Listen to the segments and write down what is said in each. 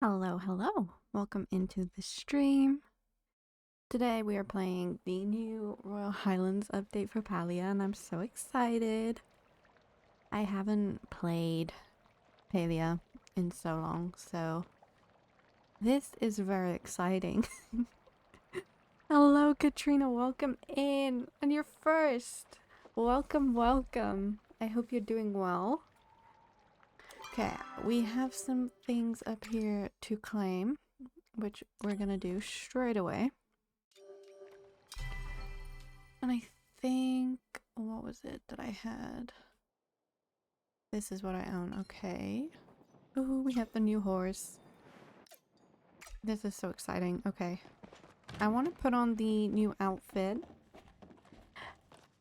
Hello, hello. Welcome into the stream. Today we are playing the new Royal Highlands update for Palia and I'm so excited. I haven't played Palia in so long, so this is very exciting. Hello Katrina, welcome in. And you're first. Welcome, welcome. I hope you're doing well. Okay, we have some things up here to claim, which we're gonna do straight away. And I think, what was it that I had? This is what I own, okay. Ooh, we have the new horse. This is so exciting, okay. I want to put on the new outfit.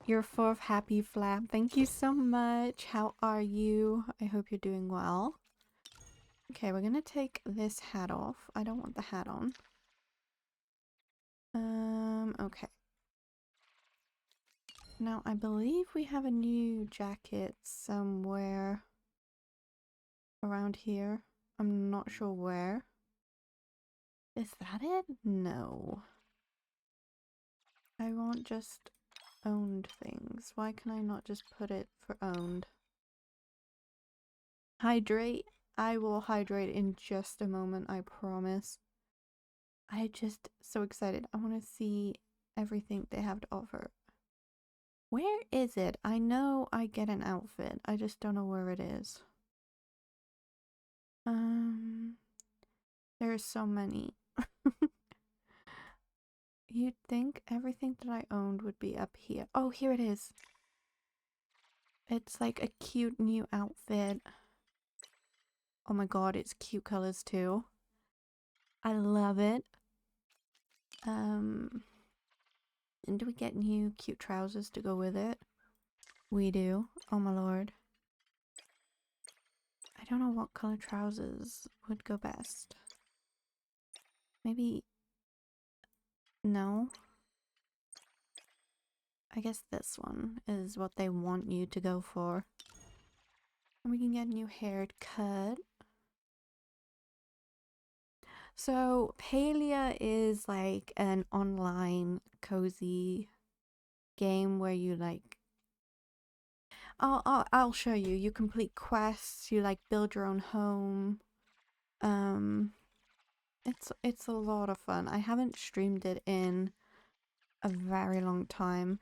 Your fourth happy flap, thank you so much. How are you? I hope you're doing well. Okay, we're gonna take this hat off. I don't want the hat on. Okay. Now, I believe we have a new jacket somewhere around here. I'm not sure where. Is that it? No. I want just owned things. Why can I not just put it for owned? Hydrate. I will hydrate in just a moment, I promise. I just so excited. I want to see everything they have to offer. Where is it? I know I get an outfit. I just don't know where it is. There's so many. You'd think everything that I owned would be up here. Oh, here it is. It's like a cute new outfit. Oh my god, it's cute colors too. I love it. And do we get new cute trousers to go with it? We do. Oh my lord. I don't know what color trousers would go best. Maybe... No. I guess this one is what they want you to go for. And we can get a new haircut. So, Palia is like an online cozy game where you like... I'll show you. You complete quests, you like build your own home. It's a lot of fun. I haven't streamed it in a very long time,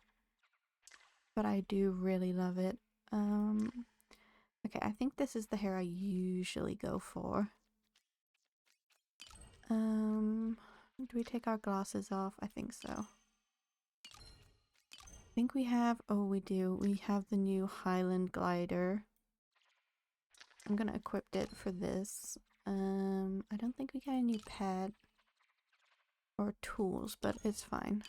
but I do really love it. Okay, I think this is the hair I usually go for. Do we take our glasses off? I think so. I think we have, oh we do, we have the new Highland glider. I'm gonna equip it for this. I don't think we got a new pet or tools, but it's fine.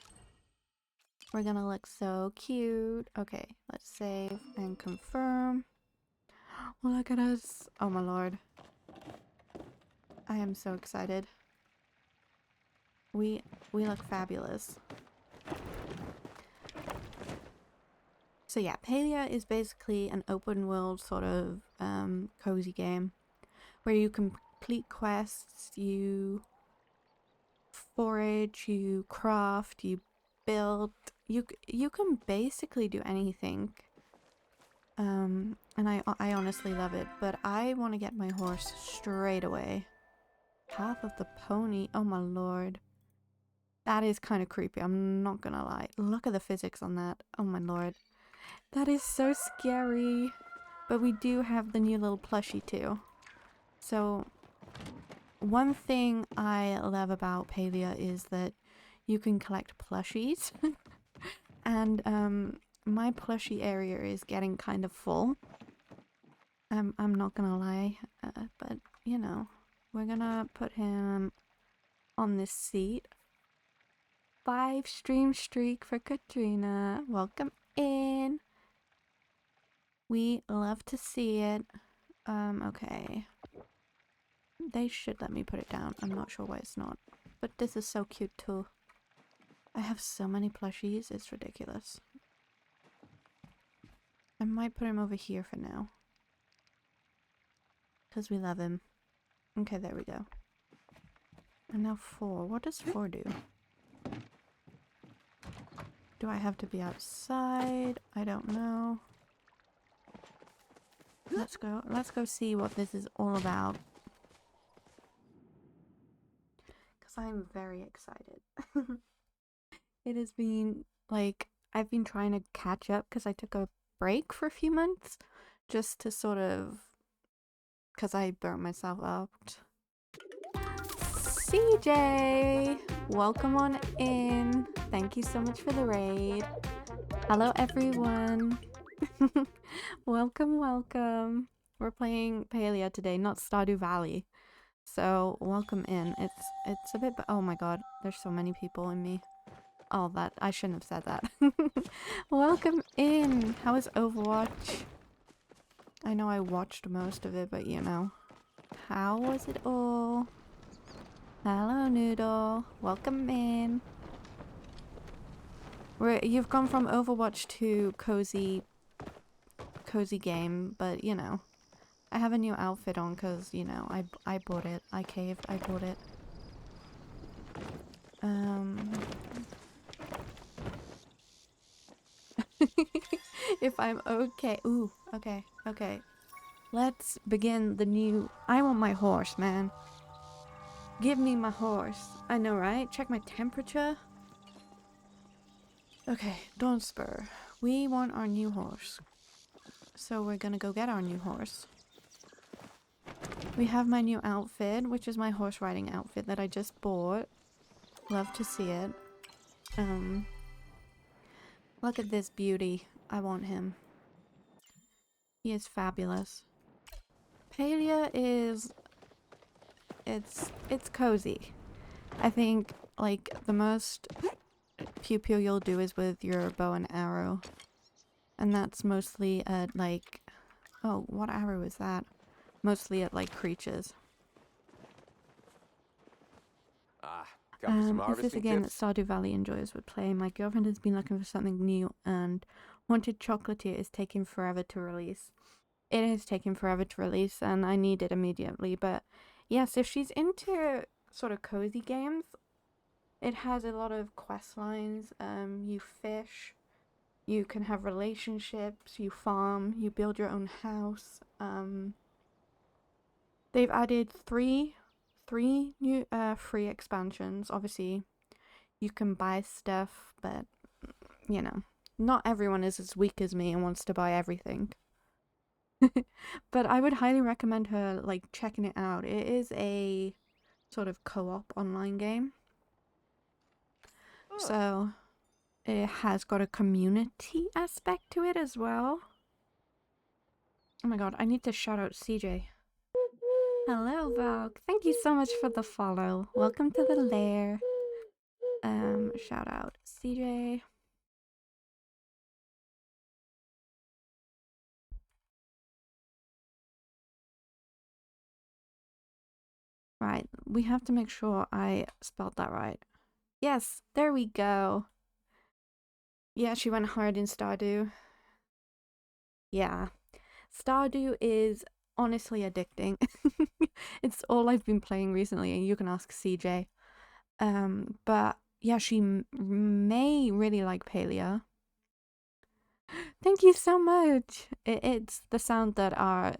We're gonna look so cute. Okay, let's save and confirm. Look at us. Oh my lord. I am so excited. We look fabulous. So yeah, Palia is basically an open world sort of cozy game where you complete quests, you forage, you craft, you build. You can basically do anything. And I honestly love it, but I want to get my horse straight away. Half of the pony. Oh my lord. That is kind of creepy, I'm not gonna lie. Look at the physics on that. Oh my lord. That is so scary. But we do have the new little plushie too. So, one thing I love about Palia is that you can collect plushies. And my plushie area is getting kind of full. I'm not gonna lie, but you know, we're gonna put him on this seat. 5 stream streak for Katrina. Welcome in. We love to see it. Okay. They should let me put it down. I'm not sure why it's not. But this is so cute too. I have so many plushies, it's ridiculous. I might put him over here for now. Because we love him. Okay, there we go. And now 4. What does 4 do? Do I have to be outside? I don't know. Let's go. Let's go see what this is all about. Because I'm very excited. It has been, like, I've been trying to catch up because I took a break for a few months. Just to sort of... Because I burnt myself out. CJ! Welcome on in. Thank you so much for the raid. Hello everyone. Welcome, welcome. We're playing Palia today, not Stardew Valley. So, welcome in. It's a bit... Oh my god, there's so many people in me. Oh, that... I shouldn't have said that. Welcome in. How is Overwatch? I know I watched most of it, but you know. How was it all? Hello, Noodle. Welcome in. You've gone from Overwatch to cozy game, but you know. I have a new outfit on because, you know, I bought it. I caved. I bought it. If I'm okay. Ooh, okay, okay. Let's begin the new... I want my horse, man. Give me my horse. I know, right? Check my temperature. Okay, Dawn Spur. We want our new horse. So we're gonna go get our new horse. We have my new outfit, which is my horse riding outfit that I just bought. Love to see it. Look at this beauty. I want him. He is fabulous. Palia is... It's cozy. I think, like, the most pew-pew you'll do is with your bow and arrow. And that's mostly at, like... Oh, what arrow is that? Mostly at, like, creatures. Is this a game that Stardew Valley enjoyers would play? My girlfriend has been looking for something new and Wanted Chocolatier is taking forever to release. It is taking forever to release and I need it immediately, but yes, if she's into sort of cozy games, it has a lot of quest lines. You fish, you can have relationships, you farm, you build your own house. They've added three new free expansions. Obviously, you can buy stuff, but you know, not everyone is as weak as me and wants to buy everything. But I would highly recommend her like checking it out. It is a sort of co-op online game. So it has got a community aspect to it as well. Oh my god, I need to shout out CJ. Hello, Vogue. Thank you so much for the follow. Welcome to the lair. Shout out CJ. Right, we have to make sure I spelled that right. Yes, there we go. Yeah, she went hard in Stardew. Yeah. Stardew is honestly addicting. It's all I've been playing recently, and you can ask CJ. But yeah, she may really like Palia. Thank you so much. It's the sound that our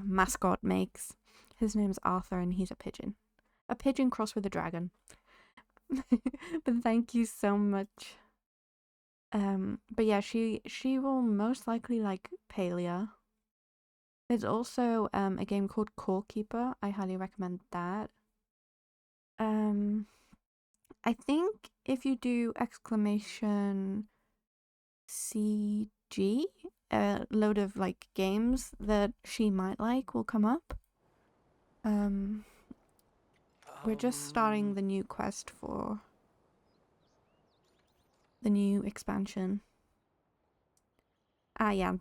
mascot makes. His name's Arthur, and he's a pigeon. A pigeon crossed with a dragon. But thank you so much. But yeah, she will most likely like Palia. There's also a game called Core Keeper. I highly recommend that. I think if you do exclamation CG, a load of like games that she might like will come up. We're just starting the new quest for the new expansion. Ah, yeah.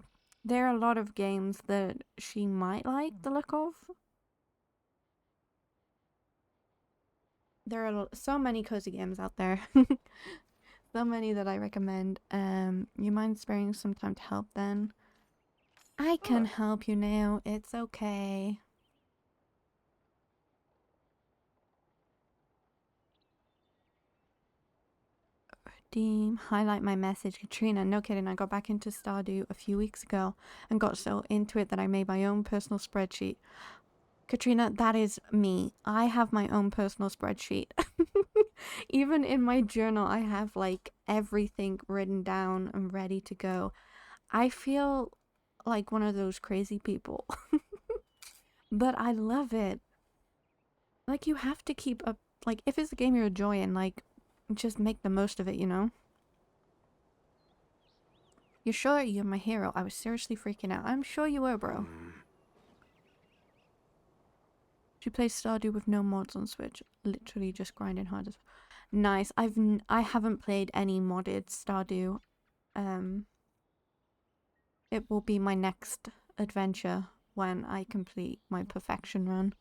There are a lot of games that she might like the look of. There are so many cozy games out there. So many that I recommend. You mind sparing some time to help then? I can help you now. It's okay. Steam, highlight my message. Katrina, no kidding, I got back into Stardew a few weeks ago and got so into it that I made my own personal spreadsheet. Katrina, that is me. I have my own personal spreadsheet. Even in my journal, I have like everything written down and ready to go. I feel like one of those crazy people. But I love it. Like, you have to keep up. Like, if it's a game you're enjoying, like, just make the most of it, you know? You're sure you're my hero? I was seriously freaking out. I'm sure you were, bro. She plays Stardew with no mods on Switch. Literally just grinding hard as... Nice. I haven't played any modded Stardew. It will be my next adventure when I complete my perfection run.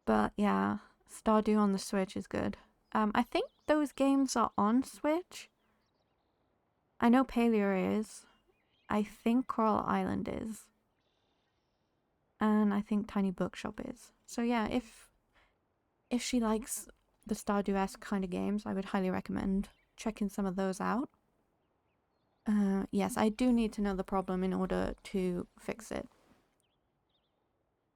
But yeah, Stardew on the Switch is good. I think those games are on Switch. I know Palia is. I think Coral Island is. And I think Tiny Bookshop is. So yeah, if she likes the Stardew-esque kind of games, I would highly recommend checking some of those out. Yes, I do need to know the problem in order to fix it.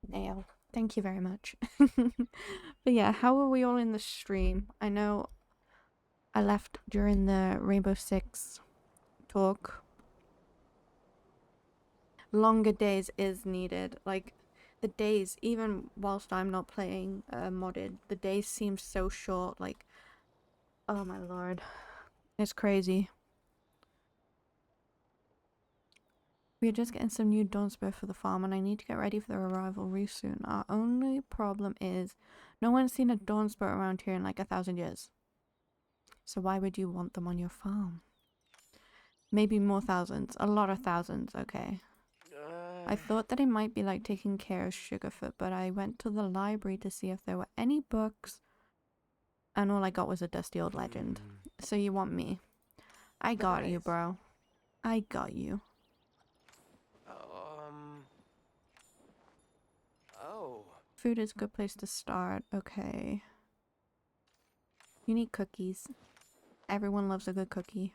Nail. Thank you very much. But yeah, how are we all in the stream? I know I left during the Rainbow Six talk. Longer days is needed. Like, the days, even whilst I'm not playing modded, the days seem so short. Like, oh my lord. It's crazy. We are just getting some new Dawnspur for the farm, and I need to get ready for their arrival really soon. Our only problem is no one's seen a Dawnspur around here in like 1,000 years. So why would you want them on your farm? Maybe more thousands. A lot of thousands, okay. I thought that it might be like taking care of Sugarfoot, but I went to the library to see if there were any books, and all I got was a dusty old legend. So you want me? I got you, bro. I got you. Oh. Food is a good place to start. Okay. You need cookies. Everyone loves a good cookie.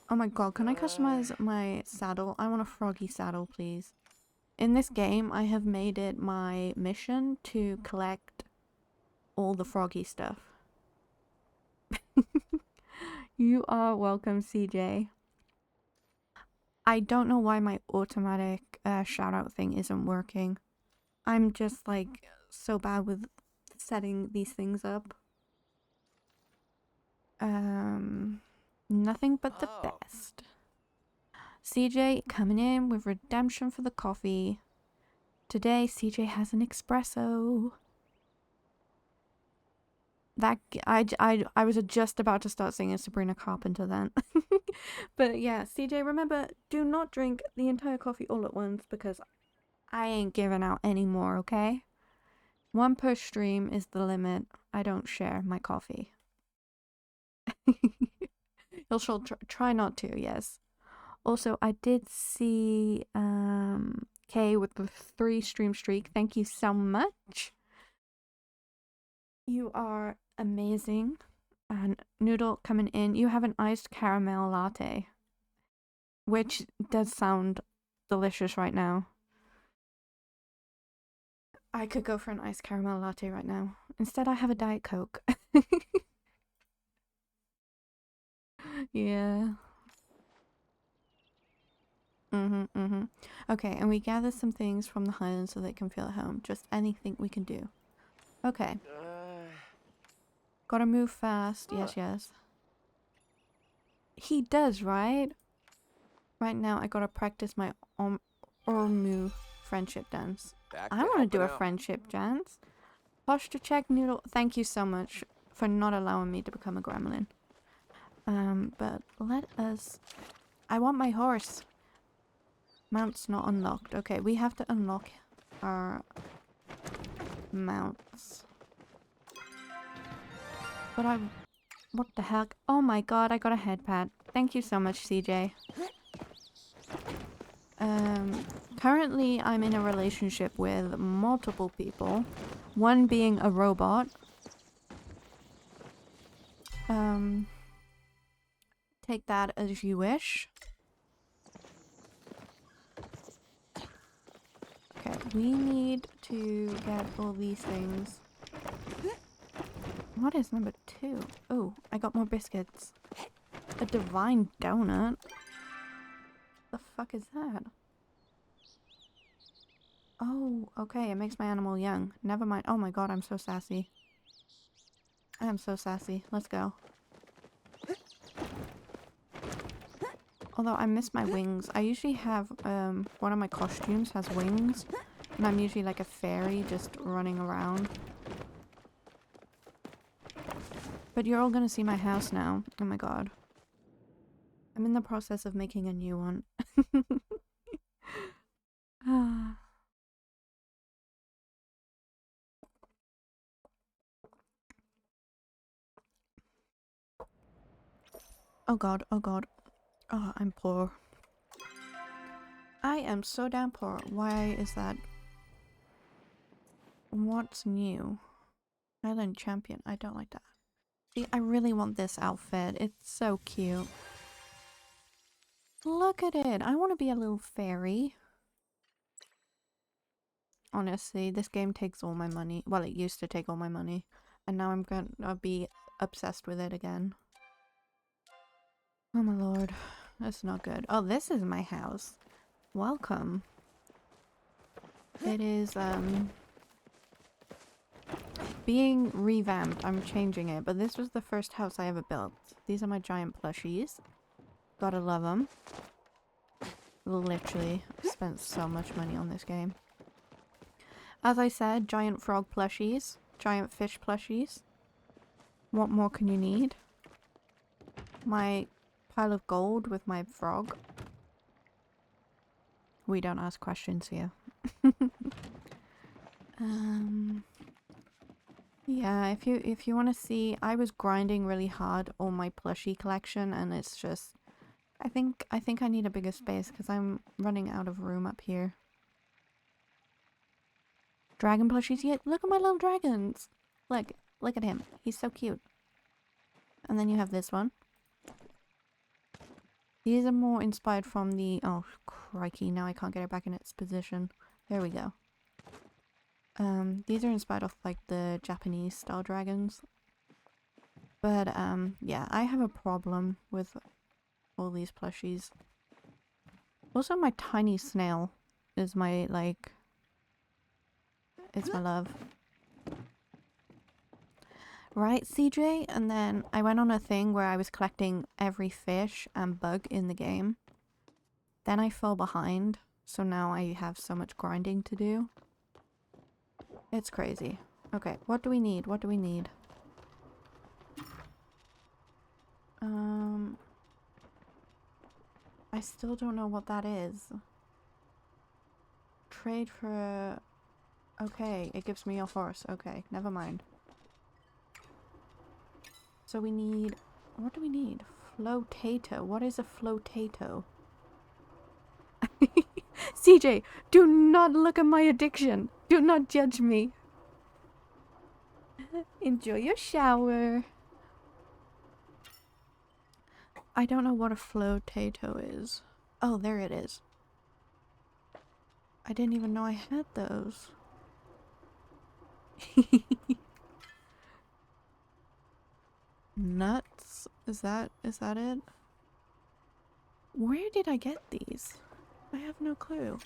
Oh my god, can I customize my saddle? I want a froggy saddle, please. In this game, I have made it my mission to collect all the froggy stuff. You are welcome, CJ. I don't know why my automatic shout-out thing isn't working. I'm just, like, so bad with setting these things up. Nothing but the best. CJ coming in with redemption for the coffee. Today, CJ has an espresso. That I was just about to start singing Sabrina Carpenter then. But yeah, CJ, remember, do not drink the entire coffee all at once because I ain't giving out any more, okay? One per stream is the limit. I don't share my coffee. You'll try not to, yes. Also, I did see Kay with the 3 stream streak. Thank you so much. You are amazing. And Noodle coming in. You have an iced caramel latte, which does sound delicious right now. I could go for an iced caramel latte right now. Instead, I have a Diet Coke. Yeah. Okay, and we gather some things from the Highlands so they can feel at home. Just anything we can do. Okay. Gotta move fast. Yes. He does, right? Right now, I gotta practice my Ormu friendship dance. I want to do a friendship dance. Posture check, Noodle. Thank you so much for not allowing me to become a gremlin. But let us... I want my horse. Mount's not unlocked. Okay, we have to unlock our mounts. But what the heck? Oh my god, I got a head pat. Thank you so much, CJ. Currently I'm in a relationship with multiple people. One being a robot. Take that as you wish. Okay, we need to get all these things. What is number 2? Oh, I got more biscuits. A divine donut? The fuck is that? Oh, okay, it makes my animal young. Never mind. Oh my god, I'm so sassy. I am so sassy. Let's go. Although I miss my wings. I usually have, one of my costumes has wings. And I'm usually like a fairy just running around. But you're all gonna see my house now. Oh my god. I'm in the process of making a new one. Oh god, oh god. Oh, I'm poor. I am so damn poor. Why is that? What's new? Highland champion. I don't like that. See, I really want this outfit. It's so cute. Look at it. I want to be a little fairy. Honestly, this game takes all my money. Well, it used to take all my money. And now I'm gonna be obsessed with it again. Oh my lord. That's not good. Oh, this is my house. Welcome. It is, being revamped. I'm changing it, but this was the first house I ever built. These are my giant plushies. Gotta love them. Literally spent so much money on this game. As I said, giant frog plushies. Giant fish plushies. What more can you need? My pile of gold with my frog. We don't ask questions here. Yeah, if you want to see, I was grinding really hard on my plushie collection, and it's just, I think I need a bigger space because I'm running out of room up here. Dragon plushies, yeah, look at my little dragons. Look at him. He's so cute. And then you have this one. These are more inspired from the, oh crikey, now I can't get it back in its position. There we go. These are inspired off like the Japanese style dragons. But yeah, I have a problem with all these plushies. Also, my tiny snail is my, like, it's my love. Right, CJ? And then I went on a thing where I was collecting every fish and bug in the game. Then I fell behind, so now I have so much grinding to do. It's crazy. Okay, what do we need? What do we need? I still don't know what that is. Trade for... Okay, it gives me a horse. Okay, never mind. So we need... What do we need? Flotato. What is a flotato? CJ, do not look at my addiction. Do not judge me. Enjoy your shower. I don't know what a flotato is. Oh, there it is. I didn't even know I had those. Nuts? Is that it? Where did I get these? I have no clue.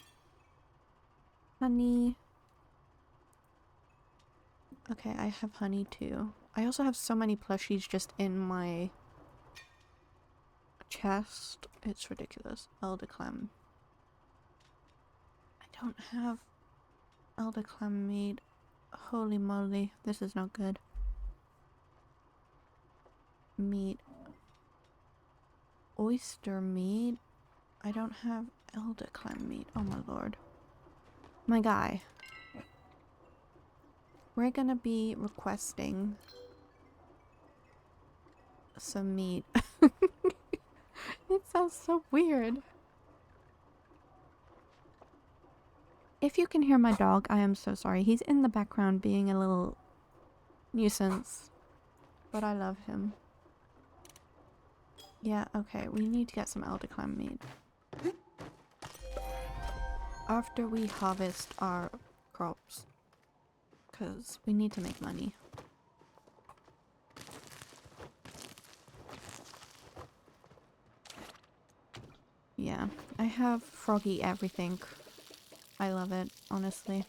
Honey. Okay, I have honey too. I also have so many plushies just in my chest. It's ridiculous. Elder clam. I don't have elder clam meat. Holy moly, this is not good. Meat. Oyster meat. I don't have elder clam meat. Oh my lord. My guy. We're gonna be requesting some meat. It sounds so weird. If you can hear my dog, I am so sorry. He's in the background being a little nuisance. But I love him. Yeah, okay, we need to get some elder clam meat. After we harvest our crops. Because we need to make money. Yeah, I have froggy everything. I love it, honestly.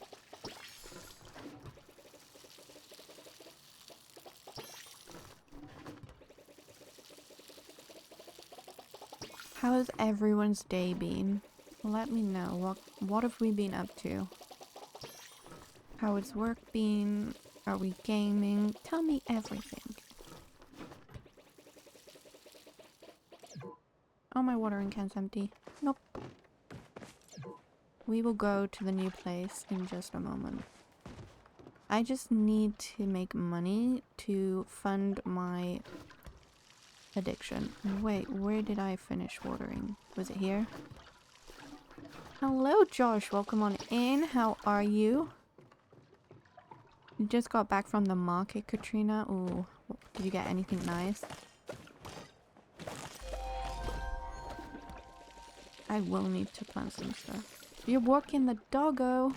How has everyone's day been? Let me know. What have we been up to? How has work been? Are we gaming? Tell me everything. Oh, my watering can's empty. Nope. We will go to the new place in just a moment. I just need to make money to fund my addiction. Wait, where did I finish watering? Was it here? Hello, Josh. Welcome on in. How are you? You just got back from the market, Katrina. Ooh, did you get anything nice? I will need to plant some stuff. You're walking the doggo.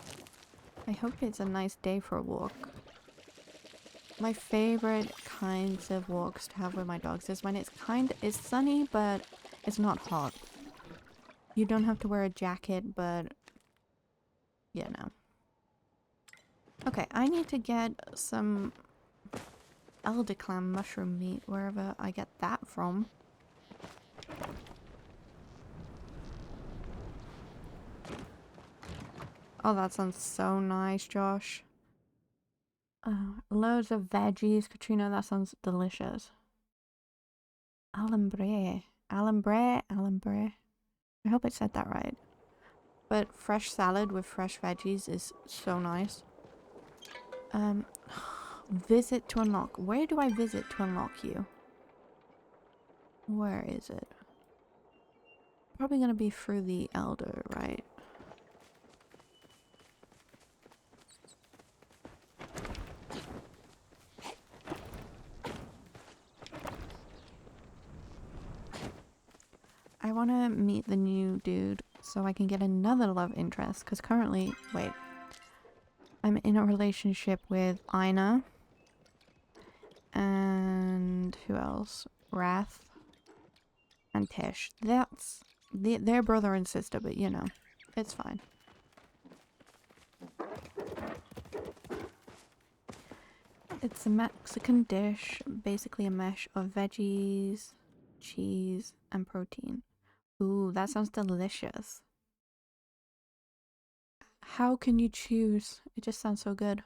I hope it's a nice day for a walk. My favorite kinds of walks to have with my dogs is when it's sunny, but it's not hot. You don't have to wear a jacket, but yeah, no. Okay, I need to get some elder clam mushroom meat wherever I get that from. Oh, that sounds so nice, Josh. Loads of veggies, Katrina. That sounds delicious. Alambre. Alambre. I hope I said that right. But fresh salad with fresh veggies is so nice. Visit to unlock. Where do I visit to unlock you? Where is it? Probably gonna be through the elder, right? I want to meet the new dude so I can get another love interest. Because currently, wait, I'm in a relationship with Ina. And who else? Wrath. And Tish. They're brother and sister, but you know, it's fine. It's a Mexican dish, basically a mesh of veggies, cheese, and protein. Ooh, that sounds delicious. How can you choose? It just sounds so good.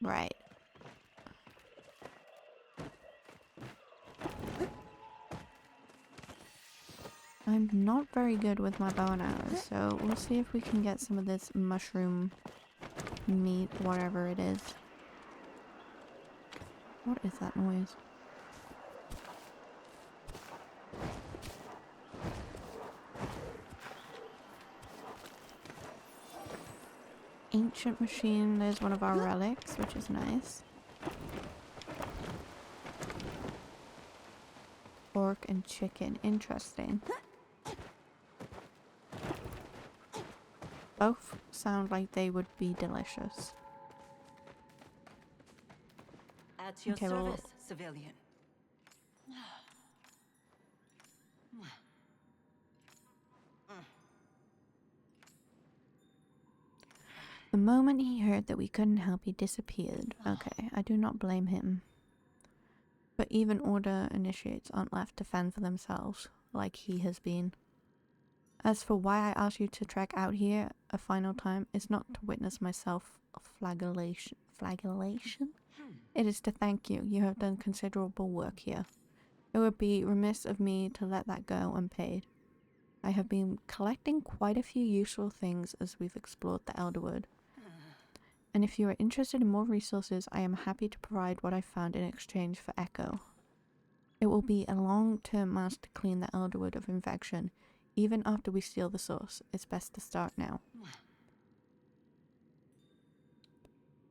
Right. I'm not very good with my bow and arrows, so we'll see if we can get some of this mushroom meat, whatever it is. What is that noise? Ancient machine, there's one of our relics, which is nice. Pork and chicken, interesting. Both sound like they would be delicious. At your Okay, service, well, civilian. the moment he heard that we couldn't help, he disappeared. Okay, I do not blame him. But even Order initiates aren't left to fend for themselves, like he has been. As for why I asked you to trek out here a final time, it's not to witness my self-flagellation. Flagellation? It is to thank you. You have done considerable work here. It would be remiss of me to let that go unpaid. I have been collecting quite a few useful things as we've explored the Elderwood. And if you are interested in more resources, I am happy to provide what I found in exchange for Echo. It will be a long-term mask to clean the Elderwood of infection. Even after we steal the source, it's best to start now.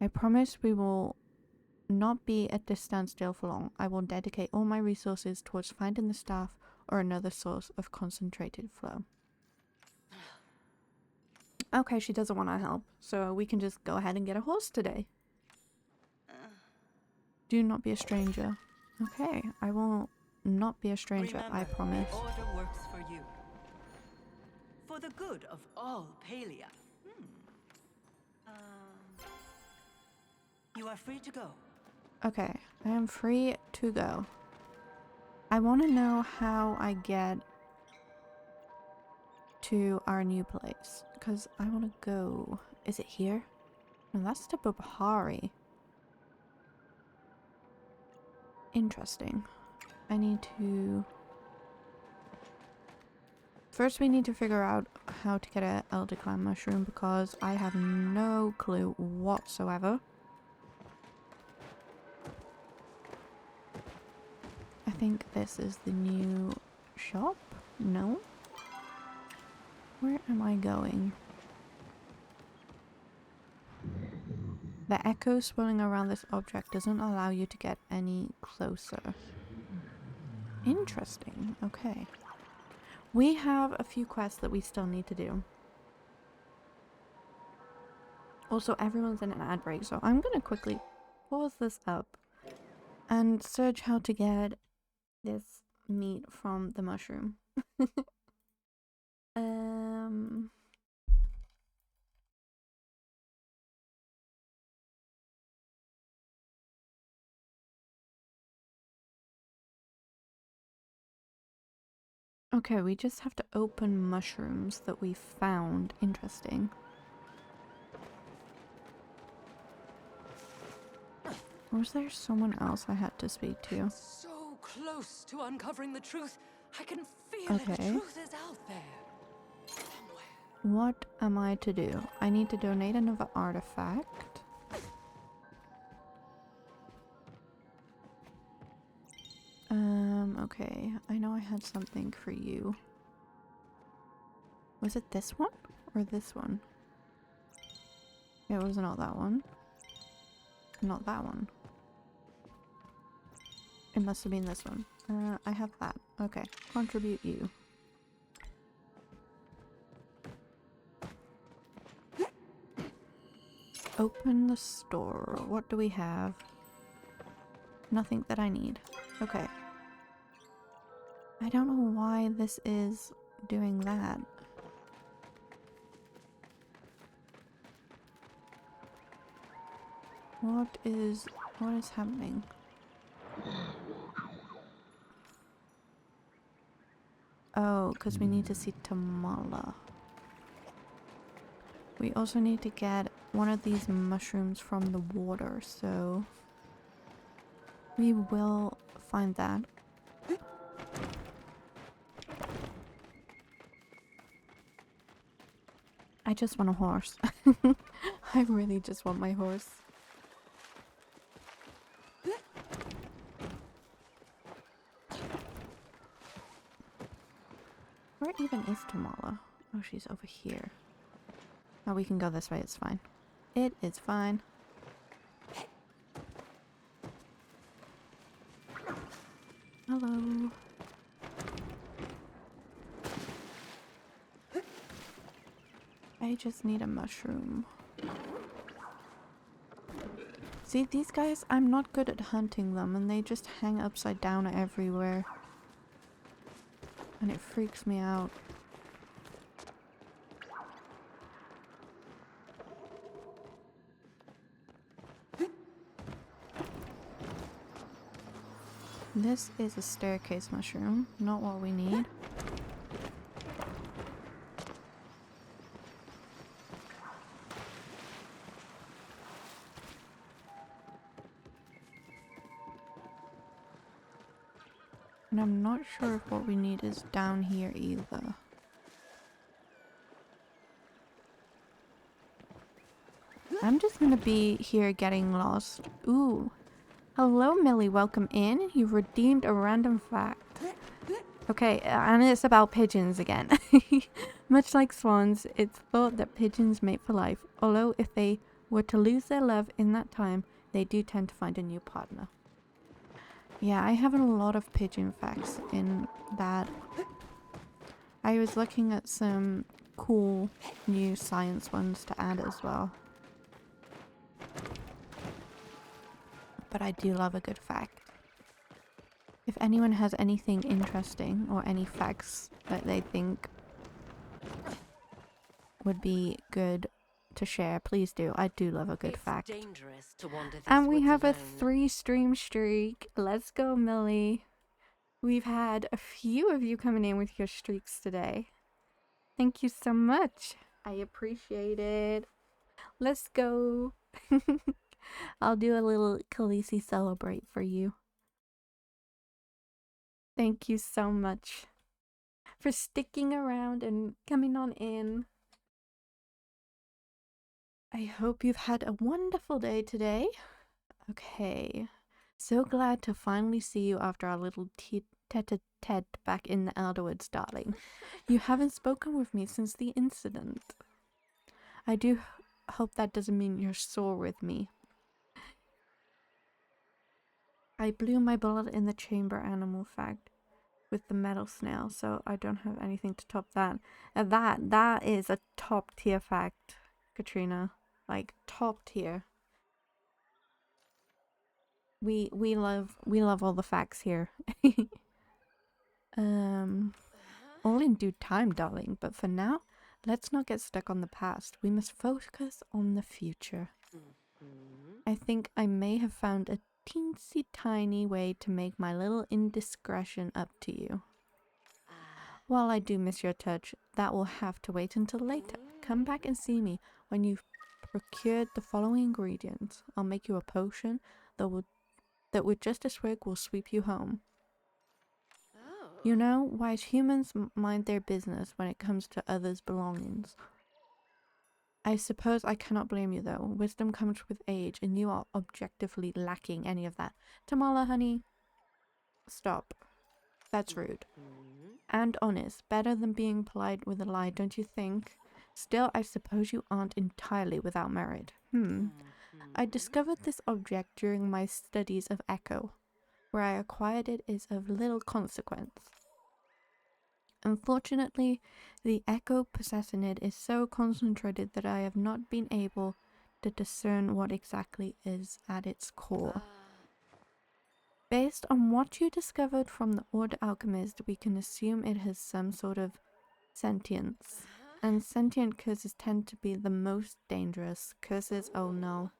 I promise we will not be at this standstill for long. I will dedicate all my resources towards finding the staff or another source of concentrated flow. Okay, she doesn't want our help, so we can just go ahead and get a horse today. Do not be a stranger. Okay, I will not be a stranger, Remember, I promise. the order works for you. For the good of all Palia. You are free to go. Okay, I am free to go. I want to know how I get to our new place, because I want to go. Is it here? No, that's to Bahari. Interesting. I need to... First we need to figure out how to get an Elder Clan mushroom, because I have no clue whatsoever. I think this is the new shop? No? Where am I going? The echo swirling around this object doesn't allow you to get any closer. Interesting. Okay. We have a few quests that we still need to do. Also, everyone's in an ad break, so I'm gonna quickly pause this up and search how to get this meat from the mushroom. Okay, we just have to open mushrooms that we found. Interesting. Or was there someone else I had to speak to? So close to uncovering the truth. I can feel it. The Okay. truth is out there. Somewhere. What am I to do? I need to donate another artifact. Okay. I know I had something for you. Was it this one? Or this one? Yeah, it was not that one. Not that one. It must have been this one. I have that. Okay. Contribute you. Open the store. What do we have? Nothing that I need. Okay. I don't know why this is doing that. What is happening? Oh, because we need to see Tamala. We also need to get one of these mushrooms from the water, so we will find that. I just want a horse. I really just want my horse. Where even is Tamala? Oh, she's over here. Oh, we can go this way, it's fine. It is fine. Hello. I just need a mushroom. See, these guys, I'm not good at hunting them, and they just hang upside down everywhere. And it freaks me out. This is a staircase mushroom, not what we need. And I'm not sure if what we need is down here either. I'm just gonna be here getting lost. Ooh. Hello, Millie. Welcome in. You've redeemed a random fact. Okay, and it's about pigeons again. Much like swans, it's thought that pigeons mate for life. Although if they were to lose their love in that time, they do tend to find a new partner. Yeah, I have a lot of pigeon facts in that. I was looking at some cool new science ones to add as well. But I do love a good fact. If anyone has anything interesting or any facts that they think would be good to share, please do. I do love a good fact. Dangerous to wander these And we woods have a alone. 3-stream streak. Let's go, Millie. We've had a few of you coming in with your streaks today. Thank you so much. I appreciate it. Let's go. I'll do a little Khaleesi celebrate for you. Thank you so much for sticking around and coming on in. I hope you've had a wonderful day today. Okay. So glad to finally see you after our little tete-a-tete back in the Elderwoods, darling. You haven't spoken with me since the incident. I do hope that doesn't mean you're sore with me. I blew my bullet in the chamber animal fact with the metal snail, so I don't have anything to top that. That is a top tier fact, Katrina. Like top tier. We love all the facts here. All in due time, darling, but for now, let's not get stuck on the past. We must focus on the future. I think I may have found a teensy tiny way to make my little indiscretion up to you. While I do miss your touch, that will have to wait until later. Come back and see me when you've procured the following ingredients. I'll make you a potion that with just a swig will sweep you home. You know, wise humans mind their business when it comes to others' belongings. I suppose I cannot blame you though. Wisdom comes with age, and you are objectively lacking any of that. Tamala, honey, stop. That's rude. And honest. Better than being polite with a lie, don't you think? Still, I suppose you aren't entirely without merit. I discovered this object during my studies of echo. Where I acquired it is of little consequence. Unfortunately, the echo possessing it is so concentrated that I have not been able to discern what exactly is at its core. Based on what you discovered from the Order Alchemist, we can assume it has some sort of sentience. And sentient curses tend to be the most dangerous. Curses, oh no.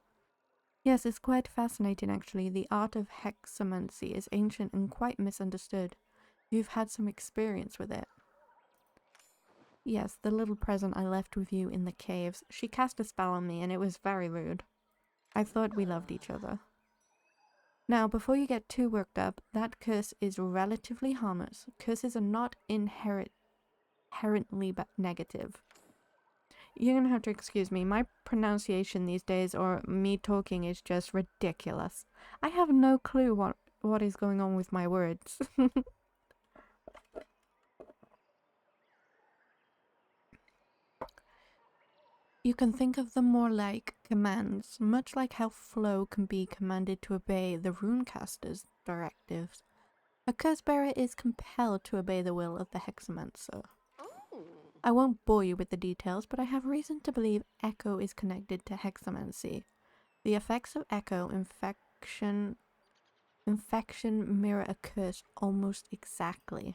Yes, it's quite fascinating actually. The art of hexamancy is ancient and quite misunderstood. You've had some experience with it. Yes, the little present I left with you in the caves. She cast a spell on me and it was very rude. I thought we loved each other. Now, before you get too worked up, that curse is relatively harmless. Curses are not inherently negative. You're gonna have to excuse me. My pronunciation these days, or me talking, is just ridiculous. I have no clue what is going on with my words. You can think of them more like commands, much like how Flo can be commanded to obey the runecaster's directives. A curse bearer is compelled to obey the will of the hexamancer. I won't bore you with the details, but I have reason to believe echo is connected to hexamancy. The effects of echo infection mirror a curse almost exactly.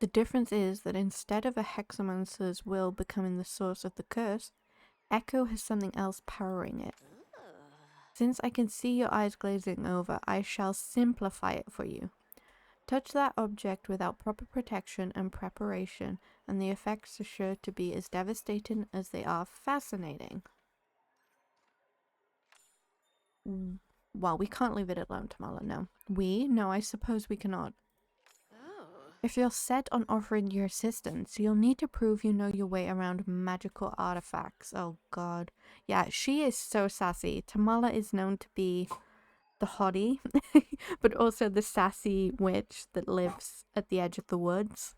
The difference is that instead of a hexamancer's will becoming the source of the curse, echo has something else powering it. Since I can see your eyes glazing over, I shall simplify it for you. Touch that object without proper protection and preparation, and the effects are sure to be as devastating as they are fascinating. Well, we can't leave it alone, Tamala, no. No, I suppose we cannot. If you're set on offering your assistance, you'll need to prove you know your way around magical artifacts. Oh god. Yeah, she is so sassy. Tamala is known to be the hottie, but also the sassy witch that lives at the edge of the woods.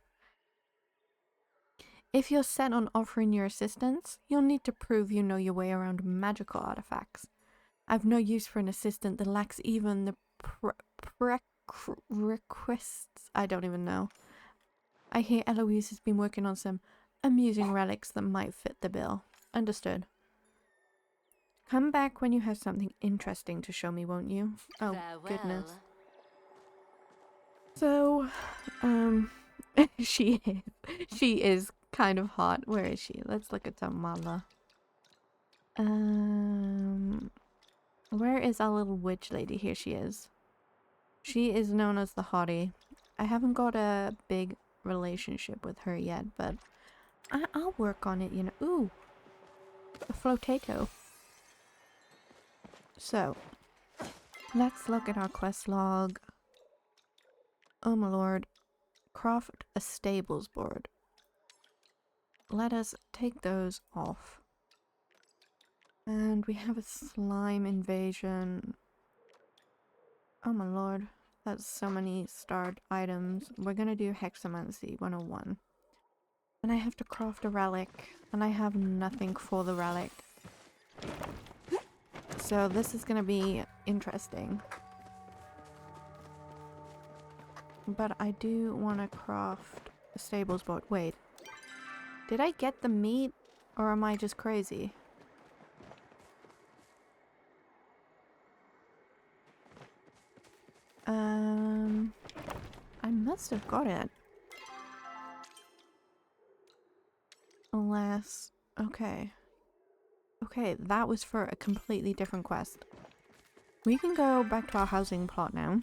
If you're set on offering your assistance, you'll need to prove you know your way around magical artifacts. I've no use for an assistant that lacks even the requests. I don't even know. I hear Eloise has been working on some amusing relics that might fit the bill. Understood. Come back when you have something interesting to show me, won't you? Oh, goodness. So, she is kind of hot. Where is she? Let's look at Tamala. Where is our little witch lady? Here she is. She is known as the hottie. I haven't got a big relationship with her yet, but I'll work on it, you know. Ooh, a flotato. So, let's look at our quest log. Oh my lord. Craft a stables board. Let us take those off. And we have a slime invasion. Oh my lord. That's so many starred items. We're gonna do Hexamancy 101. And I have to craft a relic. And I have nothing for the relic. So this is gonna be interesting. But I do want to craft a stables board. Wait. Did I get the meat? Or am I just crazy? I must have got it. Unless... Okay. Okay, that was for a completely different quest. We can go back to our housing plot now.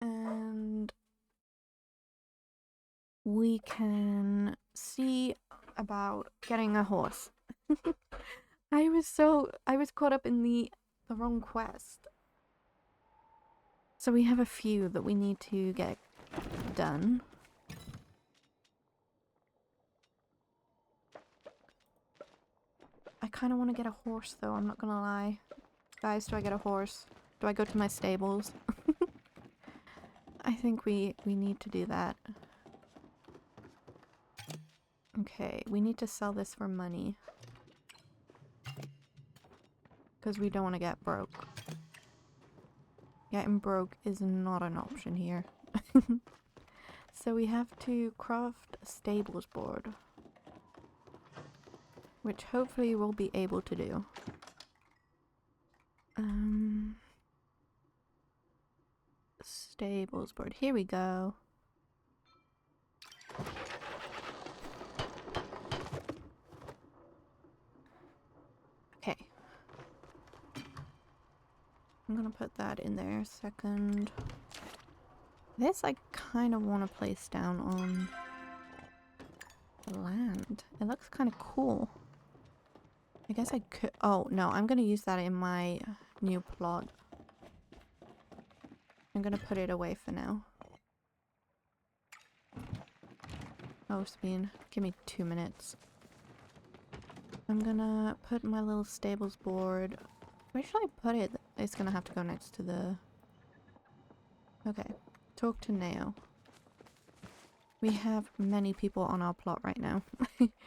And... we can see about getting a horse. I was caught up in the wrong quest. So we have a few that we need to get done. I kind of want to get a horse though, I'm not gonna lie. Guys, do I get a horse? Do I go to my stables? I think we need to do that. Okay, we need to sell this for money. Because we don't want to get broke. Getting broke is not an option here. So we have to craft a stables board. Which hopefully we'll be able to do. Stables board. Here we go. Okay. I'm gonna put that in there a second. This I kind of want to place down on the land. It looks kind of cool. I guess I could... Oh, no. I'm gonna use that in my new plot. I'm gonna put it away for now. Oh, Sabine. Give me 2 minutes. I'm gonna put my little stables board... Where should I put it? It's gonna have to go next to the... Okay. Talk to Neo. We have many people on our plot right now.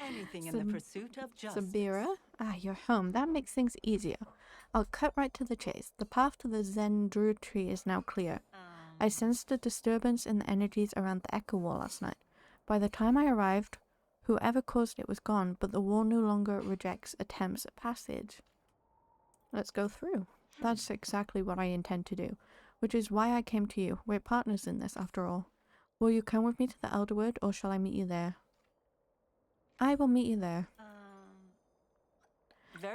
Anything in the pursuit of justice. Sabira? Ah, you're home. That makes things easier. I'll cut right to the chase. The path to the Zen Druid tree is now clear. I sensed a disturbance in the energies around the Echo Wall last night. By the time I arrived, whoever caused it was gone, but the wall no longer rejects attempts at passage. Let's go through. That's exactly what I intend to do, which is why I came to you. We're partners in this, after all. Will you come with me to the Elderwood, or shall I meet you there? I will meet you there.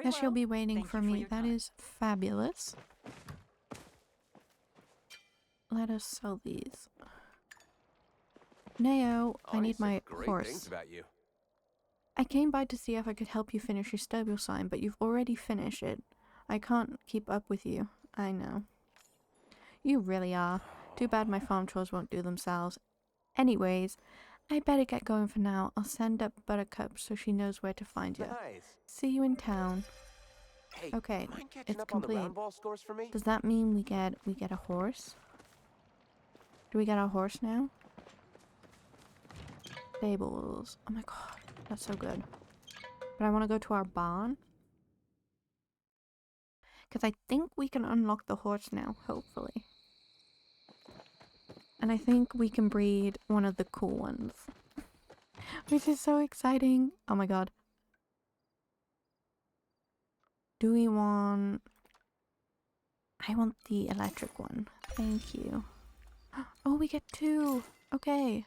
Yes, you'll be waiting for me. That is fabulous. Let us sell these. Neo, I need my horse. I came by to see if I could help you finish your stable sign, but you've already finished it. I can't keep up with you. I know. You really are. Too bad my farm chores won't do themselves. Anyways, I better get going for now. I'll send up Buttercup so she knows where to find you. Nice. See you in town. Hey, Okay, mind catching it's up on the complete. round ball scores for me? Does that mean we get a horse? Do we get a horse now? Stables. Oh my god, that's so good. But I want to go to our barn. Because I think we can unlock the horse now, hopefully. And I think we can breed one of the cool ones. Which is so exciting. Oh my god. Do we want... I want the electric one. Thank you. Oh, we get 2. Okay.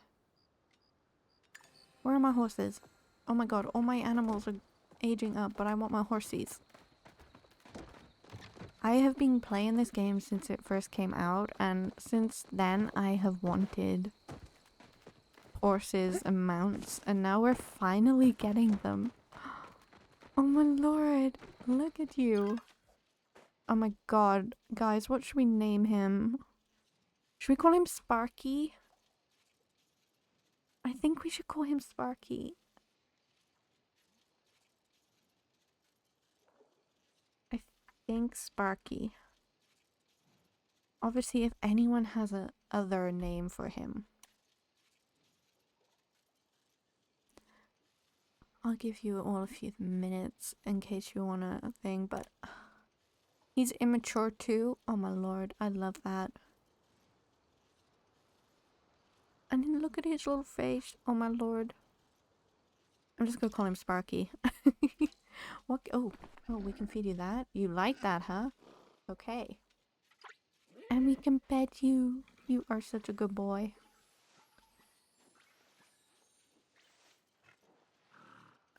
Where are my horses? Oh my god, all my animals are aging up, but I want my horsies. I have been playing this game since it first came out, and since then I have wanted horses and mounts, and now we're finally getting them. Oh my lord, look at you. Oh my god, guys, what should we name him? Should we call him Sparky? I think we should call him Sparky. I think Sparky. Obviously, if anyone has a other name for him, I'll give you all a few minutes in case you want a thing, but he's immature too. Oh my lord, I love that. And then look at his little face. Oh my lord. I'm just gonna call him Sparky. What? Oh, we can feed you that? You like that, huh? Okay. And we can pet you. You are such a good boy.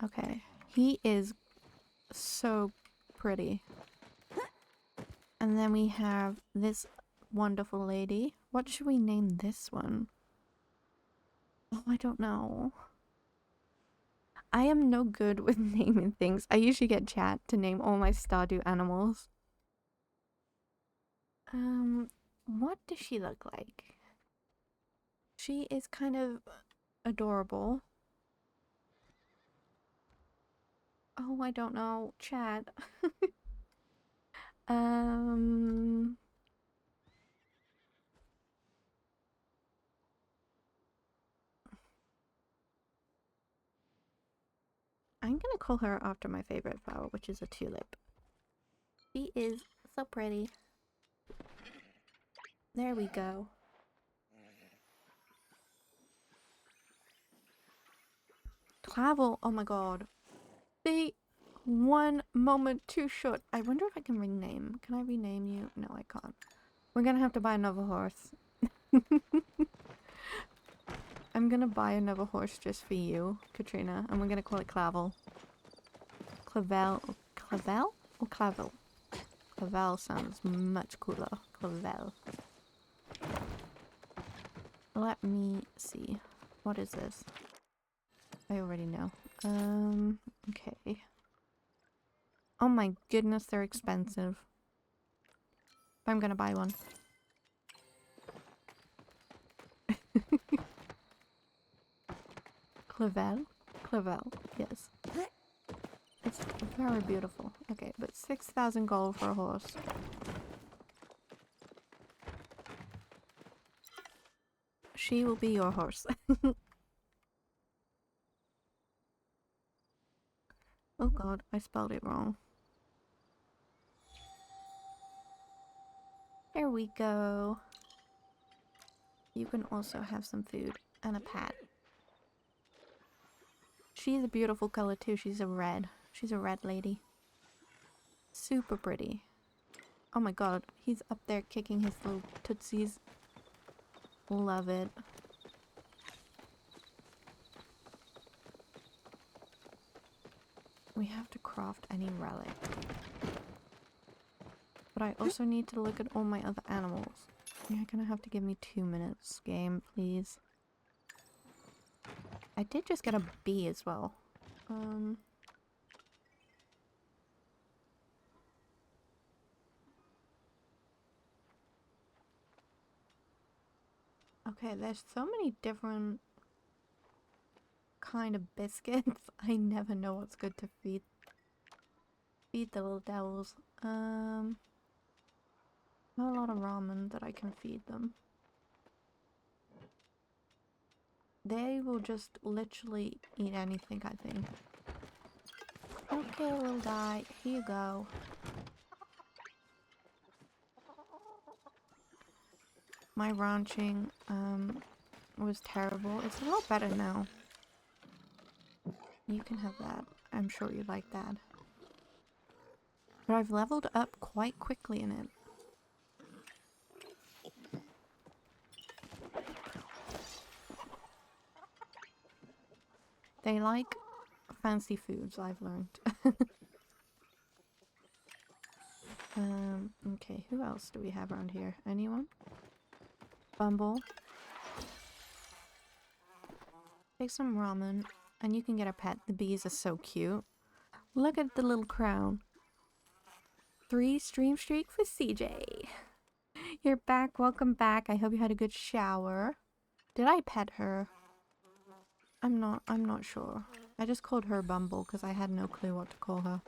Okay. He is so pretty. And then we have this wonderful lady. What should we name this one? Oh, I don't know. I am no good with naming things. I usually get chat to name all my Stardew animals. What does she look like? She is kind of adorable. Oh, I don't know. Chat. I'm gonna call her after my favorite flower, which is a tulip. She is so pretty. There we go. Travel. Oh my god. Stay 1 moment too short. I wonder if I can rename. Can I rename you? No, I can't. We're gonna have to buy another horse. I'm gonna buy another horse just for you, Katrina, and we're gonna call it Clavel. Clavel. Clavel? Or Clavel? Clavel sounds much cooler. Clavel. Let me see. What is this? I already know. Okay. Oh my goodness, they're expensive. But I'm gonna buy one. Clavel? Clavel, yes. It's very beautiful. Okay, but 6,000 gold for a horse. She will be your horse. Oh god, I spelled it wrong. There we go. You can also have some food and a pat. She's a beautiful color too. She's a red. She's a red lady. Super pretty. Oh my god, he's up there kicking his little tootsies. Love it. We have to craft any relic. But I also need to look at all my other animals. You're gonna have to give me 2 minutes, game, please. I did just get a bee as well. Okay, there's so many different kind of biscuits. I never know what's good to feed the little devils. Not a lot of ramen that I can feed them. They will just literally eat anything, I think. Okay, little guy, here you go. My ranching was terrible. It's a lot better now. You can have that. I'm sure you like that. But I've leveled up quite quickly in it. They like fancy foods, I've learned. Okay, who else do we have around here? Anyone? Bumble. Take some ramen, and you can get a pet. The bees are so cute. Look at the little crown. 3 stream streak for CJ. You're back, welcome back. I hope you had a good shower. Did I pet her? I'm not sure. I just called her Bumble because I had no clue what to call her.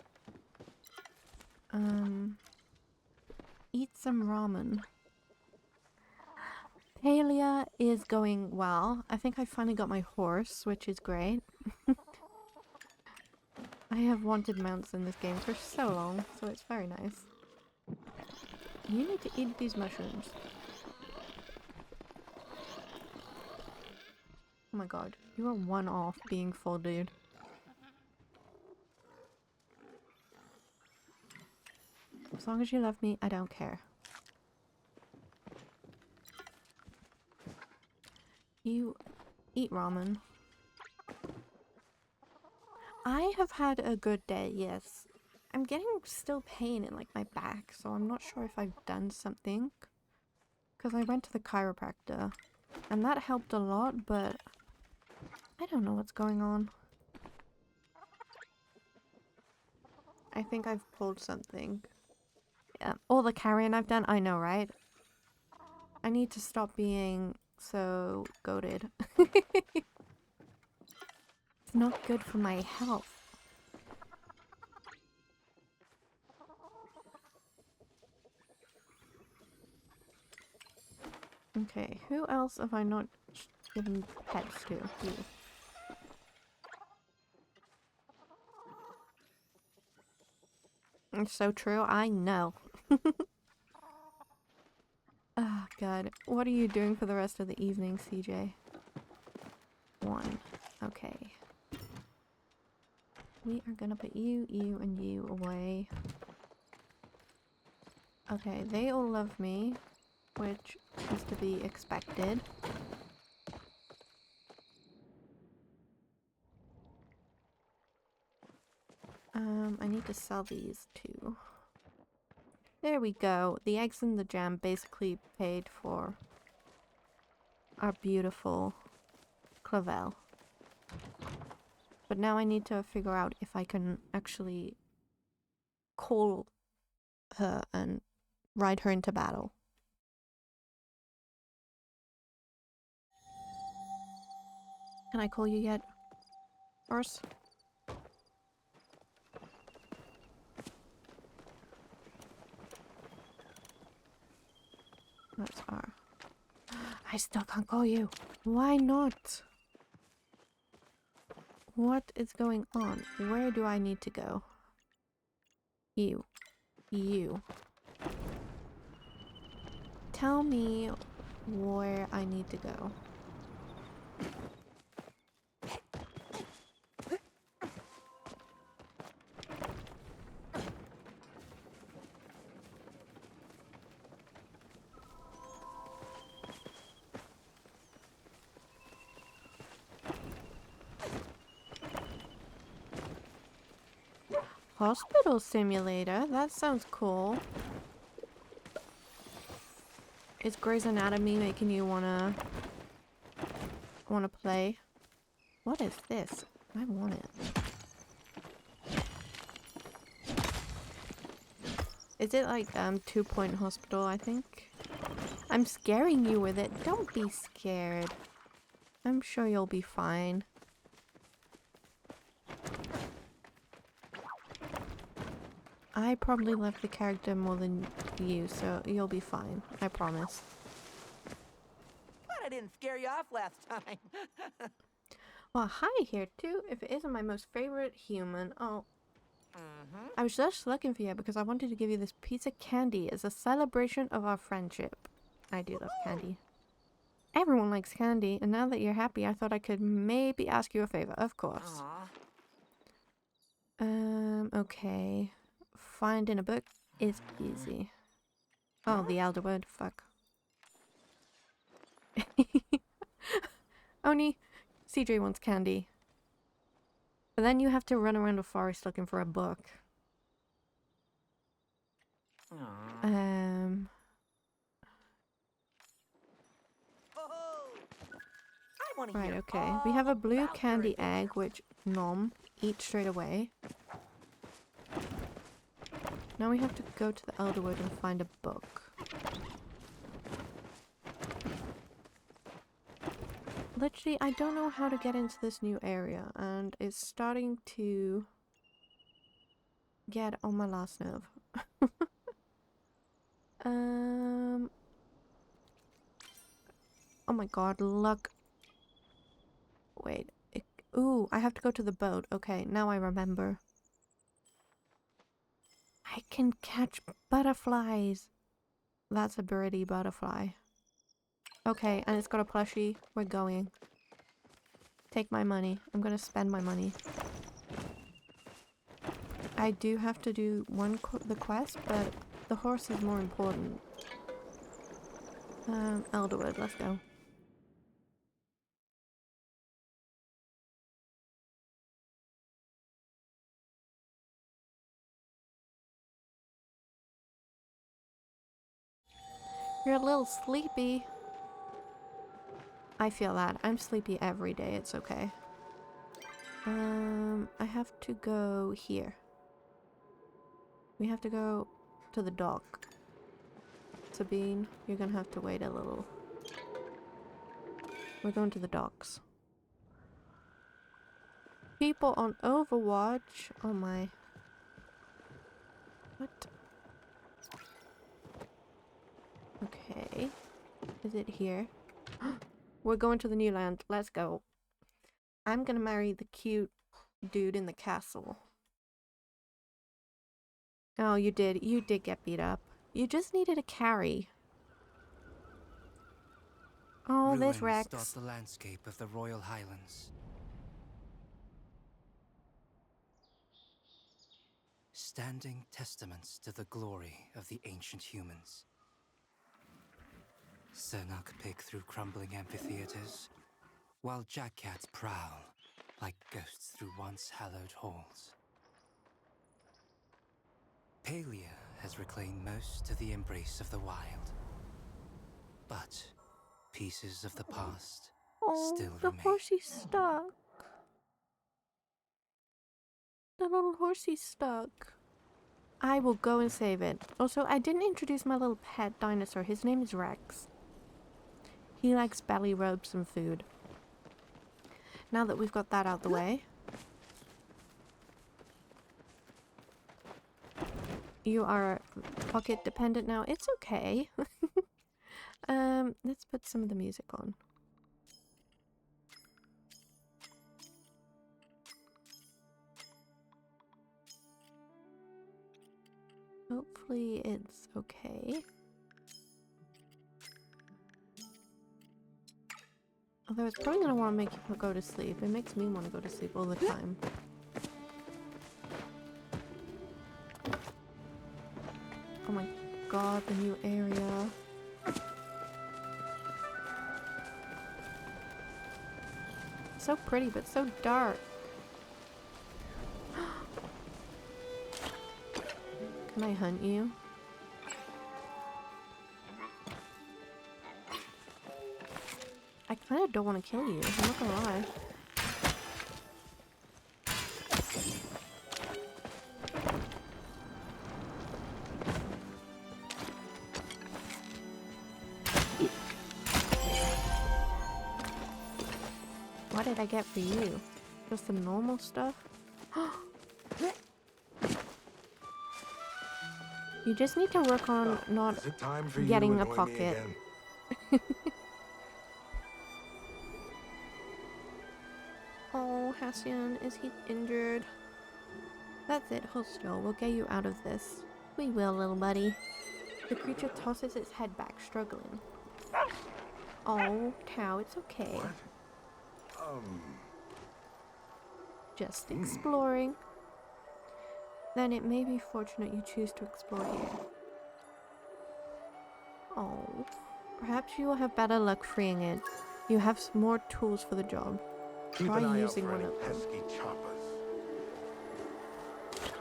Eat some ramen. Palia is going well. I think I finally got my horse, which is great. I have wanted mounts in this game for so long, so it's very nice. You need to eat these mushrooms. Oh my god, you are one off being full, dude. As long as you love me, I don't care. You eat ramen. I have had a good day, yes. I'm getting still pain in like my back, so I'm not sure if I've done something. Because I went to the chiropractor, and that helped a lot, but I don't know what's going on. I think I've pulled something. Yeah, all the carrying I've done, I know, right? I need to stop being so goated. It's not good for my health. Okay, who else have I not given pets to? You. It's so true, I know. Oh god, what are you doing for the rest of the evening, CJ? 1. Okay. We are gonna put you, and you away. Okay, they all love me, which is to be expected. I need to sell these too. There we go. The eggs and the jam basically paid for our beautiful Clavel. But now I need to figure out if I can actually call her and ride her into battle. Can I call you yet, horse? That's R. I still can't call you. Why not? What is going on? Where do I need to go? You. You. Tell me where I need to go. Hospital simulator? That sounds cool. Is Grey's Anatomy making you wanna play? What is this? I want it. Is it like 2-point hospital, I think? I'm scaring you with it. Don't be scared. I'm sure you'll be fine. I probably love the character more than you, so you'll be fine. I promise. Glad I didn't scare you off last time. Well, hi here too. If it isn't my most favorite human. Oh. I was just looking for you because I wanted to give you this piece of candy as a celebration of our friendship. I do love candy. Everyone likes candy, and now that you're happy, I thought I could maybe ask you a favor. Of course. Okay. Finding a book is easy. Oh, the Elderwood. Fuck. Oni, CJ wants candy. But then you have to run around the forest looking for a book. Right, okay. We have a blue candy egg, which, nom, eat straight away. Now we have to go to the Elderwood and find a book. Literally, I don't know how to get into this new area, and it's starting to get on my last nerve. Oh my god, look. Wait. Ooh, I have to go to the boat. Okay, now I remember. I can catch butterflies. That's a birdie butterfly. Okay, and it's got a plushie. We're going. Take my money. I'm gonna spend my money. I do have to do the quest, but the horse is more important. Elderwood, let's go. You're a little sleepy. I feel that. I'm sleepy every day. It's okay. I have to go here. We have to go to the dock. Sabine, you're gonna have to wait a little. We're going to the docks. People on Overwatch. Oh my. What? Okay. Is it here? We're going to the new land. Let's go. I'm gonna marry the cute dude in the castle. Oh, you did. You did get beat up. You just needed a carry. Oh, there's Rex. Ruins dot the landscape of the Royal Highlands. Standing testaments to the glory of the ancient humans. Cernak pick through crumbling amphitheaters, while jackcats prowl like ghosts through once hallowed halls. Palia has reclaimed most of the embrace of the wild. But pieces of the past still the remain. horsey's stuck. The little horsey's stuck. I will go and save it. Also, I didn't introduce my little pet dinosaur. His name is Rex. He likes belly rubs and food. Now that we've got that out the way. You are pocket dependent now. It's okay. Let's put some of the music on. Hopefully it's okay. Although it's probably gonna want to make you go to sleep. It makes me want to go to sleep all the time. Oh my god, the new area. So pretty, but so dark. Can I hunt you? I kind of don't want to kill you, I'm not gonna lie. What did I get for you? Just some normal stuff? You just need to work on not getting a pocket. Oh, Hassian, is he injured? That's it, hold still. We'll get you out of this. We will, little buddy. The creature tosses its head back, struggling. Oh, cow, it's okay. What? Just exploring. Then it may be fortunate you choose to explore here. Oh. Perhaps you will have better luck freeing it. You have more tools for the job. Keep Try an eye out using for one any of them. pesky choppers.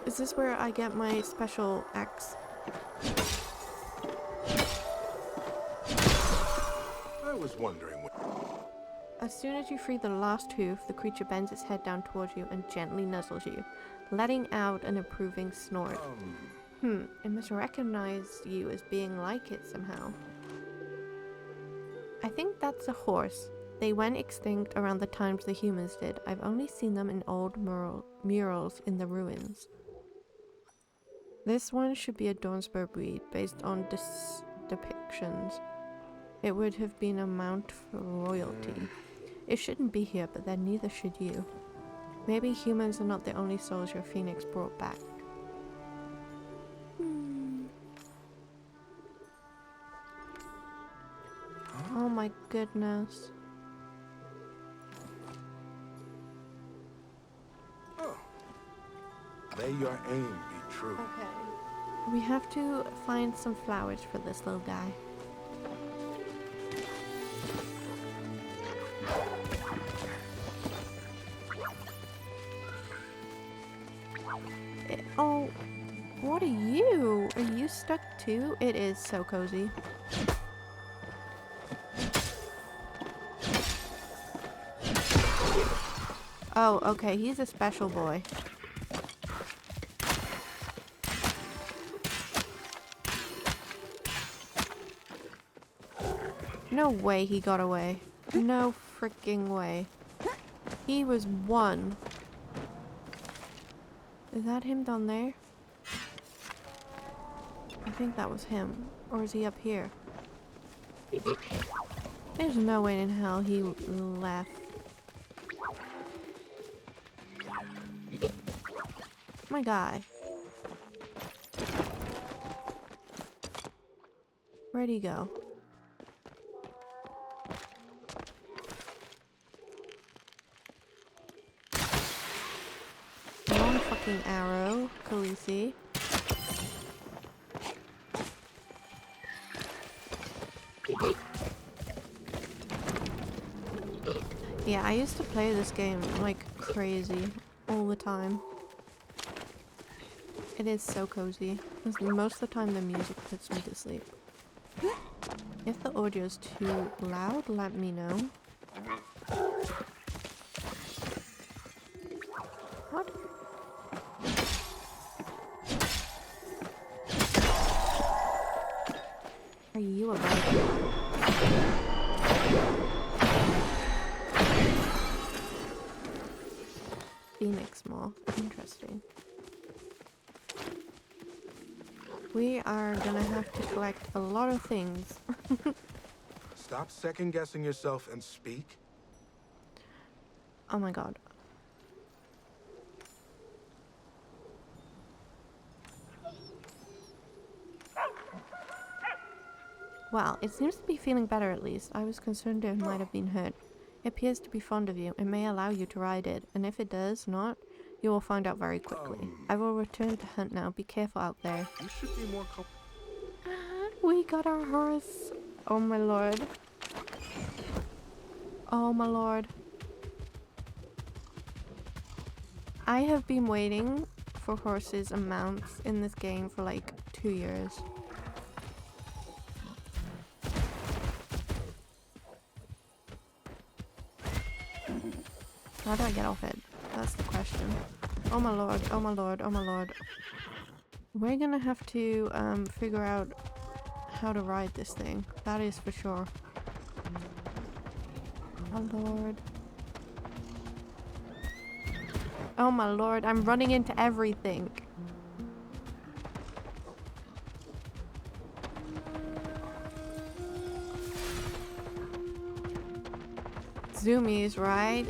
Is this where I get my special axe? I was wondering what... As soon as you free the last hoof, the creature bends its head down towards you and gently nuzzles you, letting out an approving snort. It must recognize you as being like it somehow. I think that's a horse. They went extinct around the times the humans did. I've only seen them in old murals in the ruins. This one should be a Dornsburg breed based on depictions. It would have been a mount for royalty. It shouldn't be here, but then neither should you. Maybe humans are not the only souls your phoenix brought back. Oh my goodness. Oh. May your aim be true. Okay. We have to find some flowers for this little guy. Oh, what are you? Are you stuck too? It is so cozy. Oh, okay, he's a special boy. No way he got away. No freaking way. He was one. Is that him down there? I think that was him. Or is he up here? There's no way in hell he left. My guy. Where'd he go? Long fucking arrow, Khaleesi. Yeah, I used to play this game like crazy all the time. It is so cozy. Most of the time the music puts me to sleep. If the audio is too loud, let me know. What? Are you a bug? Phoenix moth. Interesting. We are gonna have to collect a lot of things. Stop second-guessing yourself and speak. Oh my god. Well, it seems to be feeling better at least. I was concerned it might have been hurt. It appears to be fond of you and may allow you to ride it, and if it does not, you will find out very quickly. I will return to hunt now. Be careful out there. You should be more We got our horse. Oh my lord. Oh my lord. I have been waiting for horses and mounts in this game for like 2 years. How do I get off it? That's the question. Oh my lord, oh my lord, oh my lord. We're gonna have to figure out how to ride this thing. That is for sure. Oh lord. Oh my lord, I'm running into everything. Zoomies, right?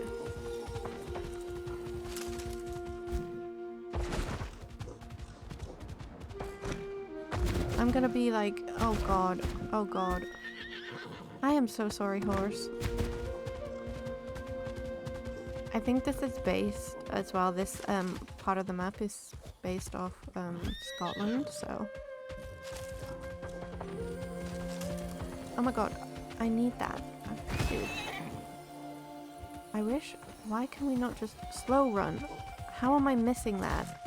I'm gonna be like, oh god, oh god. I am so sorry, horse. I think this is based as well. This part of the map is based off Scotland, so. Oh my god, I need that. Dude. I wish. Why can we not just slow run? How am I missing that?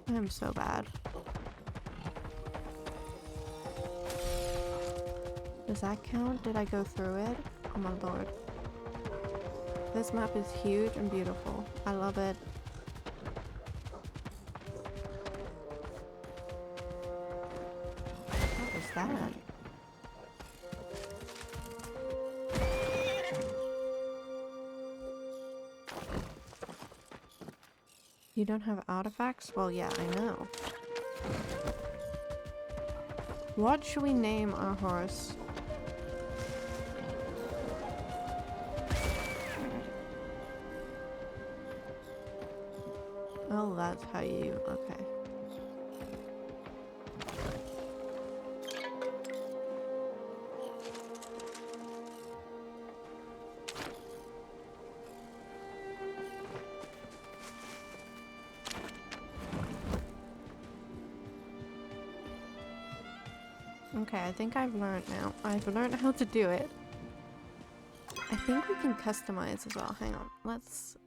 I'm so bad. Does that count? Did I go through it? Oh my lord. This map is huge and beautiful. I love it. What is that? You don't have artifacts? Well, yeah, I know. What should we name our horse? Oh, that's how you... okay. Okay, I think I've learned now. I've learned how to do it. I think we can customize as well. Hang on. Let's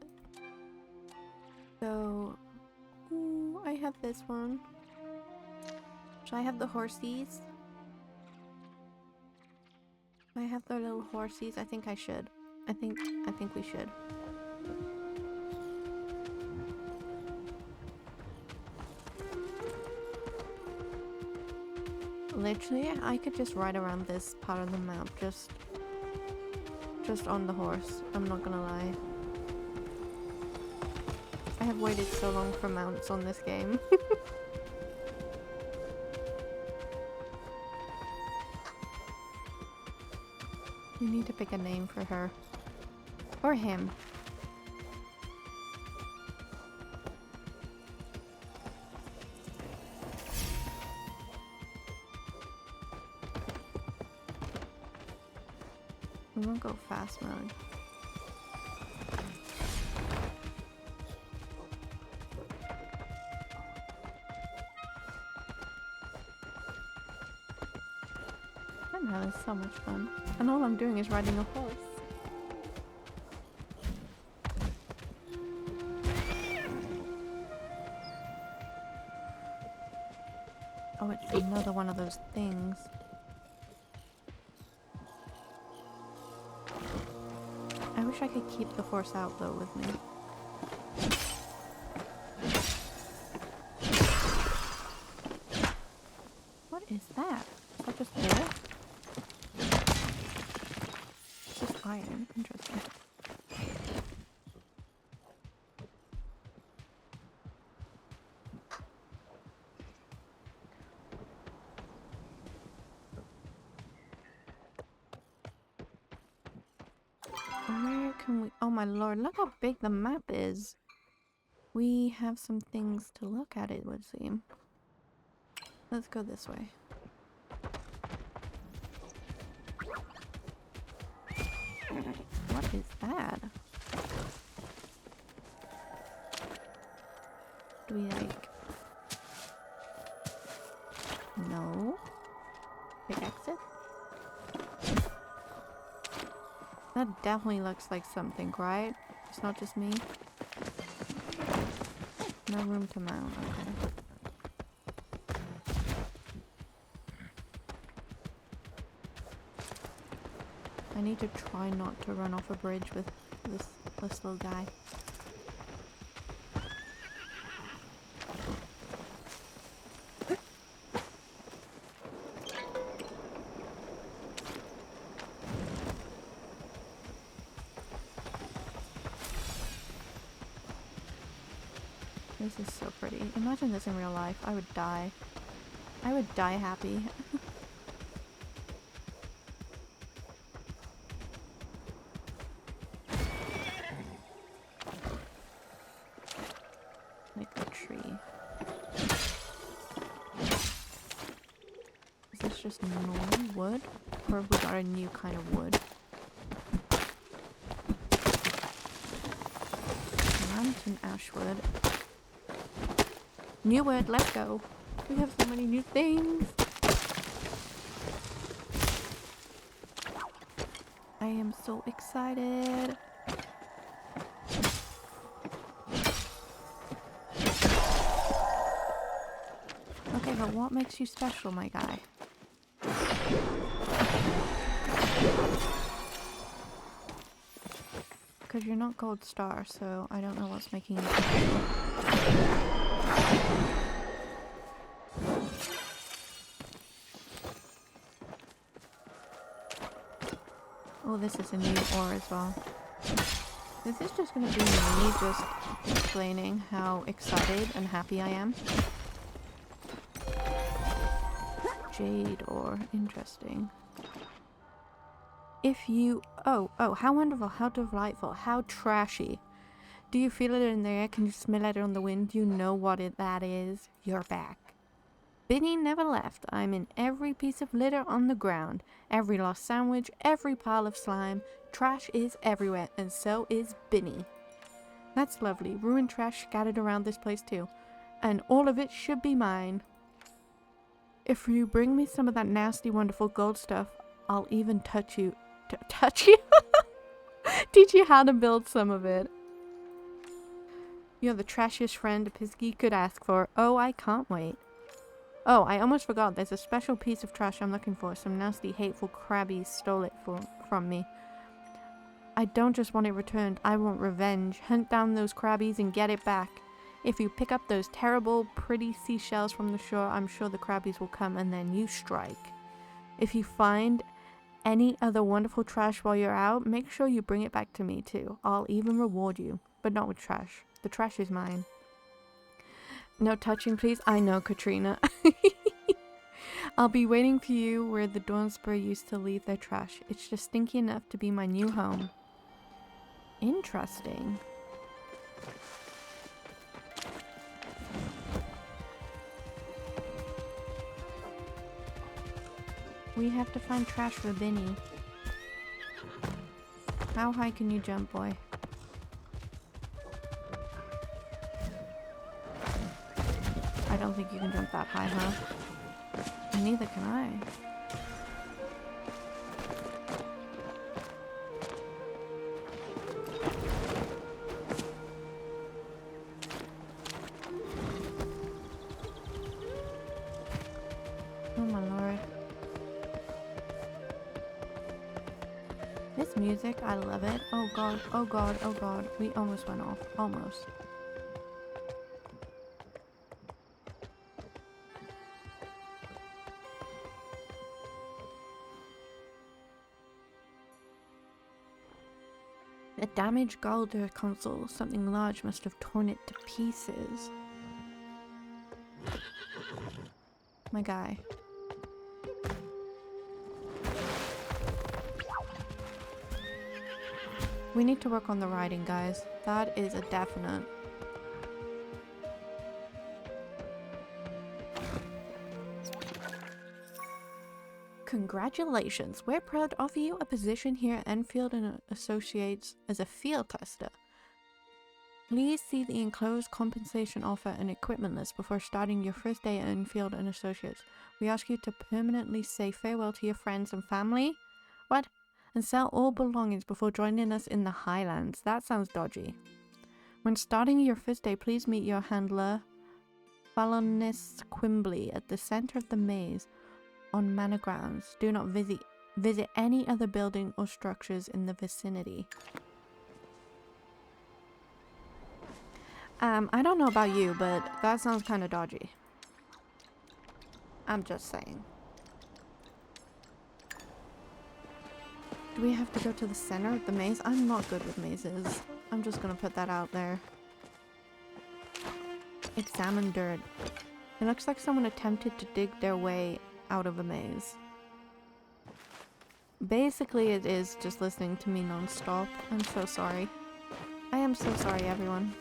go... Ooh, I have this one. Should I have the horsies? I have the little horsies. I think I should. I think we should. Literally, I could just ride around this part of the map, just on the horse. I'm not gonna lie. I have waited so long for mounts on this game. We need to pick a name for her. Or him. We won't go fast mode. I'm having so much fun. And all I'm doing is riding a horse. Oh, it's another one of those things. I wish I could keep the horse out though with me. What is that? Is that just air? It's just iron. Interesting. Where can we... oh my lord, look how big the map is. We have some things to look at, it would seem. Let's go this way. What is that? Do we like... no? Pickaxe it? That definitely looks like something, right? It's not just me. No room to mount, okay. I need to try not to run off a bridge with this little guy. This is so pretty. Imagine this in real life. I would die. I would die happy. just normal wood? Or have we got a new kind of wood? Lantern ashwood. New wood, let's go. We have so many new things. I am so excited. Okay, but what makes you special, my guy? Because you're not gold star, so I don't know what's making you special. Oh, this is a new ore as well. This is just gonna be me just explaining how excited and happy I am. Jade ore, interesting. If you... Oh, how wonderful, how delightful, how trashy. Do you feel it in the air? Can you smell it on the wind? You know what that is? You're back. Binny never left. I'm in every piece of litter on the ground, every lost sandwich, every pile of slime. Trash is everywhere, and so is Binny. That's lovely. Ruined trash scattered around this place too. And all of it should be mine. If you bring me some of that nasty, wonderful gold stuff, I'll even touch you. Touch you? Teach you how to build some of it. You're the trashiest friend a Pisky could ask for. Oh, I can't wait. Oh, I almost forgot. There's a special piece of trash I'm looking for. Some nasty, hateful crabbies stole it from me. I don't just want it returned. I want revenge. Hunt down those crabbies and get it back. If you pick up those terrible, pretty seashells from the shore, I'm sure the crabbies will come and then you strike. If you find any other wonderful trash while you're out, make sure you bring it back to me too. I'll even reward you. But not with trash. The trash is mine. No touching, please. I know, Katrina. I'll be waiting for you where the Dawnspur used to leave their trash. It's just stinky enough to be my new home. Interesting. We have to find trash for Binny. How high can you jump, boy? I don't think you can jump that high, huh? Neither can I. Oh my lord. This music, I love it. Oh god, oh god, oh god. We almost went off. Almost. A damaged Galder console. Something large must have torn it to pieces. My guy. We need to work on the writing, guys. That is a definite. Congratulations! We're proud to offer you a position here at Enfield and Associates as a field tester. Please see the enclosed compensation offer and equipment list before starting your first day at Enfield and Associates. We ask you to permanently say farewell to your friends and family. What? And sell all belongings before joining us in the Highlands. That sounds dodgy. When starting your first day, please meet your handler, Baroness Quimbley, at the center of the maze on Manor grounds. Do not visit any other building or structures in the vicinity. I don't know about you, but that sounds kind of dodgy. I'm just saying. Do we have to go to the center of the maze? I'm not good with mazes. I'm just gonna put that out there. Examine dirt. It looks like someone attempted to dig their way out of a maze. Basically, it is just listening to me non-stop. I'm so sorry. I am so sorry, everyone.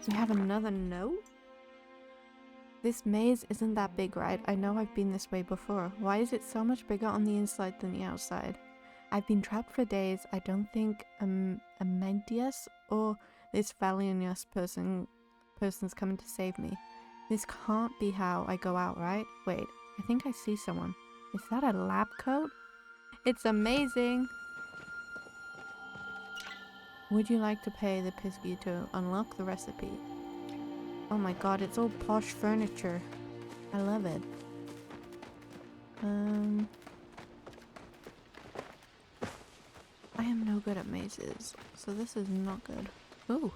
We have another note? This maze isn't that big, right? I know I've been this way before. Why is it so much bigger on the inside than the outside? I've been trapped for days. I don't think Amentius or this Valianius person's coming to save me. This can't be how I go out, right? Wait, I think I see someone. Is that a lab coat? It's amazing! Would you like to pay the Pisky to unlock the recipe? Oh my god, it's all posh furniture. I love it. I am no good at mazes, so this is not good. Ooh.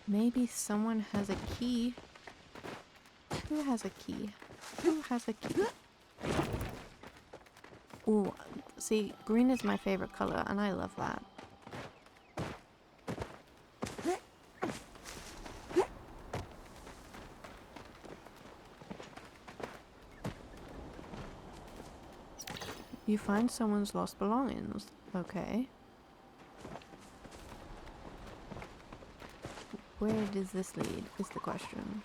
Maybe someone has a key. Who has a key? Who has a key? Ooh, see, green is my favorite color, and I love that. You find someone's lost belongings. Okay. Where does this lead, is the question.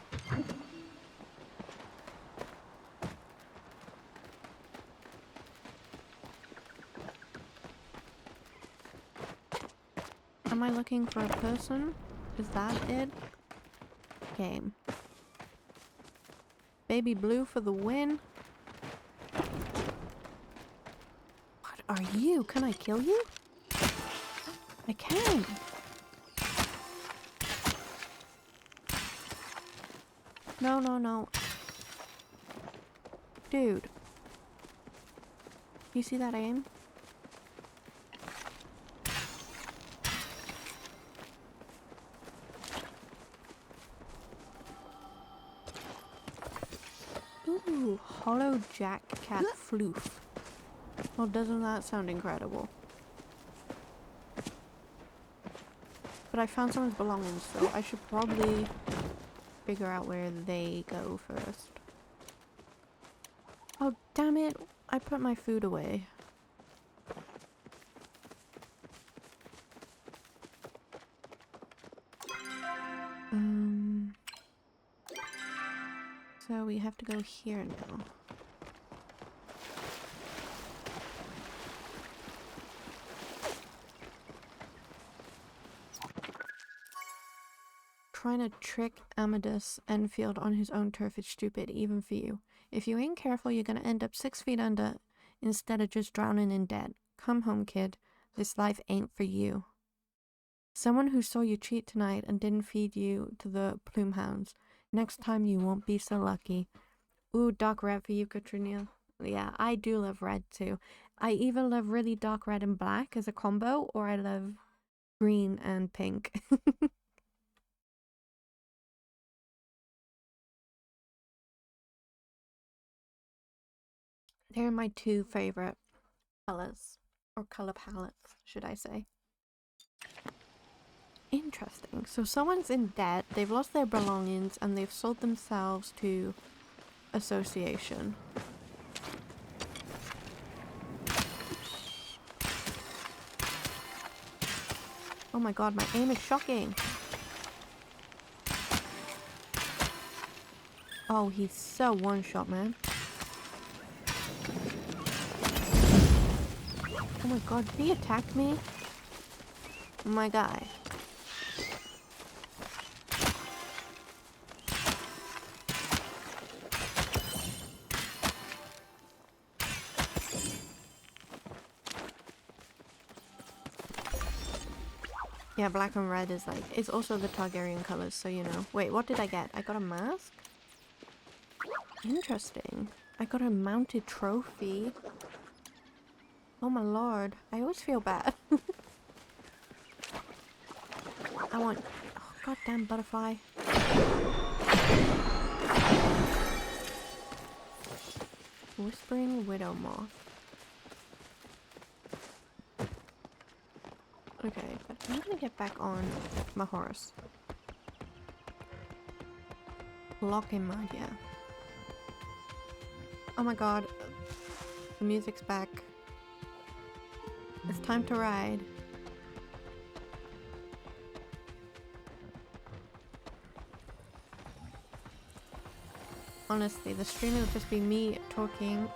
Am I looking for a person? Is that it? Game. Baby blue for the win. What are you? Can I kill you? I can. No, no, no. Dude. You see that aim? Ooh, hollow jack cat floof. Well, doesn't that sound incredible? But I found someone's belongings, so I should probably figure out where they go first. Oh, damn it! I put my food away. So we have to go here now. Trying to trick Amadeus Enfield on his own turf is stupid, even for you. If you ain't careful, you're gonna end up 6 feet under instead of just drowning in debt. Come home, kid. This life ain't for you. Someone who saw you cheat tonight and didn't feed you to the plume hounds. Next time you won't be so lucky. Ooh, dark red for you, Katrina. Yeah, I do love red too. I either love really dark red and black as a combo, or I love green and pink. They're my two favorite colors, or color palettes, should I say. Interesting. So someone's in debt, they've lost their belongings, and they've sold themselves to association. Oh my god, my aim is shocking. Oh, he's so one-shot, man. Oh my god, did he attack me? My guy. Yeah, black and red is like, it's also the Targaryen colors, so you know. Wait, what did I get? I got a mask? Interesting. I got a mounted trophy. Oh my lord. I always feel bad. I want... Oh, goddamn butterfly. Whispering Widow Moth. Okay, but I'm gonna get back on my horse. Lock in mud, yeah. Oh my god. The music's back. It's time to ride. honestly, the stream will just be me talking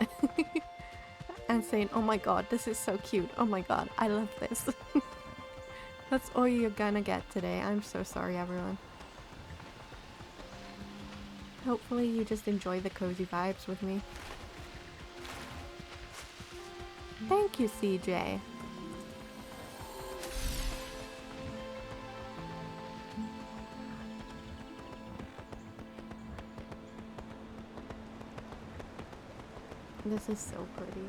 and saying, oh my god, this is so cute. Oh my god, I love this. That's all you're gonna get today. I'm so sorry, everyone. Hopefully you just enjoy the cozy vibes with me. Thank you, CJ. This is so pretty.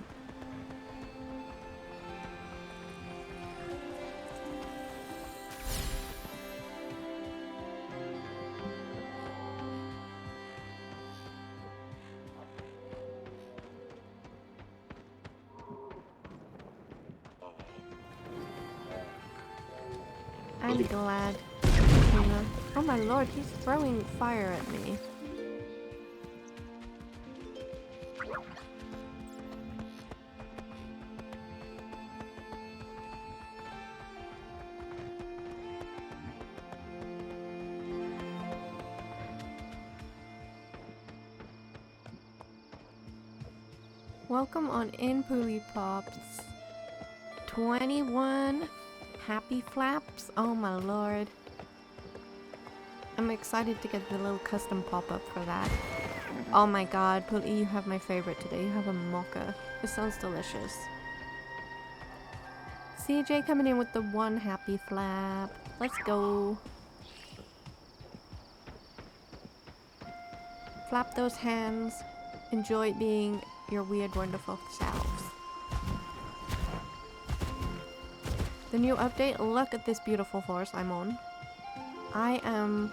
I'm glad. Tina. Oh my lord, he's throwing fire at me. Welcome on in, Pooey Pops. 21 happy flaps. Oh my lord. I'm excited to get the little custom pop-up for that. Oh my god, Pooey, you have my favorite today. You have a mocha. It sounds delicious. CJ coming in with the one happy flap. Let's go. Flap those hands. Enjoy being your weird, wonderful selves. The new update, look at this beautiful horse I'm on. I am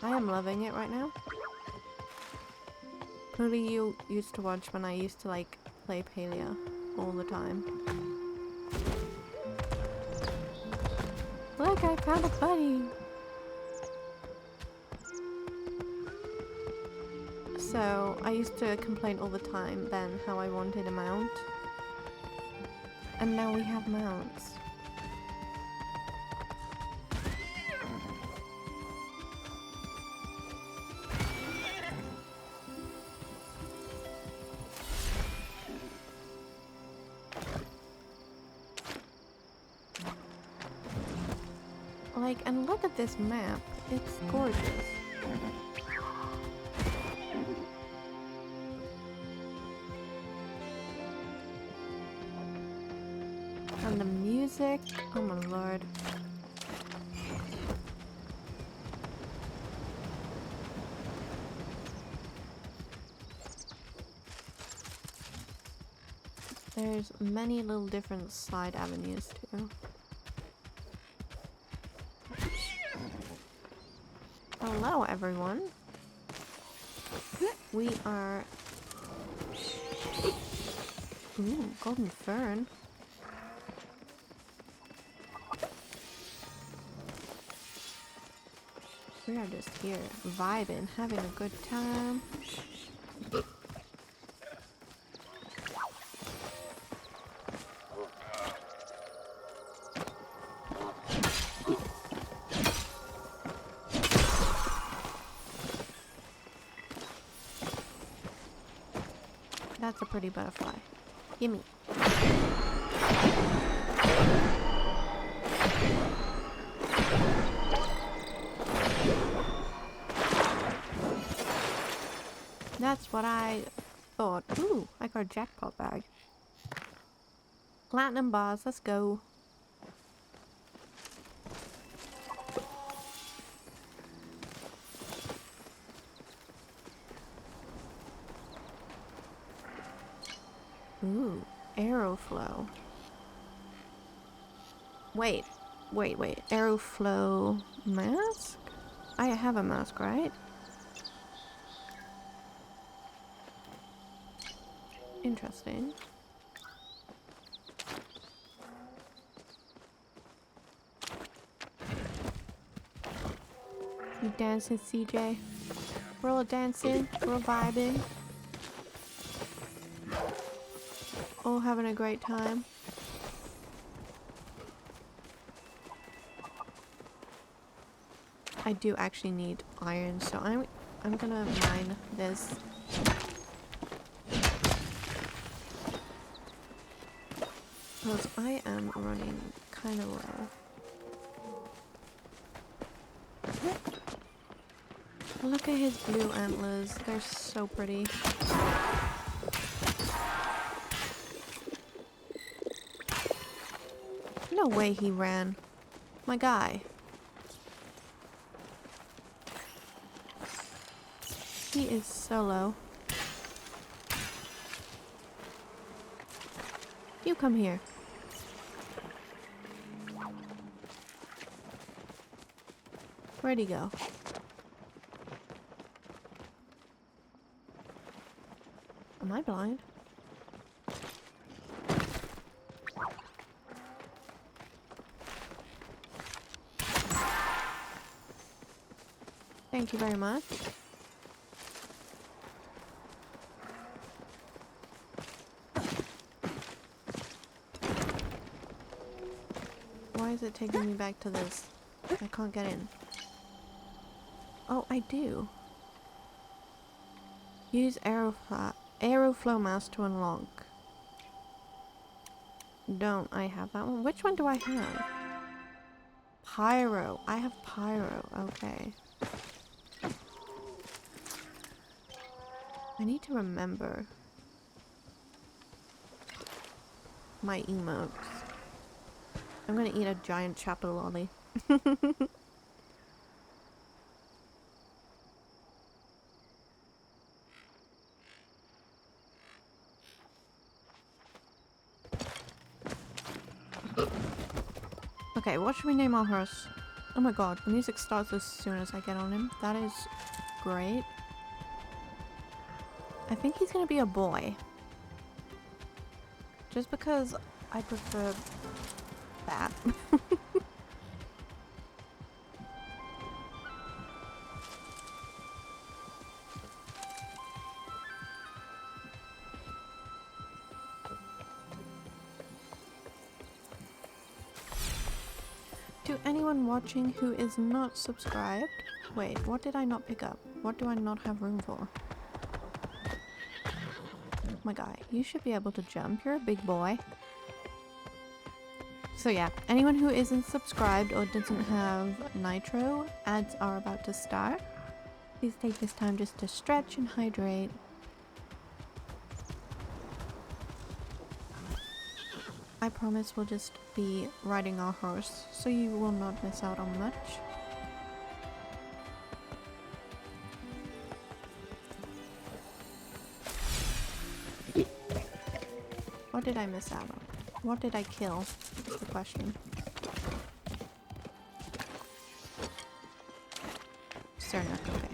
loving it right now. Probably you used to watch when I used to like play Palia all the time. Look, I found a buddy! So, I used to complain all the time then how I wanted a mount. And now we have mounts. Like, and look at this map. It's gorgeous. And the music, oh my lord. There's many little different side avenues too. Hello everyone. We are... Ooh, golden fern. We are just here, vibing, having a good time. That's a pretty butterfly. Gimme. That's what I thought. Ooh, I got a jackpot bag. Platinum bars, let's go. Ooh, Aeroflow. Wait. Aeroflow mask? I have a mask, right? Interesting. You dancing, CJ? We're all dancing, we're all vibing. All having a great time. I do actually need iron, so I'm gonna mine this. Because I am running kind of low. Look at his blue antlers. They're so pretty. No way he ran. My guy. He is so low. You come here. Where'd he go? Am I blind? Thank you very much. Why is it taking me back to this? I can't get in. Oh, I do. Use aeroflow mask to unlock. Don't I have that one? Which one do I have? Pyro. I have pyro. Okay. I need to remember my emotes. I'm gonna eat a giant chapel lolly. Okay, what should we name our horse? Oh my god, the music starts as soon as I get on him. That is great. I think he's gonna be a boy. Just because I prefer that. To anyone watching who is not subscribed, wait, what did I not pick up? What do I not have room for? My guy, you should be able to jump. You're a big boy. So yeah, anyone who isn't subscribed or doesn't have Nitro, ads are about to start. Please take this time just to stretch and hydrate. I promise we'll just be riding our horse, so you will not miss out on much. What did I miss out on? What did I kill? Is the question. Cernak, okay.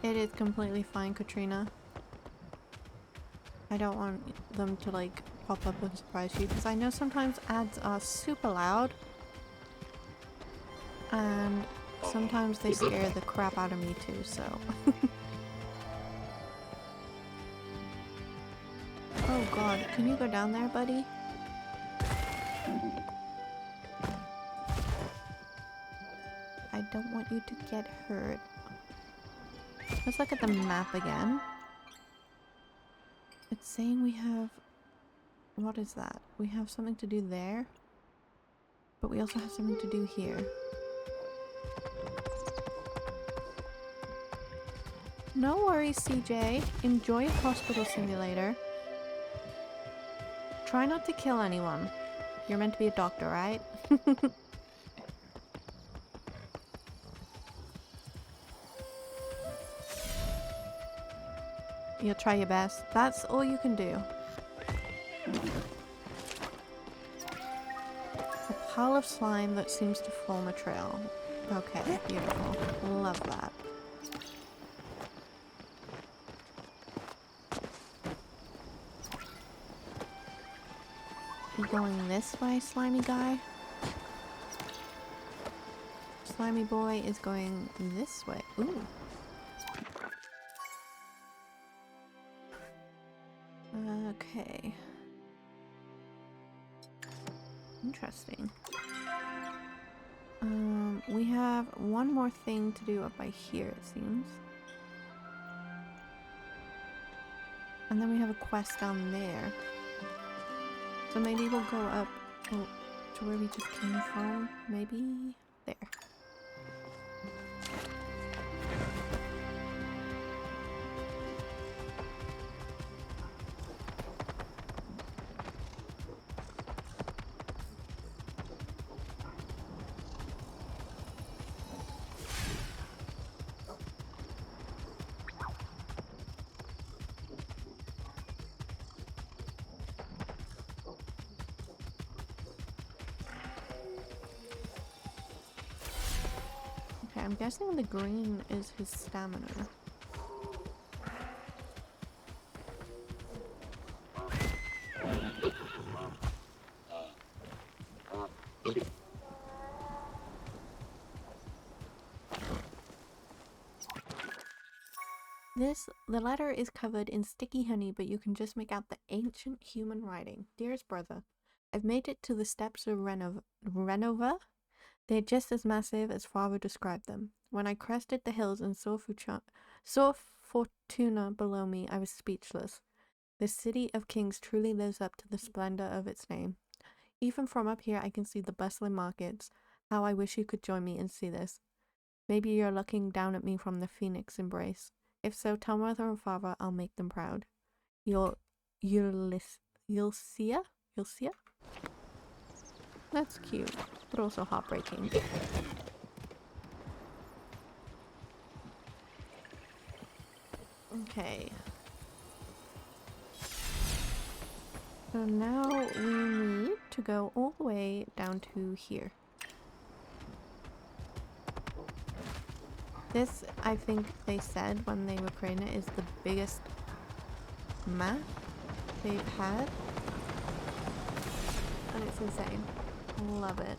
It is completely fine, Katrina. I don't want them to like pop up and surprise you because I know sometimes ads are super loud and sometimes they scare the crap out of me too, so. Oh god, can you go down there, buddy? I don't want you to get hurt. Let's look at the map again. It's saying we have... What is that? We have something to do there. But we also have something to do here. No worries, CJ. Enjoy Hospital Simulator. Try not to kill anyone. You're meant to be a doctor, right? You'll try your best. That's all you can do. A pile of slime that seems to form a trail. Okay, beautiful. Love that. You going this way, slimy guy? Slimy boy is going this way. Ooh. Okay. Interesting. We have one more thing to do up by here, it seems. And then we have a quest down there. So maybe we'll go up to where we just came from. Maybe there. Okay, I'm guessing the green is his stamina. The letter is covered in sticky honey, but you can just make out the ancient human writing. Dearest brother, I've made it to the steps of Renova. They're just as massive as father described them. When I crested the hills and saw Fortuna below me, I was speechless. The city of kings truly lives up to the splendor of its name. Even from up here I can see the bustling markets. How I wish you could join me and see this. Maybe you're looking down at me from the phoenix embrace. If so, tell mother and father I'll make them proud. You'll see ya? That's cute, but also heartbreaking. Okay. So now we need to go all the way down to here. This, I think they said when they were creating it, is the biggest map they've had. And it's insane. Love it.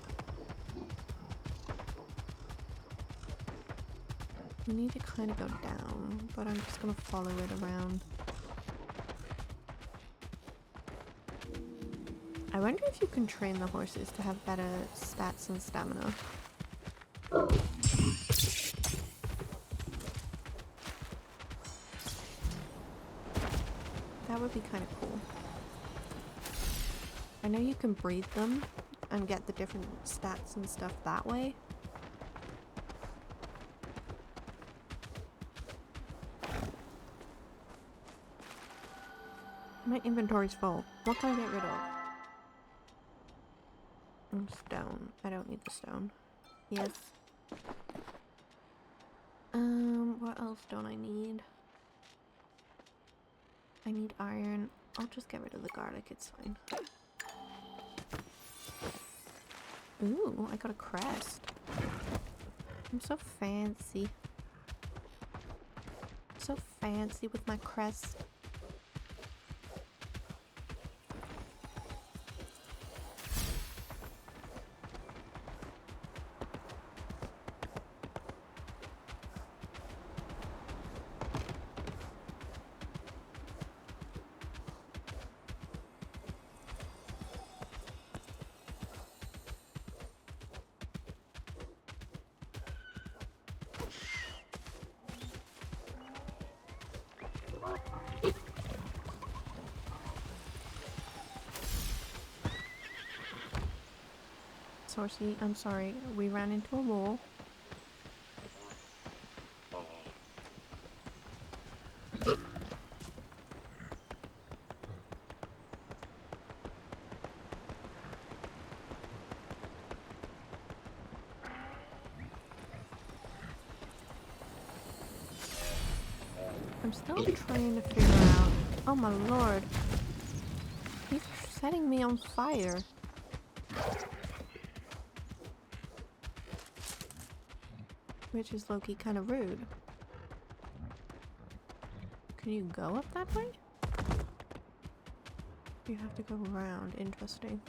We need to kind of go down, but I'm just gonna follow it around. I wonder if you can train the horses to have better stats and stamina. That would be kind of cool. I know you can breed them and get the different stats and stuff that way. My inventory's full. What can I get rid of? Stone. I don't need the stone. Yes. What else don't I need? I need iron. I'll just get rid of the garlic, it's fine. Ooh, I got a crest. I'm so fancy. So fancy with my crest. Sorcy, I'm sorry. We ran into a wall. I'm still trying to figure out... Oh my lord. He's setting me on fire. Which is low-key kind of rude. Can you go up that way? You have to go around. Interesting.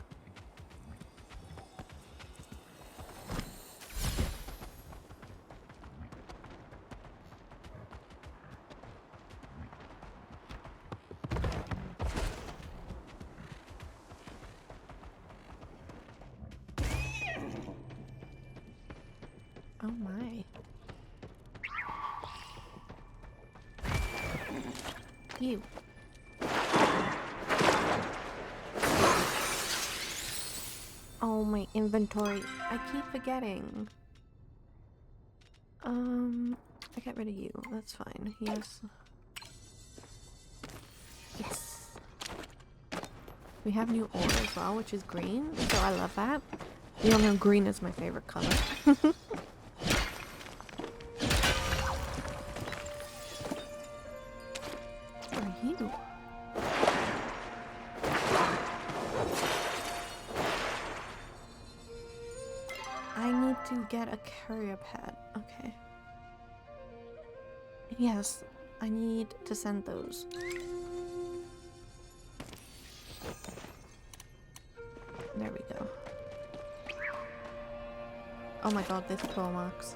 my. You. Oh, my inventory. I keep forgetting. I get rid of you. That's fine. Yes. Yes. We have new ore as well, which is green, so I love that. You all know green is my favorite color. What are you? I need to get a carrier pet. Okay. Yes, I need to send those. There we go. Oh my god, this claw marks.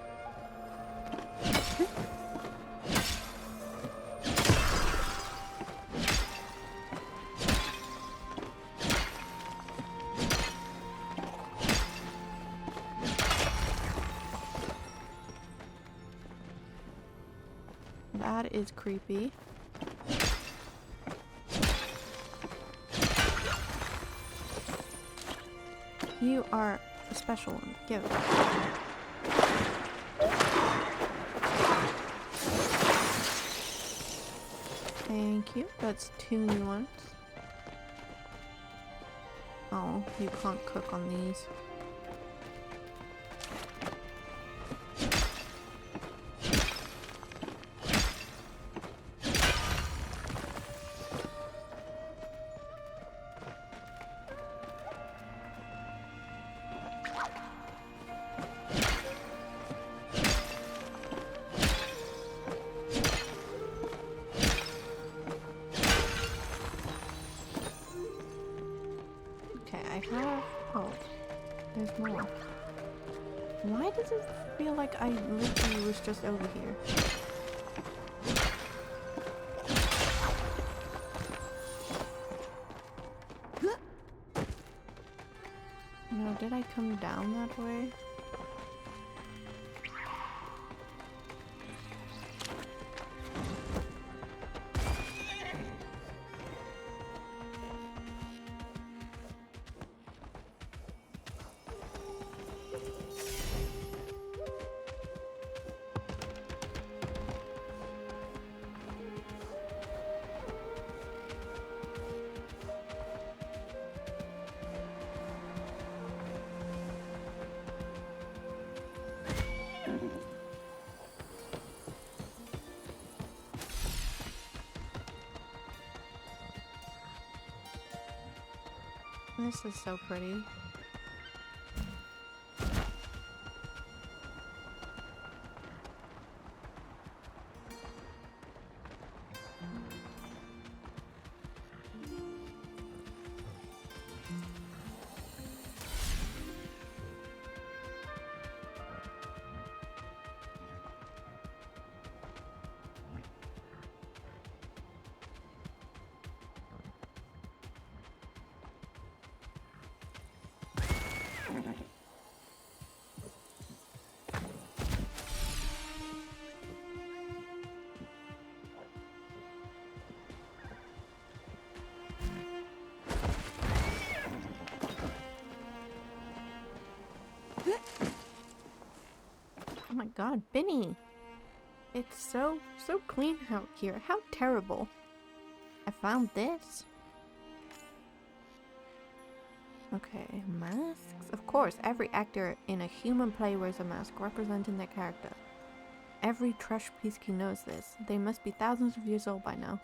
That is creepy. You are a special one. Give it. Thank you. That's 2 new ones. Oh, you can't cook on these. Okay, I have... Oh, there's more. Why does it feel like I literally was just over here? No, did I come down that way? This is so pretty. Oh my god, Benny! It's so clean out here. How terrible. I found this. Okay, masks? Of course, every actor in a human play wears a mask representing their character. Every trash piece knows this. They must be thousands of years old by now.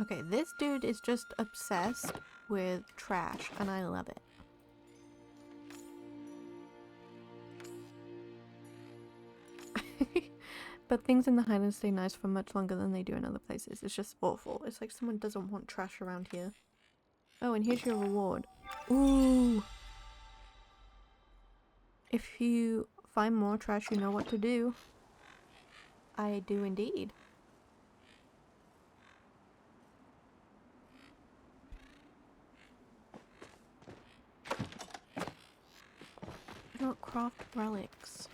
Okay, this dude is just obsessed with trash, and I love it. But things in the Highlands stay nice for much longer than they do in other places. It's just awful. It's like someone doesn't want trash around here. Oh, and here's your reward. Ooh! If you find more trash, you know what to do. I do indeed. craft relics.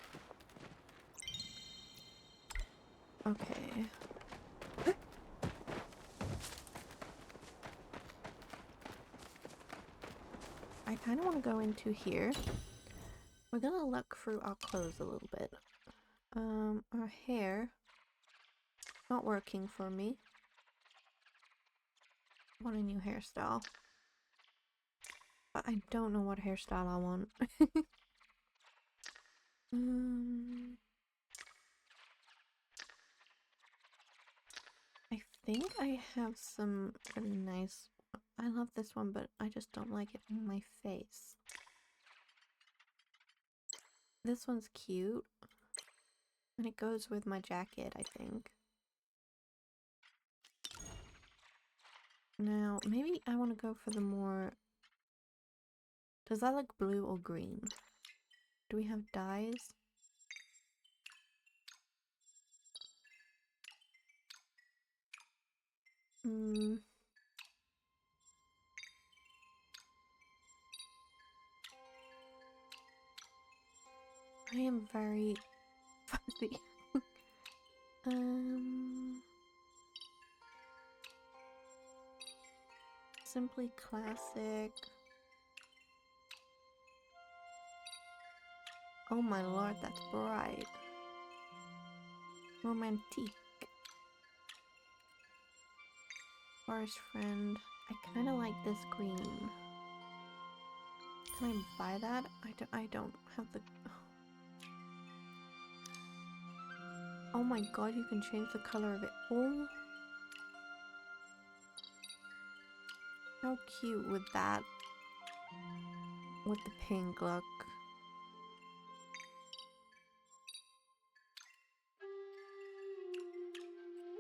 Okay. I kind of want to go into here. We're gonna look through our clothes a little bit. Our hair. Not working for me. I want a new hairstyle. But I don't know what hairstyle I want. I think I have some really nice... I love this one, but I just don't like it on my face. This one's cute. And it goes with my jacket, I think. Now, maybe I want to go for the more... Does that look blue or green? Do we have dyes? I am very fuzzy. Simply classic. Oh my lord, that's bright. Romantique. Forest friend. I kind of like this green. Can I buy that? I don't have the... Oh my god, you can change the color of it. Oh. How cute would that... with the pink look.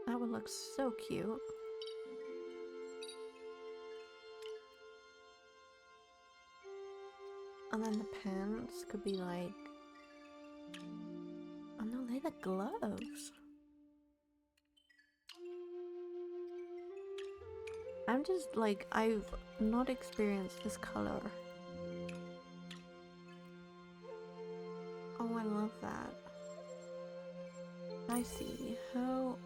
That would look so cute. And then the pants could be like... Oh no, they're the gloves. I'm just like, I've not experienced this color. Oh, I love that. I see. How...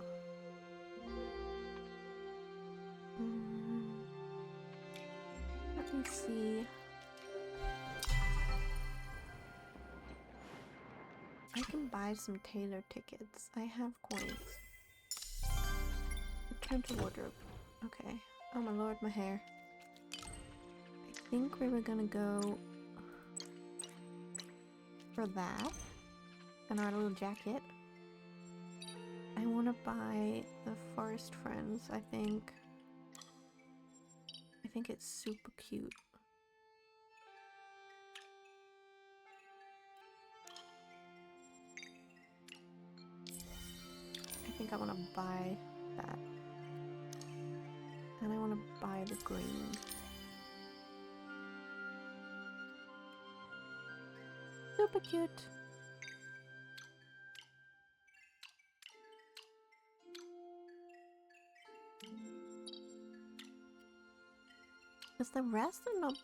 Let me see. I can buy some tailor tickets. I have coins. Return to wardrobe. Okay. Oh my lord, my hair. I think we were gonna go for that. And our little jacket. I want to buy the forest friends, I think. I think it's super cute. I think I want to buy that. And I want to buy the green. Super cute. Because the rest are not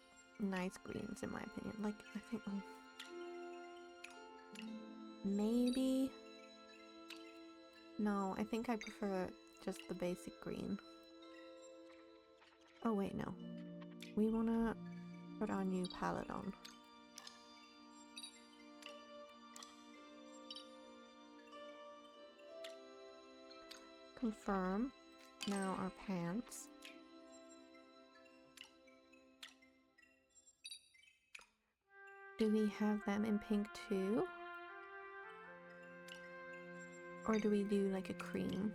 nice greens in my opinion. Like, I think... maybe... No, I think I prefer just the basic green. Oh wait, no. We want to put our new palette on. Confirm. Now our pants. Do we have them in pink too? Or do we do like a cream?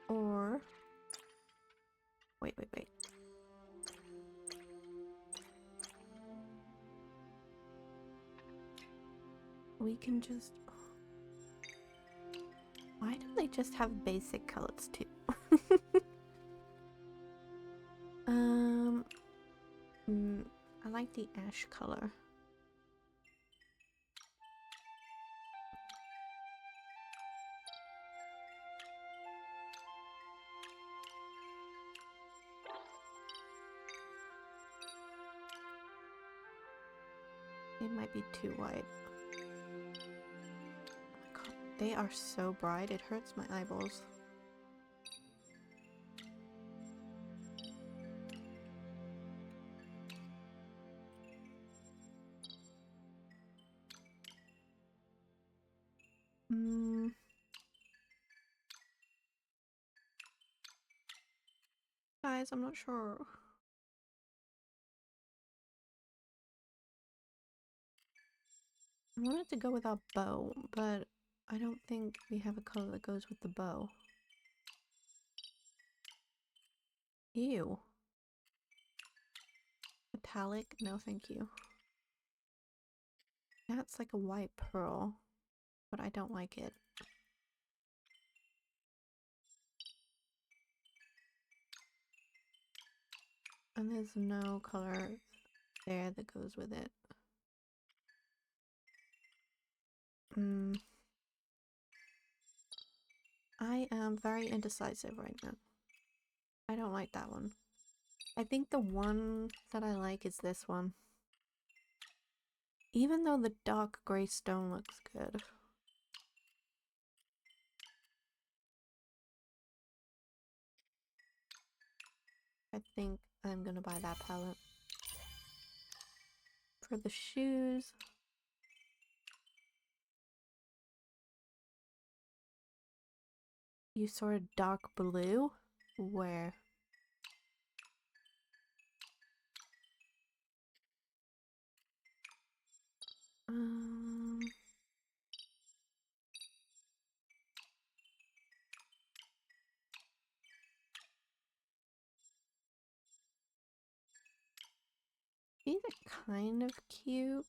Or... Wait. We can just... Why don't they just have basic colors too? I like the ash color. It might be too white. God, they are so bright, it hurts my eyeballs. Guys, I'm not sure. I wanted to go with our bow, but I don't think we have a color that goes with the bow. Ew. Metallic? No, thank you. That's like a white pearl, but I don't like it. And there's no color there that goes with it. I am very indecisive right now. I don't like that one. I think the one that I like is this one. Even though the dark grey stone looks good. I think I'm gonna buy that palette. For the shoes, you saw a dark blue? Where? These are kind of cute.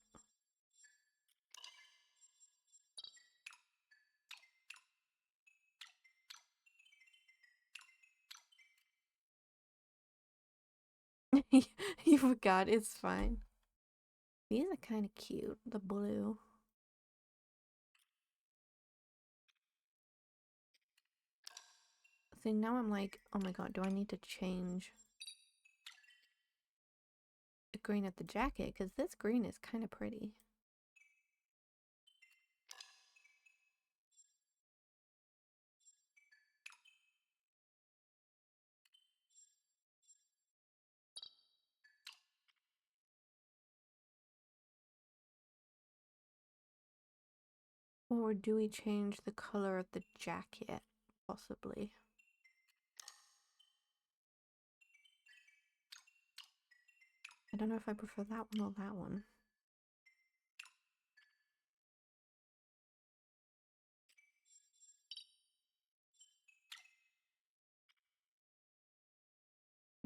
You forgot, it's fine. These are kind of cute, the blue. See, now I'm like, oh my god, do I need to change the green of the jacket? Because this green is kind of pretty. Or do we change the color of the jacket? Possibly. I don't know if I prefer that one or that one.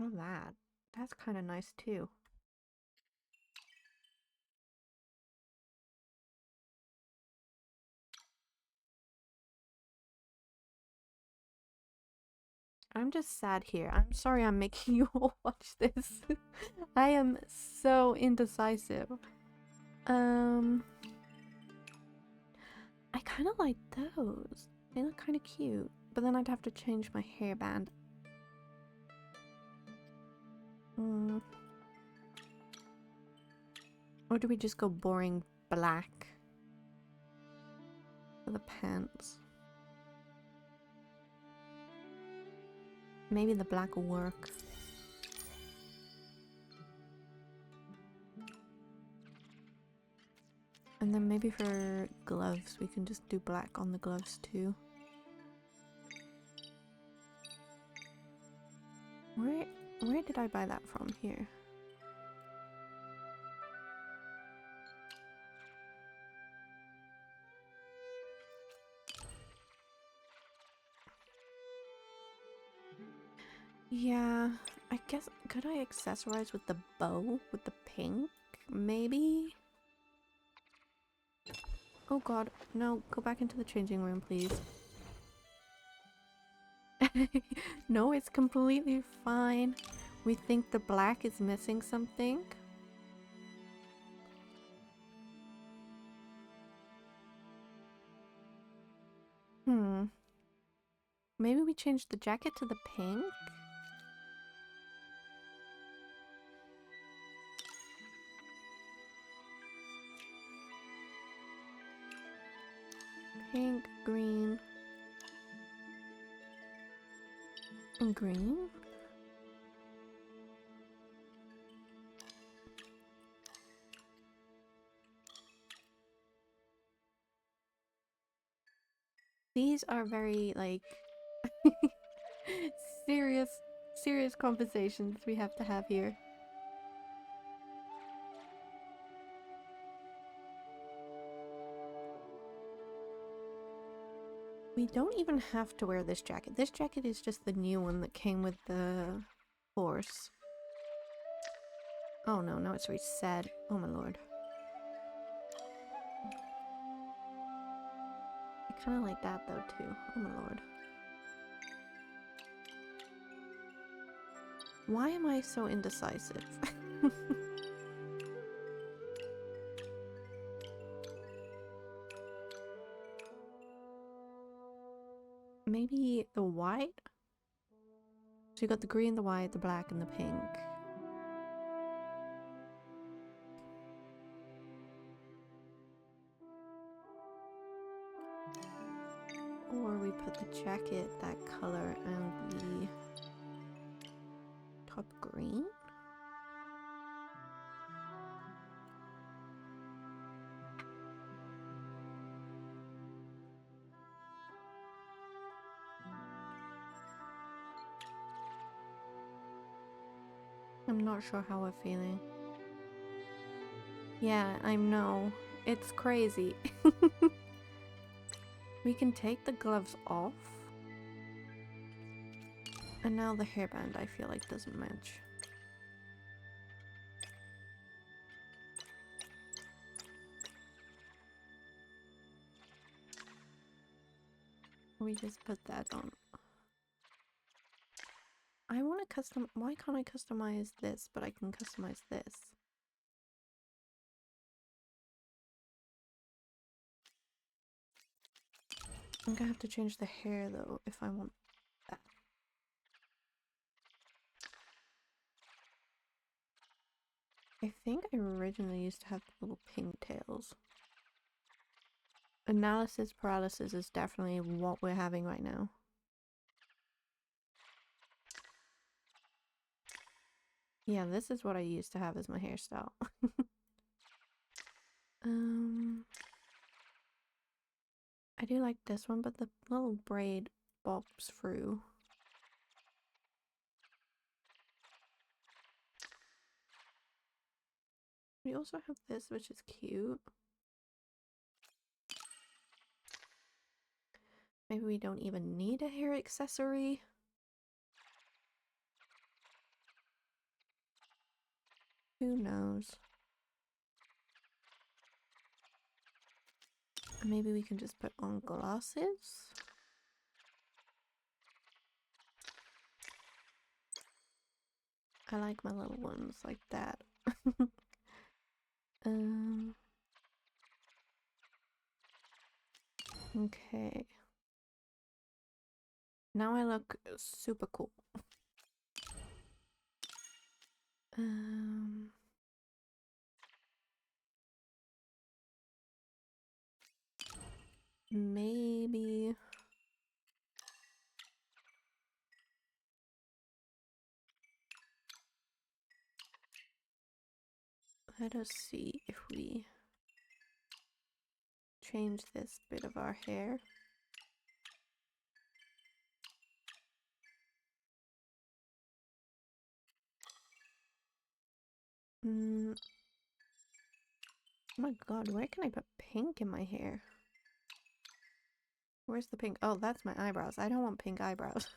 Oh, that. That's kind of nice too. I'm just sad here. I'm sorry I'm making you all watch this. I am so indecisive. I kind of like those. They look kind of cute. But then I'd have to change my hairband. Or do we just go boring black for the pants? Maybe the black will work. And then maybe for gloves, we can just do black on the gloves too. Where did I buy that from? Here. Yeah, I guess, could I accessorize with the bow? With the pink? Maybe? Oh god, no, go back into the changing room, please. No, it's completely fine. We think the black is missing something. Maybe we change the jacket to the pink? pink, green, and green. These are very, like, serious conversations we have to have here. We don't even have to wear this jacket. This jacket is just the new one that came with the horse. Oh no, now it's reset. Oh my lord. I kind of like that though too. Oh my lord. Why am I so indecisive? Maybe the white? So you got the green, the white, the black, and the pink. Or we put the jacket that color and the top green? I'm not sure how we're feeling. Yeah, I know. It's crazy. We can take the gloves off. And now the hairband I feel like doesn't match. We just put that on. I want to custom. Why can't I customize this, but I can customize this? I'm gonna have to change the hair though if I want that. I think I originally used to have little pigtails. Analysis paralysis is definitely what we're having right now. Yeah, this is what I used to have as my hairstyle. I do like this one, but the little braid bobs through. We also have this, which is cute. Maybe we don't even need a hair accessory. Who knows? Maybe we can just put on glasses. I like my little ones like that. Okay. Now I look super cool. Maybe. Let us see if we change this bit of our hair. Oh my god, where can I put pink in my hair? Where's the pink? Oh, that's my eyebrows. I don't want pink eyebrows.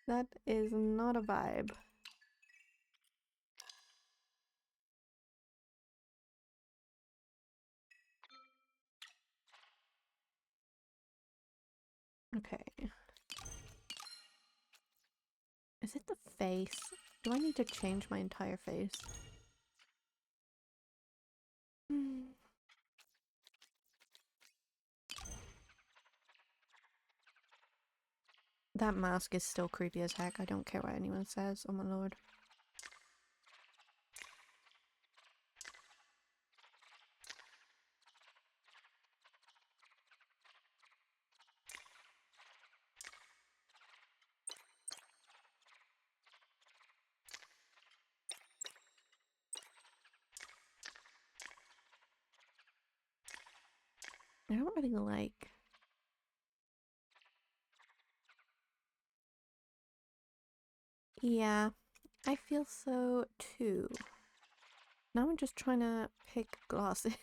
That is not a vibe. Okay. Is it the face? Do I need to change my entire face? That mask is still creepy as heck. I don't care what anyone says. Oh my lord. I don't really like. Yeah, I feel so too. Now I'm just trying to pick glasses.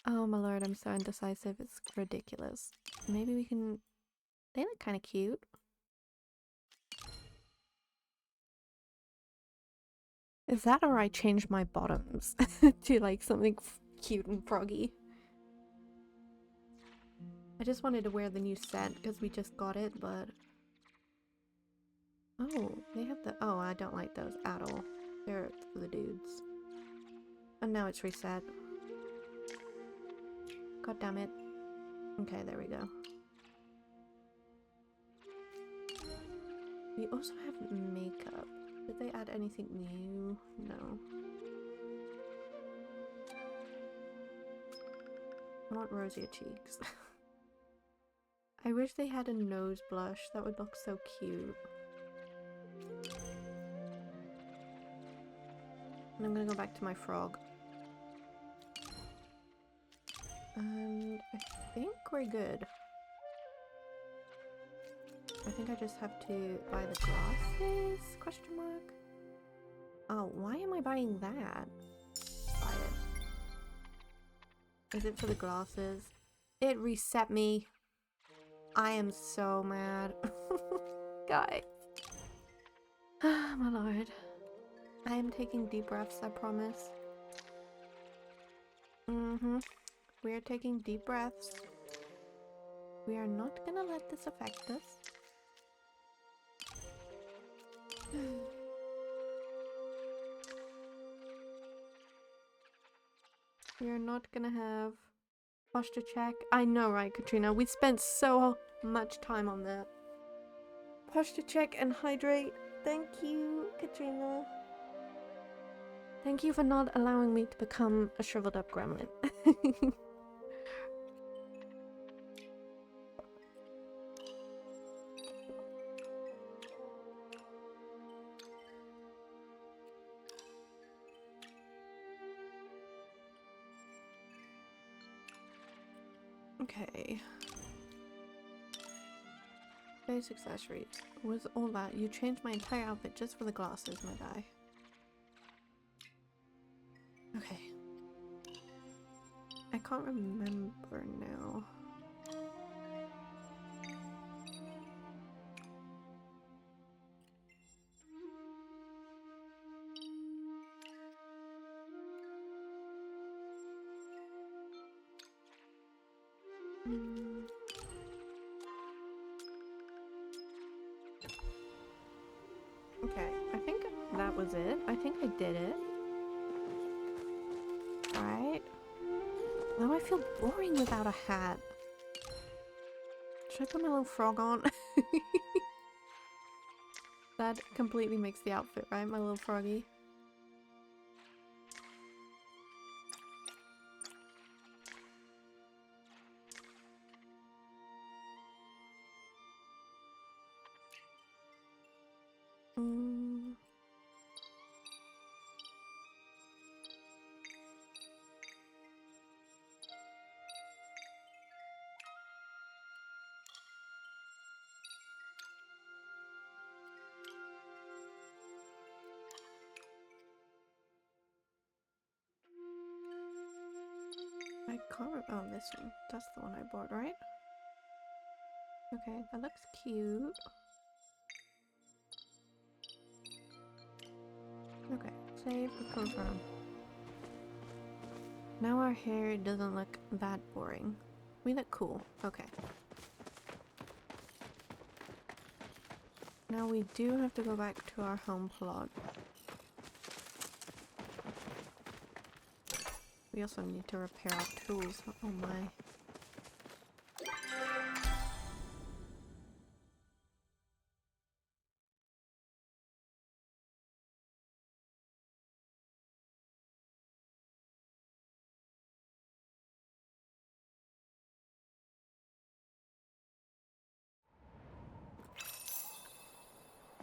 Oh my lord, I'm so indecisive. It's ridiculous. Maybe we can. They look kind of cute. Is that or I changed my bottoms to like something cute and froggy? I just wanted to wear the new set because we just got it, but... Oh, they have the... Oh, I don't like those at all. They're for the dudes. And now it's reset. God damn it. Okay, there we go. We also have makeup. Did they add anything new? No. I want rosier cheeks. I wish they had a nose blush. That would look so cute. And I'm gonna go back to my frog. And I think we're good. I think I just have to buy the glasses? Question mark? Oh, why am I buying that? Buy it. Is it for the glasses? It reset me. I am so mad. Guys. My lord. I am taking deep breaths, I promise. We are taking deep breaths. We are not gonna let this affect us. We are not gonna have posture check. I know, right, Katrina? We spent so much time on that. Posture check and hydrate. Thank you, Katrina. Thank you for not allowing me to become a shriveled up gremlin. Okay. Base accessories. Was all that? You changed my entire outfit just for the glasses, my guy. Okay. I can't remember now. Okay, I think that was it. I think I did it. Right? Now I feel boring without a hat. Should I put my little frog on? That completely makes the outfit, right? My little froggy. I can't remember. Oh, this one. That's the one I bought, right? Okay, that looks cute. Okay, save and confirm. Now our hair doesn't look that boring. We look cool. Okay. Now we do have to go back to our home plot. We also need to repair our tools. Oh my.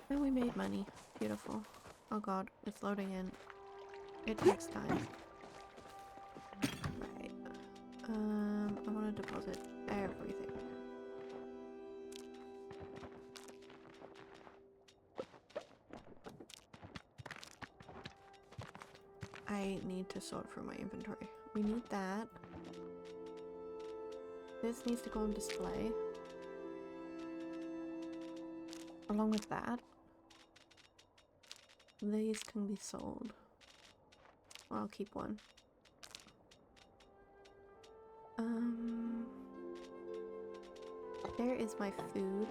And we made money. Beautiful. Oh god, it's loading in. It takes time. Right. I want to deposit everything. I need to sort through my inventory. We need that. This needs to go on display. Along with that. These can be sold. I'll keep one. There is my food.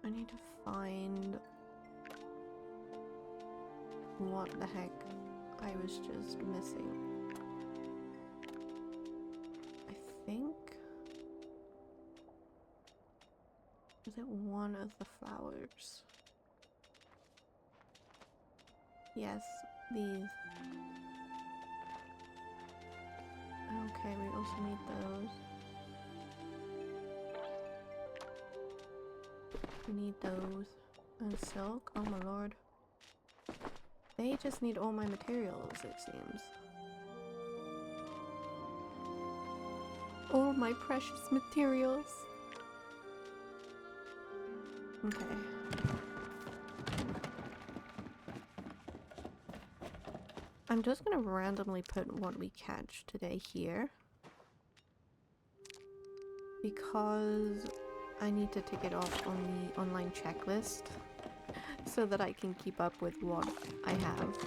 I need to find what the heck I was just missing. I think... is it one of the flowers? Yes, these. Okay, we also need those. We need those. And silk? Oh my lord. They just need all my materials, it seems. All my precious materials. Okay. I'm just gonna randomly put what we catch today here. Because I need to tick it off on the online checklist so that I can keep up with what I have.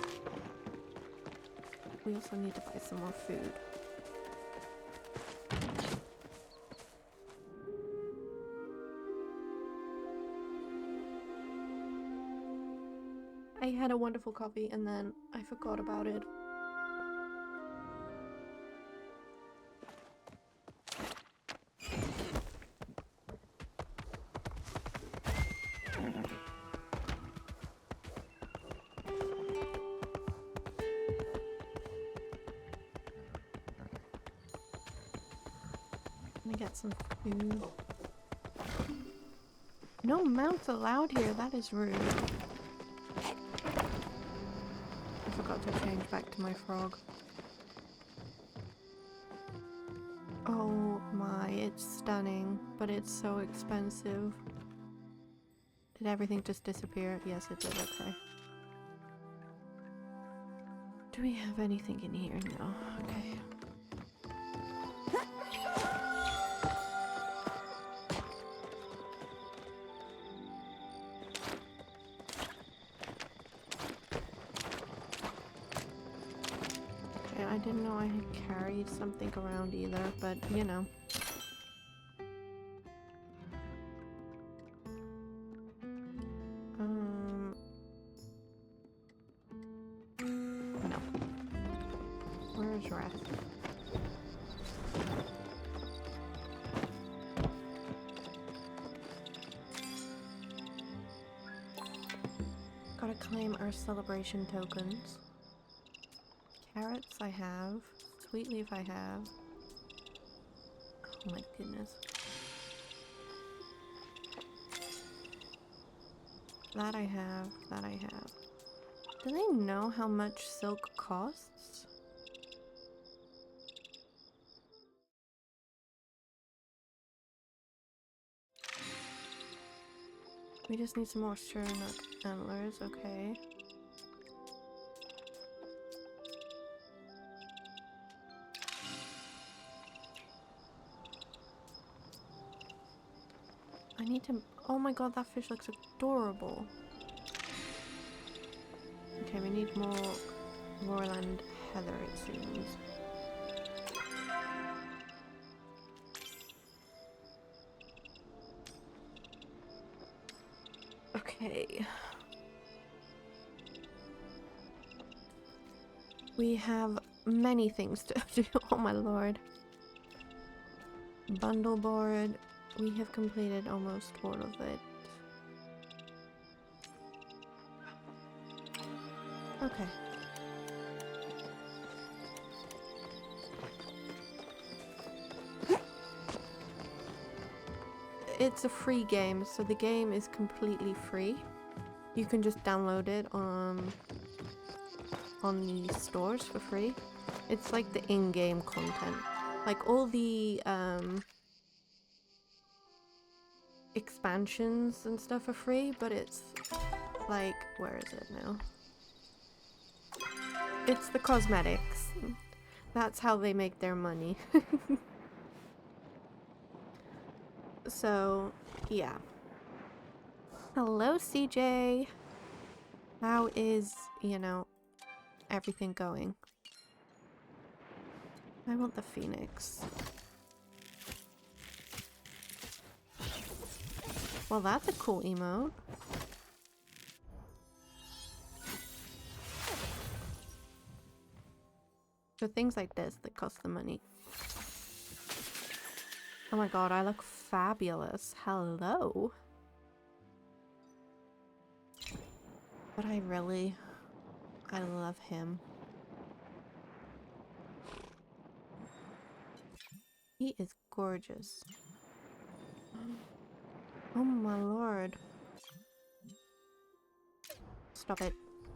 We also need to buy some more food. I had a wonderful coffee and then I forgot about it. Let me get some food. No mounts allowed here, that is rude. I forgot to change back to my frog. Oh my, it's stunning, but it's so expensive. Did everything just disappear? Yes, it did, okay. Do we have anything in here? No, okay. I didn't know I had carried something around either, but you know. No. Where's rest? Gotta claim our celebration tokens. Carrots I have. Sweet leaf I have. Oh my goodness. That I have. That I have. Do they know how much silk costs? We just need some more Surinuk antlers, okay. I need to... oh my god, that fish looks adorable. Okay, we need more Royland heather, it seems. Okay. We have many things to do, oh my lord. Bundle board. We have completed almost all of it. Okay. it's a free game, so the game is completely free. You can just download it on the stores for free. It's like the in-game content. Like all the expansions and stuff are free, but it's like, where is it now? It's the cosmetics. That's how they make their money. So, yeah. Hello, CJ. How is, you know, everything going? I want the Phoenix. Well, that's a cool emote. For things like this that cost the money. Oh my god, I look fabulous. Hello. But I love him. He is gorgeous. Oh my lord. Stop it.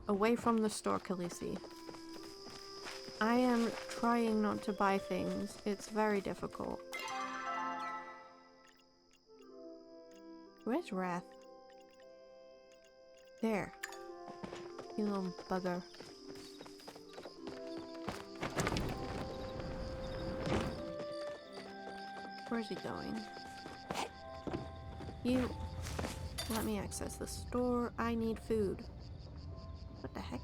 Away from the store, Khaleesi. I am trying not to buy things. It's very difficult. Where's Wrath? There. You little bugger. Where's he going? You... Let me access the store. I need food. What the heck?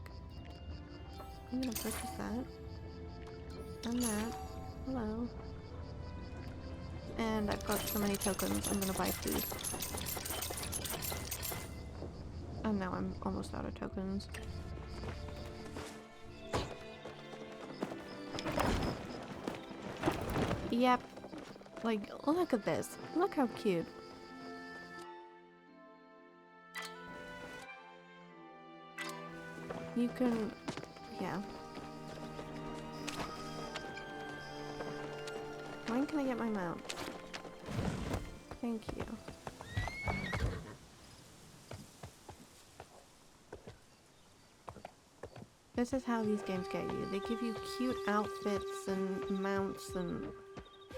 I'm gonna purchase that. And that. Hello. And I've got so many tokens, I'm gonna buy food. And now I'm almost out of tokens. Yep. Like, look at this. Look how cute. You can... yeah. When can I get my mount? Thank you. This is how these games get you. They give you cute outfits and mounts and...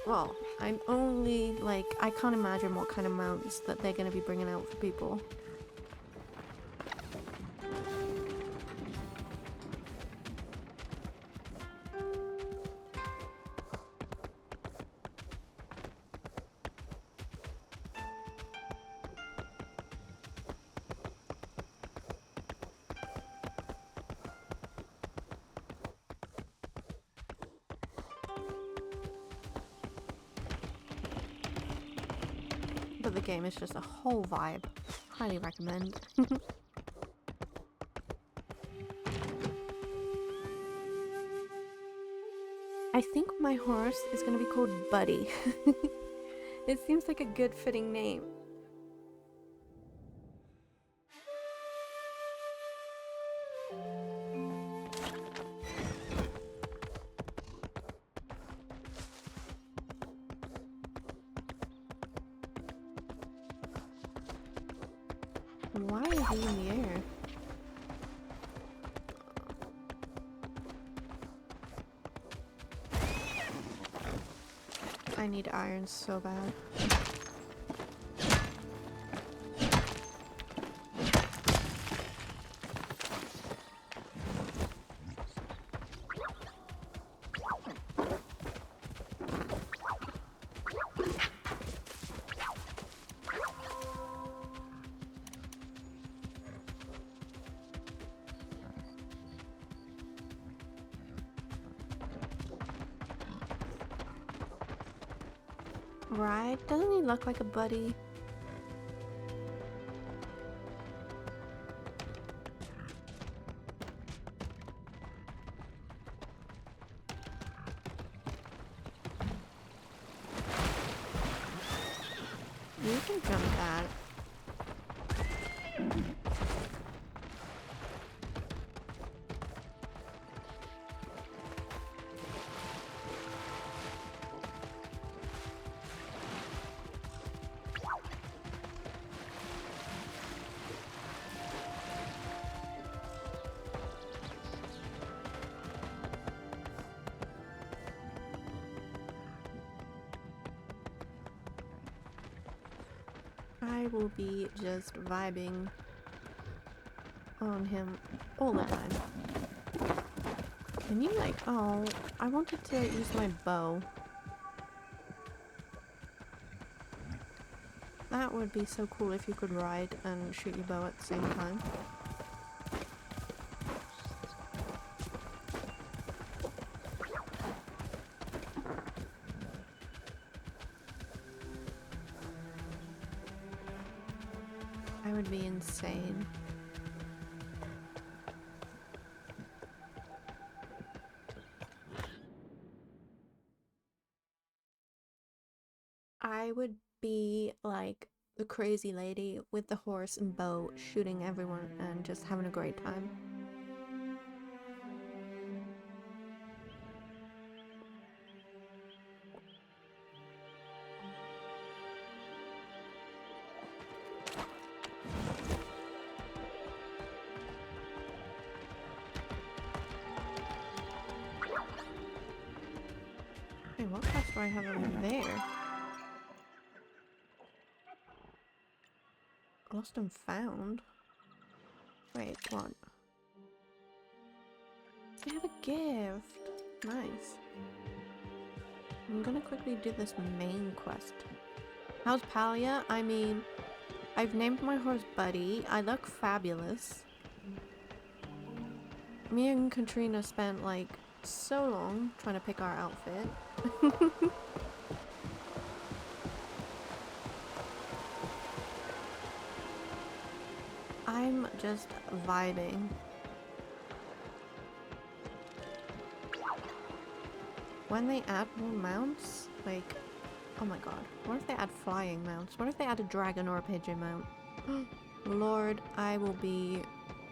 well, I'm only, like, I can't imagine what kind of mounts that they're going to be bringing out for people. But the game is just a whole vibe. Highly recommend. I think my horse is gonna be called Buddy. It seems like a good fitting name. Why is he in the air? I need iron so bad. Right? Doesn't he look like a buddy? You can jump that. I will be just vibing on him all the time. Can you like, oh, I wanted to use my bow. That would be so cool if you could ride and shoot your bow at the same time. I would be insane. I would be like the crazy lady with the horse and bow shooting everyone and just having a great time. Hey, what quest do I have over there? Lost and found? Wait, what? I have a gift! Nice. I'm gonna quickly do this main quest. How's Palia? I mean, I've named my horse Buddy. I look fabulous. Me and Katrina spent like so long trying to pick our outfit. I'm just vibing. When they add more mounts, like, oh my god, what if they add flying mounts? What if they add a dragon or a pigeon mount? Lord, I will be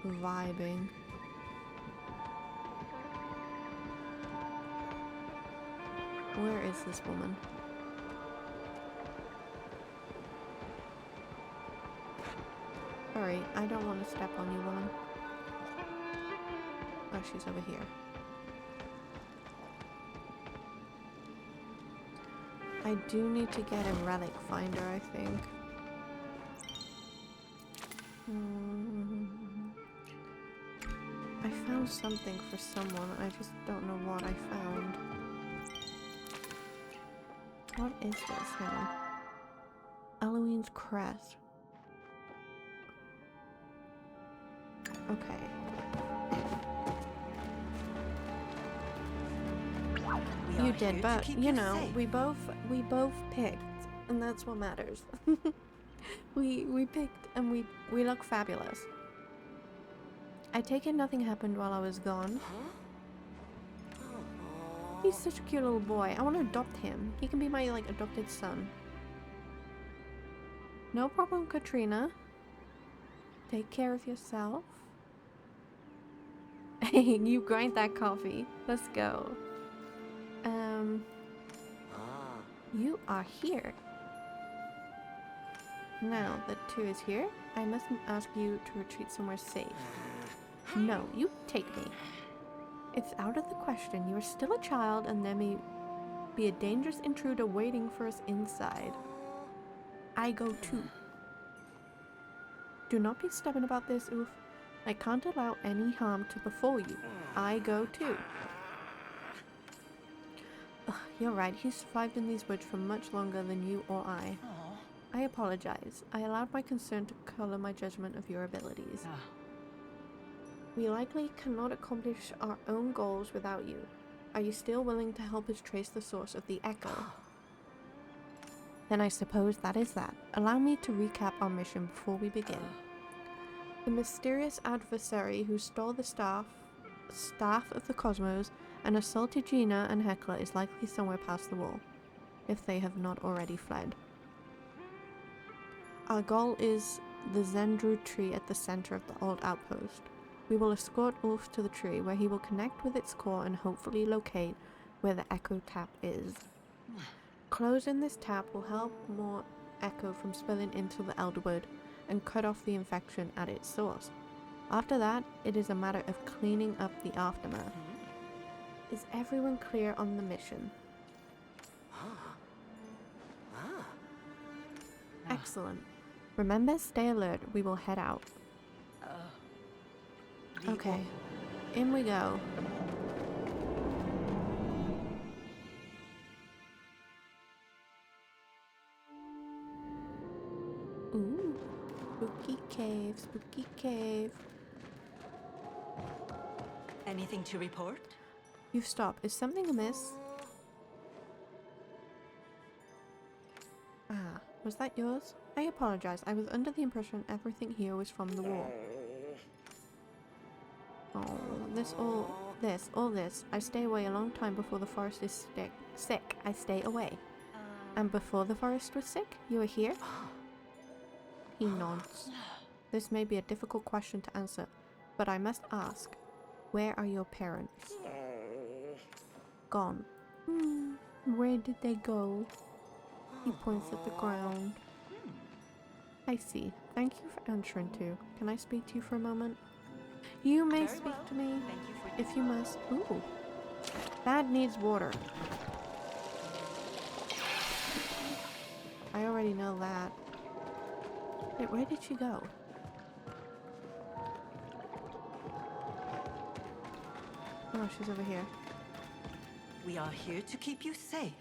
vibing. Where is this woman? Sorry, I don't want to step on you, woman. Oh, she's over here. I do need to get a relic finder, I think. I found something for someone, I just don't know what I found. What is this? Hang on. Eloine's crest. Okay. You did, but you know, we both picked, and that's what matters. we picked, and we look fabulous. I take it nothing happened while I was gone. He's such a cute little boy. I want to adopt him. He can be my like adopted son. No problem, Katrina. Take care of yourself. Hey, you grind that coffee. Let's go. You are here. Now that 2 is here, I must ask you to retreat somewhere safe. No, you take me. It's out of the question. You are still a child and there may be a dangerous intruder waiting for us inside. I go too. Do not be stubborn about this, Oof. I can't allow any harm to befall you. I go too. Ugh, you're right, he survived in these woods for much longer than you or I. I apologize. I allowed my concern to color my judgment of your abilities. We likely cannot accomplish our own goals without you. Are you still willing to help us trace the source of the echo? Then I suppose that is that. Allow me to recap our mission before we begin. The mysterious adversary who stole the staff of the cosmos and assaulted Gina and Hecla is likely somewhere past the wall, if they have not already fled. Our goal is the Zendru tree at the center of the old outpost. We will escort Ulf to the tree, where he will connect with its core and hopefully locate where the echo tap is. Closing this tap will help more echo from spilling into the Elderwood and cut off the infection at its source. After that, it is a matter of cleaning up the aftermath. Is everyone clear on the mission? Excellent. Remember, stay alert. We will head out. Okay, in we go. Ooh, spooky cave, spooky cave. Anything to report? You've stopped. Is something amiss? Ah, was that yours? I apologize. I was under the impression everything here was from the war. Oh, all this. I stay away a long time before the forest is sick. I stay away. And before the forest was sick, you were here? He nods. This may be a difficult question to answer, but I must ask. Where are your parents? Gone. Where did they go? He points at the ground. I see. Thank you for answering too. Can I speak to you for a moment? You may Very speak well. to me Thank you for if you must. Ooh. That needs water. I already know that. Wait, where did she go? Oh, she's over here. We are here to keep you safe.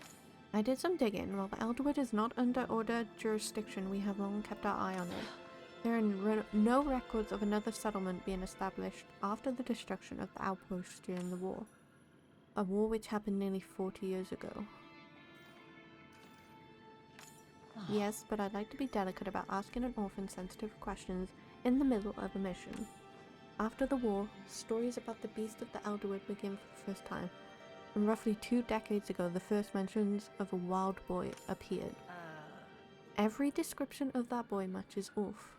I did some digging. While the Elderwood is not under Order jurisdiction, we have long kept our eye on it. There are no records of another settlement being established after the destruction of the outposts during the war. A war which happened nearly 40 years ago. Yes, but I'd like to be delicate about asking an orphan sensitive questions in the middle of a mission. After the war, stories about the beast of the Elderwood begin for the first time. And roughly 2 decades ago, the first mentions of a wild boy appeared. Every description of that boy matches Ulf.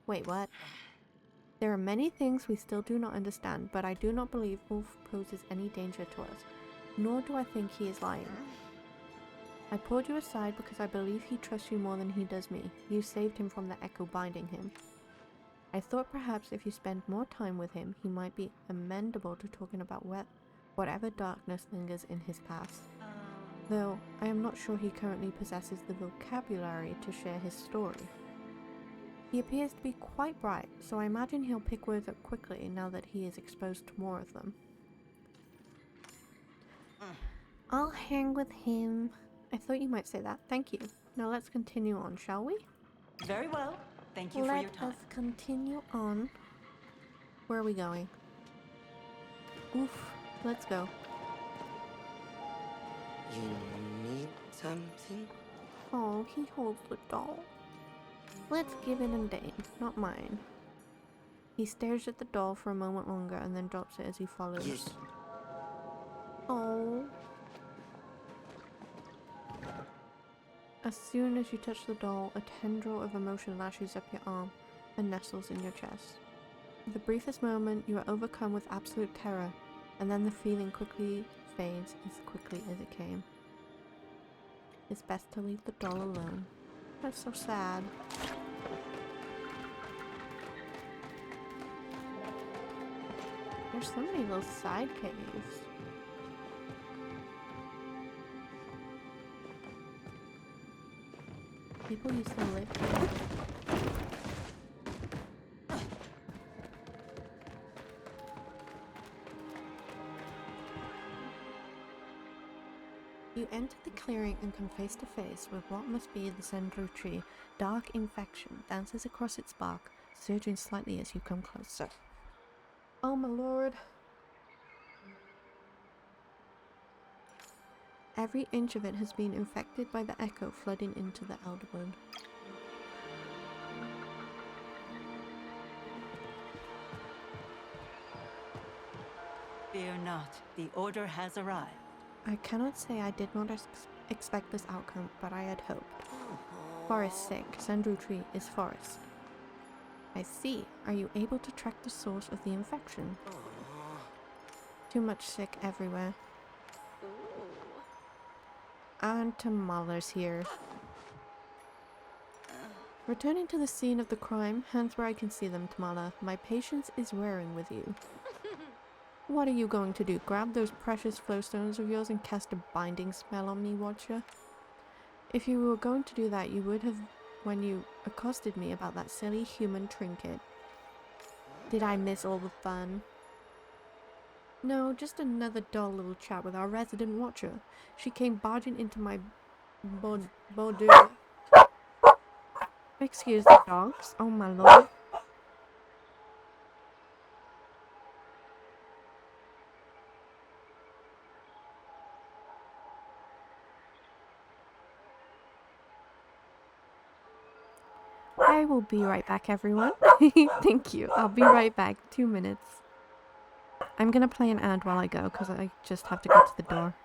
Wait, what? There are many things we still do not understand, but I do not believe Ulf poses any danger to us, nor do I think he is lying. I pulled you aside because I believe he trusts you more than he does me. You saved him from the echo binding him. I thought perhaps if you spend more time with him, he might be amenable to talking about whatever darkness lingers in his past. Though I am not sure he currently possesses the vocabulary to share his story. He appears to be quite bright, so I imagine he'll pick words up quickly now that he is exposed to more of them. I'll hang with him. I thought you might say that. Thank you. Now let's continue on, shall we? Very well. Thank you for your time. Let us continue on. Where are we going? Oof. Let's go. You need something? Oh, he holds the doll. Let's give it a name, not mine. He stares at the doll for a moment longer and then drops it as he follows. Yes. Oh. As soon as you touch the doll, a tendril of emotion lashes up your arm and nestles in your chest. For the briefest moment, you are overcome with absolute terror, and then the feeling quickly fades as quickly as it came. It's best to leave the doll alone. That's so sad. There's so many little side caves. People used to live here. You enter the clearing and come face to face with what must be the Sendru tree. Dark infection dances across its bark, surging slightly as you come closer. Oh my lord. Every inch of it has been infected by the echo flooding into the Elderwood. Fear not. The order has arrived. I cannot say I did not expect this outcome, but I had hoped. Forest sick. Sendru tree is forest. I see. Are you able to track the source of the infection? Too much sick everywhere. And Tamala's here. Returning to the scene of the crime, hands where I can see them, Tamala. My patience is wearing with you. What are you going to do? Grab those precious flowstones of yours and cast a binding spell on me, Watcher? If you were going to do that, you would have when you accosted me about that silly human trinket. Did I miss all the fun? No, just another dull little chat with our resident watcher. She came barging into my boudoir. Excuse the dogs. Oh my lord. I will be right back, everyone. Thank you. I'll be right back. 2 minutes. I'm gonna play an ad while I go because I just have to go to the door.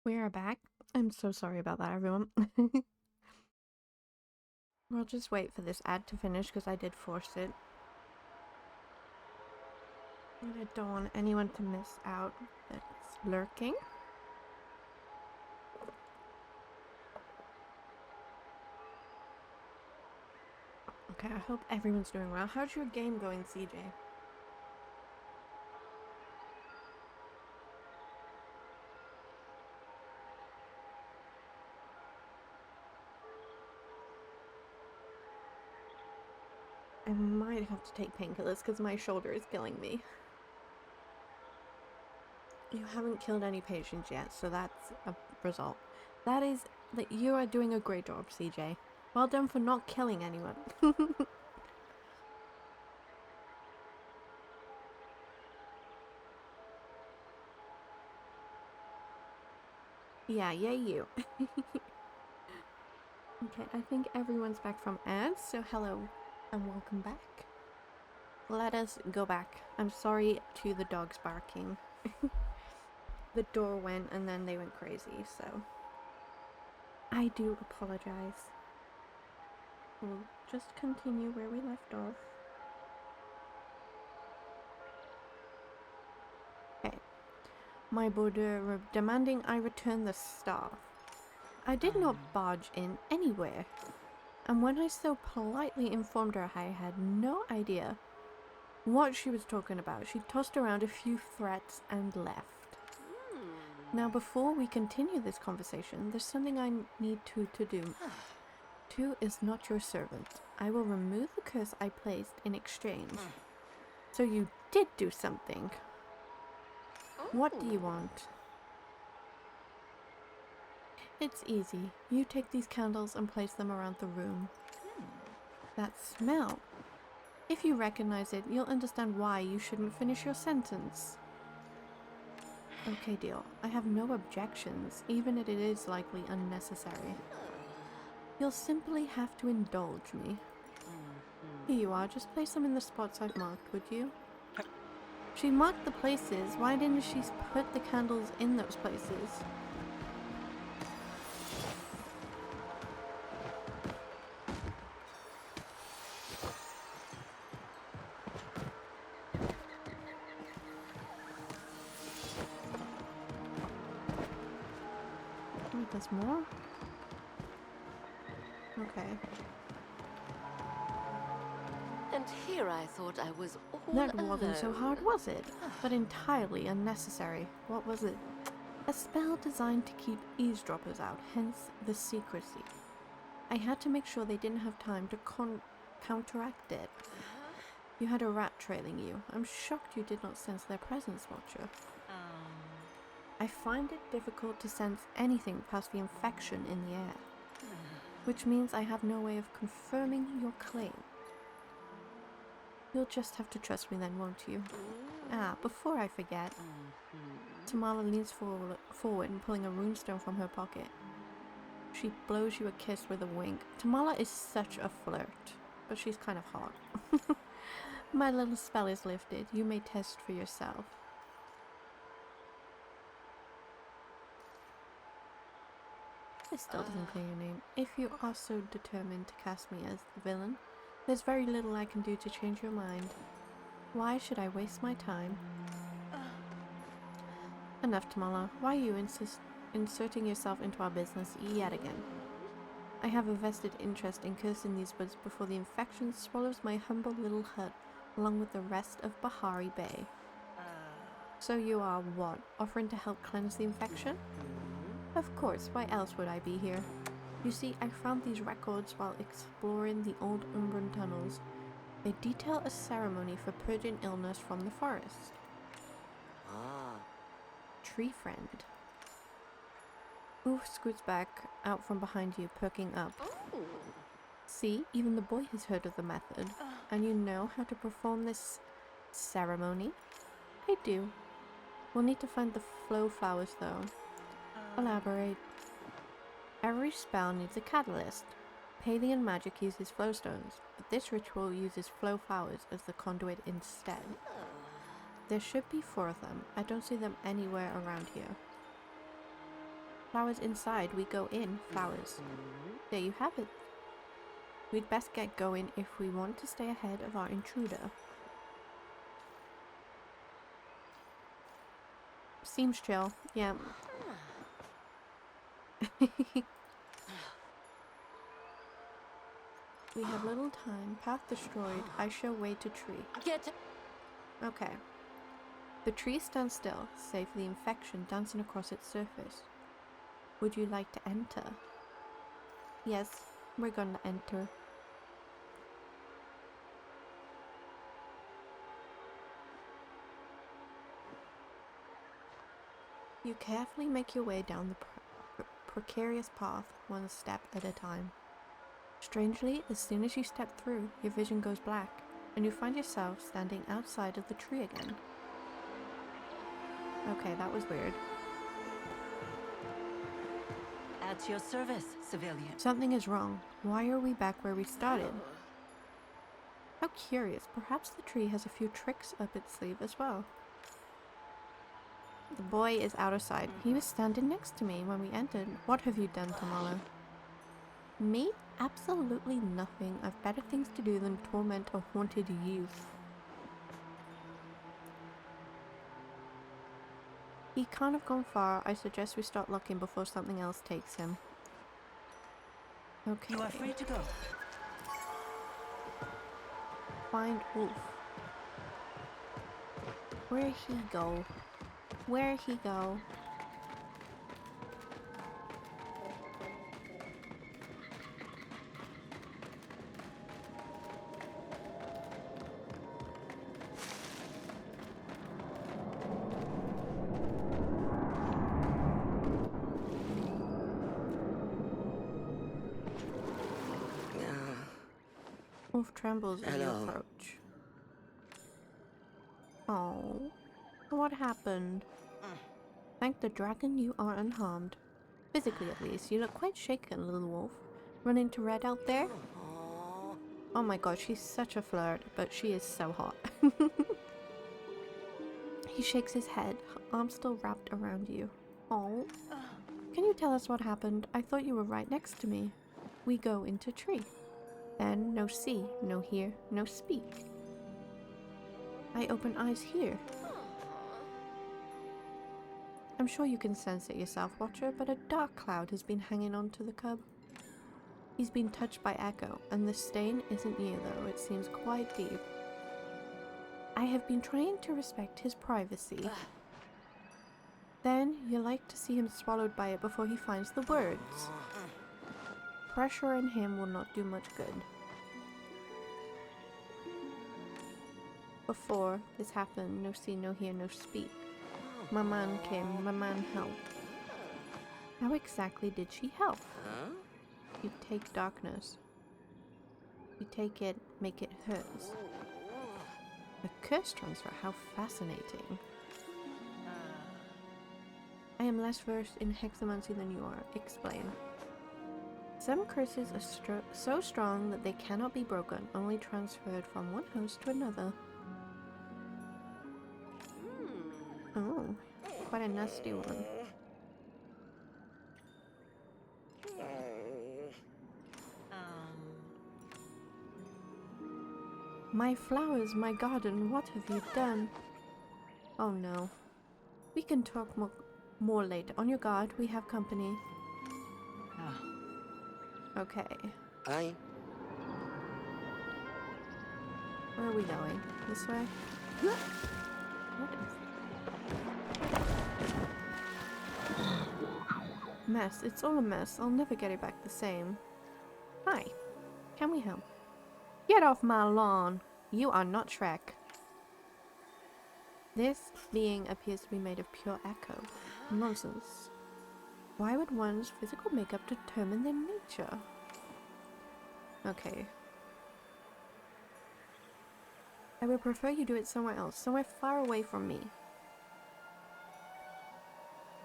We are back. I'm so sorry about that, everyone. We'll just wait for this ad to finish because I did force it. And I don't want anyone to miss out that's lurking. Okay, I hope everyone's doing well. How's your game going, CJ? I might have to take painkillers because my shoulder is killing me. You haven't killed any patients yet, so that's a result. That is that you are doing a great job, CJ. Well done for not killing anyone. Yeah, you. Okay, I think everyone's back from ads, so hello and welcome back. Let us go back. I'm sorry to the dogs barking. The door went and then they went crazy, so I do apologize. We'll just continue where we left off. Okay. My border demanding I return the staff. I did not barge in anywhere, and when I so politely informed her I had no idea what she was talking about, she tossed around a few threats and left. Now, before we continue this conversation, there's something I need to do. Tu is not your servant. I will remove the curse I placed in exchange. So you did do something. What do you want? It's easy. You take these candles and place them around the room. That smell. If you recognize it, you'll understand why you shouldn't finish your sentence. Okay, deal. I have no objections, even if it is likely unnecessary. You'll simply have to indulge me. Here you are, just place them in the spots I've marked, would you? She marked the places, why didn't she put the candles in those places? Wait, there's more? Okay. And here I thought I was all That wasn't so alone. hard, was it? But entirely unnecessary. What was it? A spell designed to keep eavesdroppers out, hence the secrecy. I had to make sure they didn't have time to counteract it. You had a rat trailing you. I'm shocked you did not sense their presence, Watcher. I find it difficult to sense anything past the infection in the air, which means I have no way of confirming your claim. You'll just have to trust me then, won't you? Ah, before I forget. Tamala leans forward and pulling a runestone from her pocket. She blows you a kiss with a wink. Tamala is such a flirt, but she's kind of hot. My little spell is lifted. You may test for yourself. This still doesn't clear your name. If you are so determined to cast me as the villain, there's very little I can do to change your mind. Why should I waste my time? Enough, Tamala. Why are you inserting yourself into our business yet again? I have a vested interest in cursing these woods before the infection swallows my humble little hut along with the rest of Bahari Bay. So you are what? Offering to help cleanse the infection? Of course, why else would I be here? You see, I found these records while exploring the old Umbran tunnels. They detail a ceremony for purging illness from the forest. Ah. Tree friend. Oof scoots back out from behind you, perking up. See, even the boy has heard of the method. And you know how to perform this ceremony? I do. We'll need to find the flow flowers though. Elaborate. Every spell needs a catalyst. Palian magic uses flowstones, but this ritual uses flow flowers as the conduit instead. There should be 4 of them. I don't see them anywhere around here. Flowers inside, we go in, flowers. There you have it. We'd best get going if we want to stay ahead of our intruder. Seems chill, yeah. We have little time. Path destroyed. I show way to tree. Get Okay. The tree stands still, save for the infection dancing across its surface. Would you like to enter? Yes, we're gonna enter. You carefully make your way down the precarious path, one step at a time. Strangely, as soon as you step through, your vision goes black, and you find yourself standing outside of the tree again. Okay, that was weird. At your service, civilian. Something is wrong. Why are we back where we started? How curious. Perhaps the tree has a few tricks up its sleeve as well. The boy is out of sight. He was standing next to me when we entered. What have you done, Tamala? Me? Absolutely nothing. I've better things to do than torment a haunted youth. He can't have gone far. I suggest we start looking before something else takes him. Okay. You are free to go. Find Wolf. Where he go? Where he go? Wolf trembles as you Hello. approach. Oh, what happened? Thank the dragon you are unharmed. Physically at least. You look quite shaken, little wolf. Run into Red out there? Aw. Oh my god, she's such a flirt, but she is so hot. He shakes his head, arms still wrapped around you. Oh. Can you tell us what happened? I thought you were right next to me. We go into tree. Then no see, no hear, no speak. I open eyes here. I'm sure you can sense it yourself, Watcher, but a dark cloud has been hanging on to the cub. He's been touched by Echo, and the stain isn't new though, it seems quite deep. I have been trying to respect his privacy. Then, you like to see him swallowed by it before he finds the words. Pressure in him will not do much good. Before this happened, no see, no hear, no speak. My man came, my man helped. How exactly did she help? Huh? You take darkness. You take it, make it hers. A curse transfer, how fascinating. I am less versed in hexamancy than you are. Explain. Some curses are so strong that they cannot be broken, only transferred from one host to another. Oh, quite a nasty one. My flowers, my garden, what have you done? Oh no. We can talk more later. On your guard, we have company. Okay. Aye. Where are we going? This way? What is... Mess. It's all a mess. I'll never get it back the same. Hi. Can we help? Get off my lawn! You are not Shrek. This being appears to be made of pure echo. Nonsense. Why would one's physical makeup determine their nature? Okay. I would prefer you do it somewhere else, somewhere far away from me.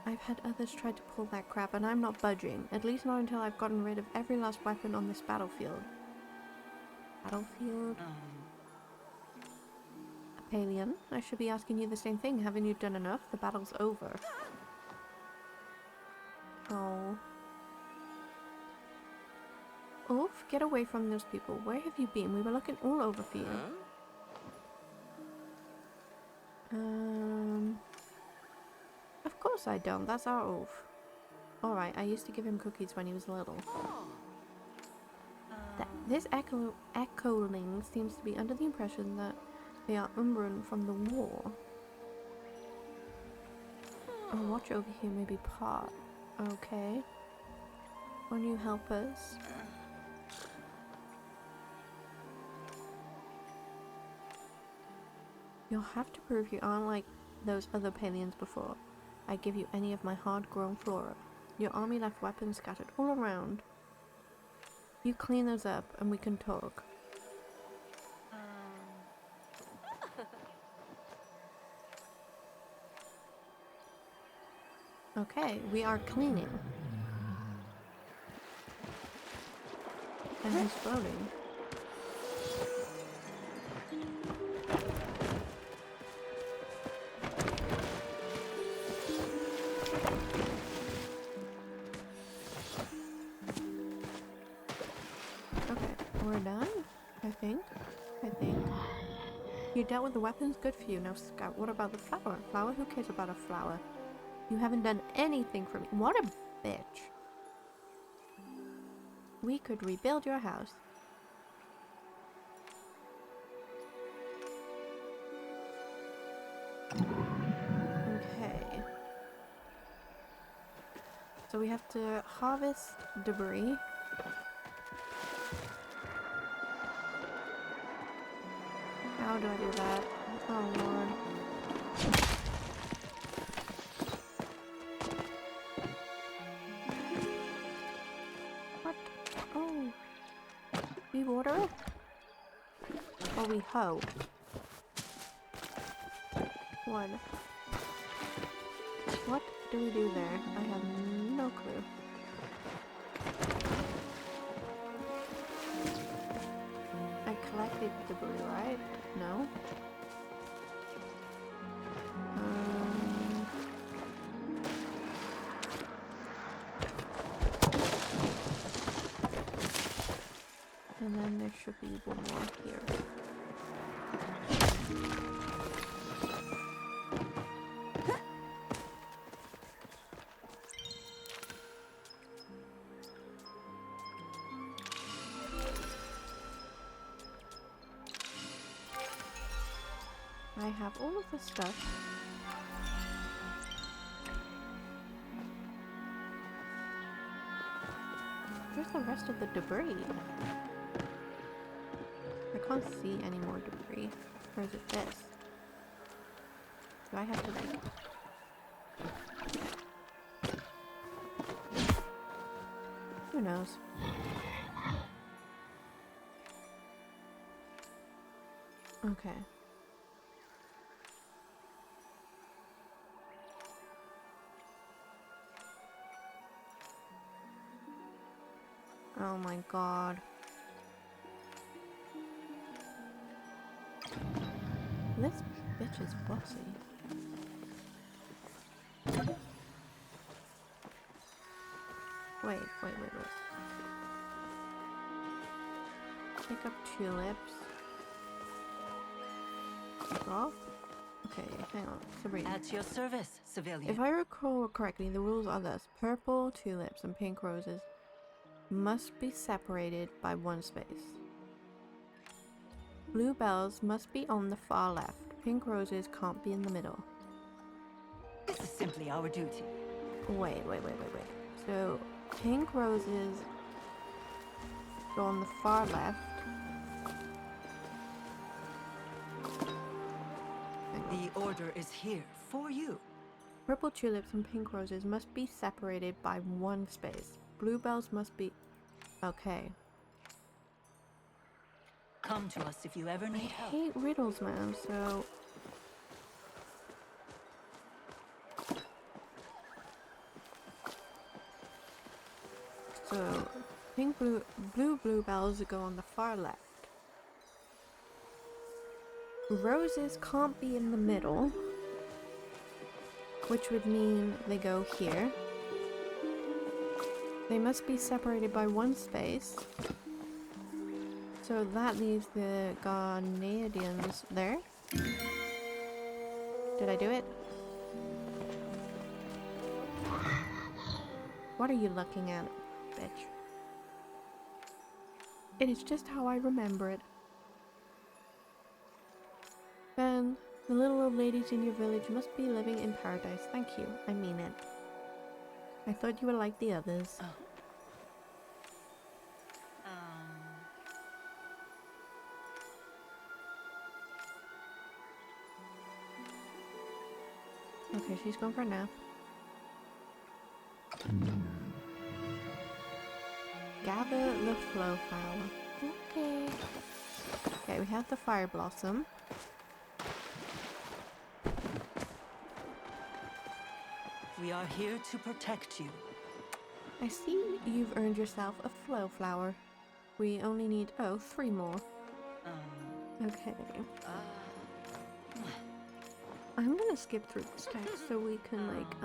I've had others try to pull that crap and I'm not budging, at least not until I've gotten rid of every last weapon on this battlefield. Battlefield? Palian, I should be asking you the same thing. Haven't you done enough? The battle's over. Oh. Ulf, get away from those people. Where have you been? We were looking all over for you. Huh? Of course I don't. That's our Ulf. Alright, I used to give him cookies when he was little. This echoling seems to be under the impression that they are Umbran from the war. Oh, watch over here, maybe pot. Okay. When you help us. You'll have to prove you aren't like those other Palians before I give you any of my hard-grown flora. Your army left weapons scattered all around. You clean those up and we can talk. Okay, we are cleaning. And he's floating. Okay, we're done? I think. You dealt with the weapons, good for you. Now Scout, what about the flower? Flower? Who cares about a flower? You haven't done anything for me. What a bitch. We could rebuild your house. Okay. So we have to harvest debris. How do I do that? Oh lord. What? Oh. We water it? Or we hope. What? What do we do there? I have no clue. I collected debris, right? No? And then there should be one more here. I have all of the stuff. Where's the rest of the debris? I can't see any more debris. Or is it this? Do I have to like... Who knows? Okay. Oh my god. This bitch is bossy. Wait. Pick up tulips. Drop? Okay, hang on. Sabrina. At your service, civilian. If I recall correctly, the rules are this. Purple tulips and pink roses must be separated by one space. Blue bells must be on the far left. Pink roses can't be in the middle. This is simply our duty. Wait. So, pink roses go on the far left. The order is here for you. Purple tulips and pink roses must be separated by one space. Blue bells must be... Okay. Come to us if you ever I need help. hate riddles, man, so... So, pink, blue bells go on the far left. Roses can't be in the middle, which would mean they go here. They must be separated by one space. So that leaves the Ghanaians there. Did I do it? What are you looking at, bitch? It is just how I remember it. Ben, the little old ladies in your village must be living in paradise. Thank you. I mean it. I thought you were like the others. Oh. Okay, she's going for a nap. Gather the flow flower. Okay. Okay, we have the fire blossom. We are here to protect you. I see you've earned yourself a flow flower. We only need, 3 more. Okay. I'm gonna skip through this text so we can, like,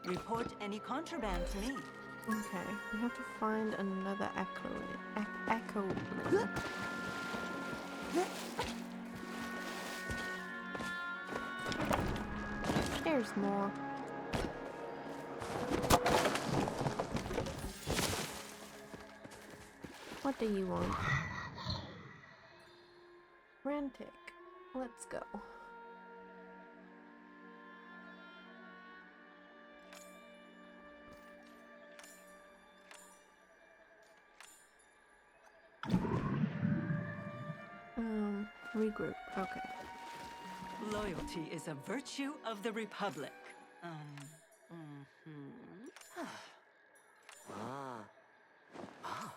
Report any contraband to me. okay. We have to find another echo. There's more. What do you want? Frantic. Let's go. Regroup. Okay. Loyalty is a virtue of the Republic. Ah. Ah. Huh?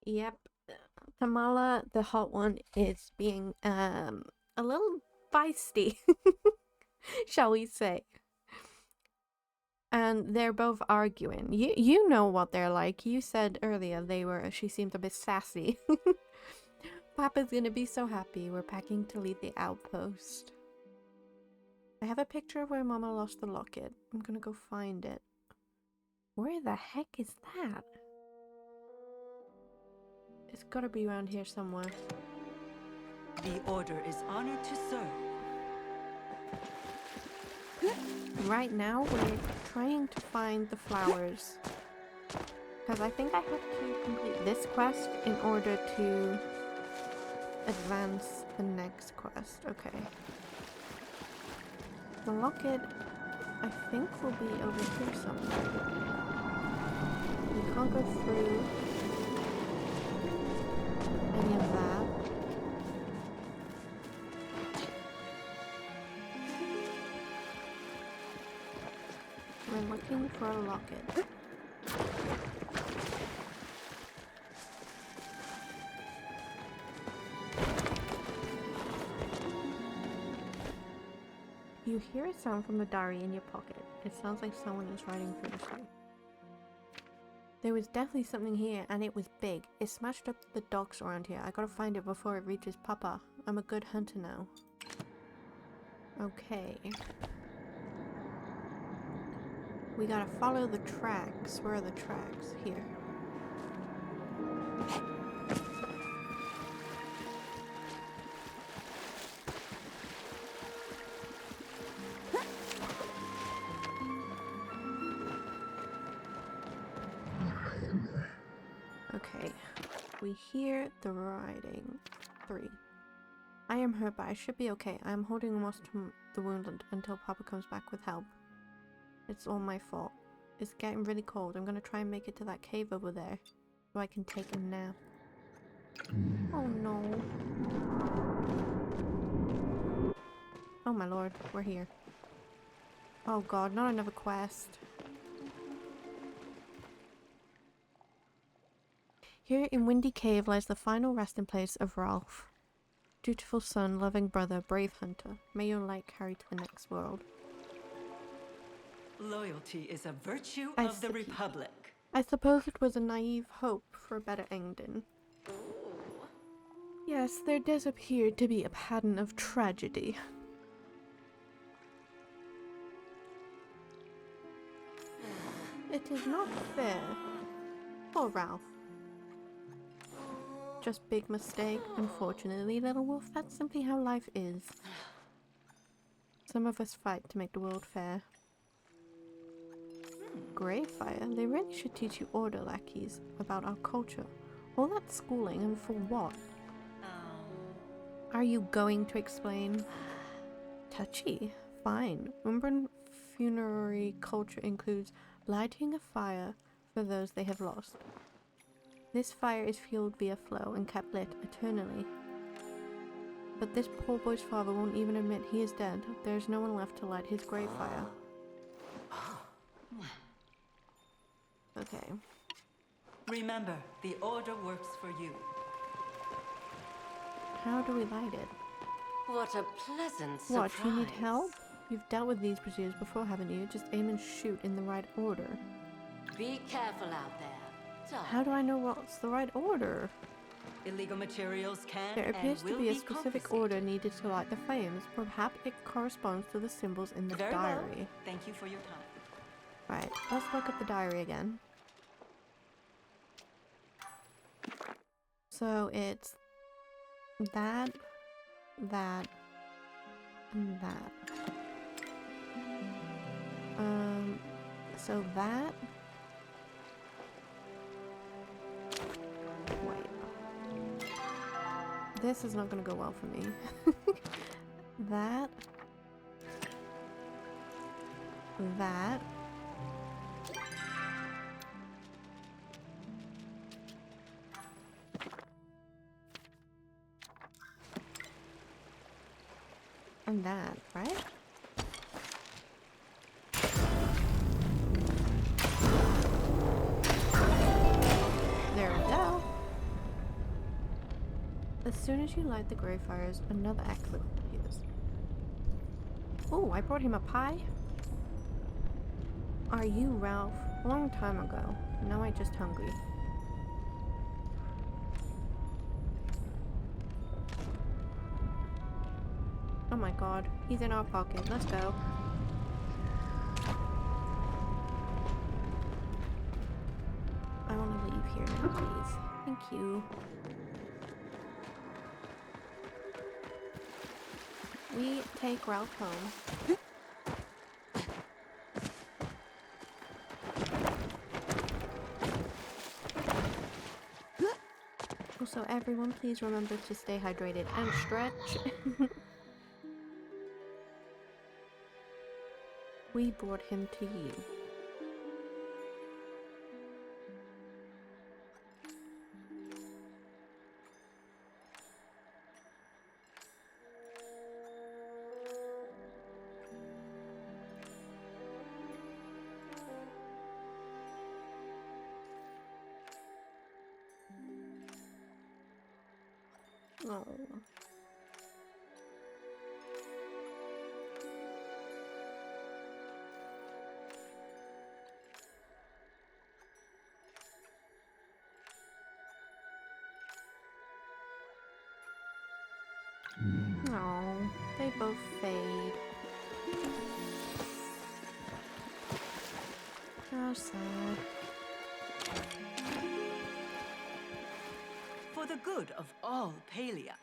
Yep. Tamala, the hot one, is being a little feisty, shall we say. And they're both arguing. You know what they're like. You said earlier she seemed a bit sassy. Papa's gonna be so happy. We're packing to leave the outpost. I have a picture of where Mama lost the locket. I'm gonna go find it. Where the heck is that? It's gotta be around here somewhere. The Order is honored to serve. Right now, we're trying to find the flowers. Because I think I have to complete this quest in order to advance the next quest. Okay. The locket, I think, will be over here somewhere. We can't go through any of that. We're looking for a locket. You hear a sound from the diary in your pocket. It sounds like someone is writing furiously. There was definitely something here, and it was big. It smashed up the docks around here. I gotta find it before it reaches Papa. I'm a good hunter now. Okay. We gotta follow the tracks. Where are the tracks? Here. Okay. We hear the riding. 3. I am hurt, but I should be okay. I am holding almost to the wound until Papa comes back with help. It's all my fault. It's getting really cold. I'm gonna try and make it to that cave over there so I can take a nap. Oh no. Oh my lord, we're here. Oh god, not another quest. Here in Windy Cave lies the final resting place of Ralph. Dutiful son, loving brother, brave hunter. May your light carry to the next world. Loyalty is a virtue I of the see. Republic. I suppose it was a naive hope for a better ending. Yes, there does appear to be a pattern of tragedy. It is not fair. Poor Ralph. Just big mistake. Unfortunately, little wolf, that's simply how life is. Some of us fight to make the world fair. Greyfire? They really should teach you order lackeys about our culture. All that schooling, and for what? Are you going to explain? Touchy. Fine. Umbran funerary culture includes lighting a fire for those they have lost. This fire is fueled via flow and kept lit eternally. But this poor boy's father won't even admit he is dead. There's no one left to light his grave fire. Okay. Remember, the Order works for you. How do we light it? What a pleasant surprise. What, you need help? You've dealt with these procedures before, haven't you? Just aim and shoot in the right order. Be careful out there. Darling. How do I know what's the right order? Illegal materials can There appears and to will be a be specific confiscated. order needed to light the flames. Perhaps it corresponds to the symbols in the Very diary. well. Thank you for your time. Right, let's look at the diary again. So it's that, that, and that. So that. Wait. This is not gonna go well for me. That. that. And that, right? There we go. As soon as you light the grey fires, another eclipse appears. Oh, I brought him a pie? Are you Ralph? Long time ago. Now I just hungry. Oh my god, he's in our pocket. Let's go. I want to leave here now, please. Thank you. We take Ralph home. Also, everyone, please remember to stay hydrated and stretch. We brought him to you. Oh. Oh, they both fade. How sad. For the good of all Palia.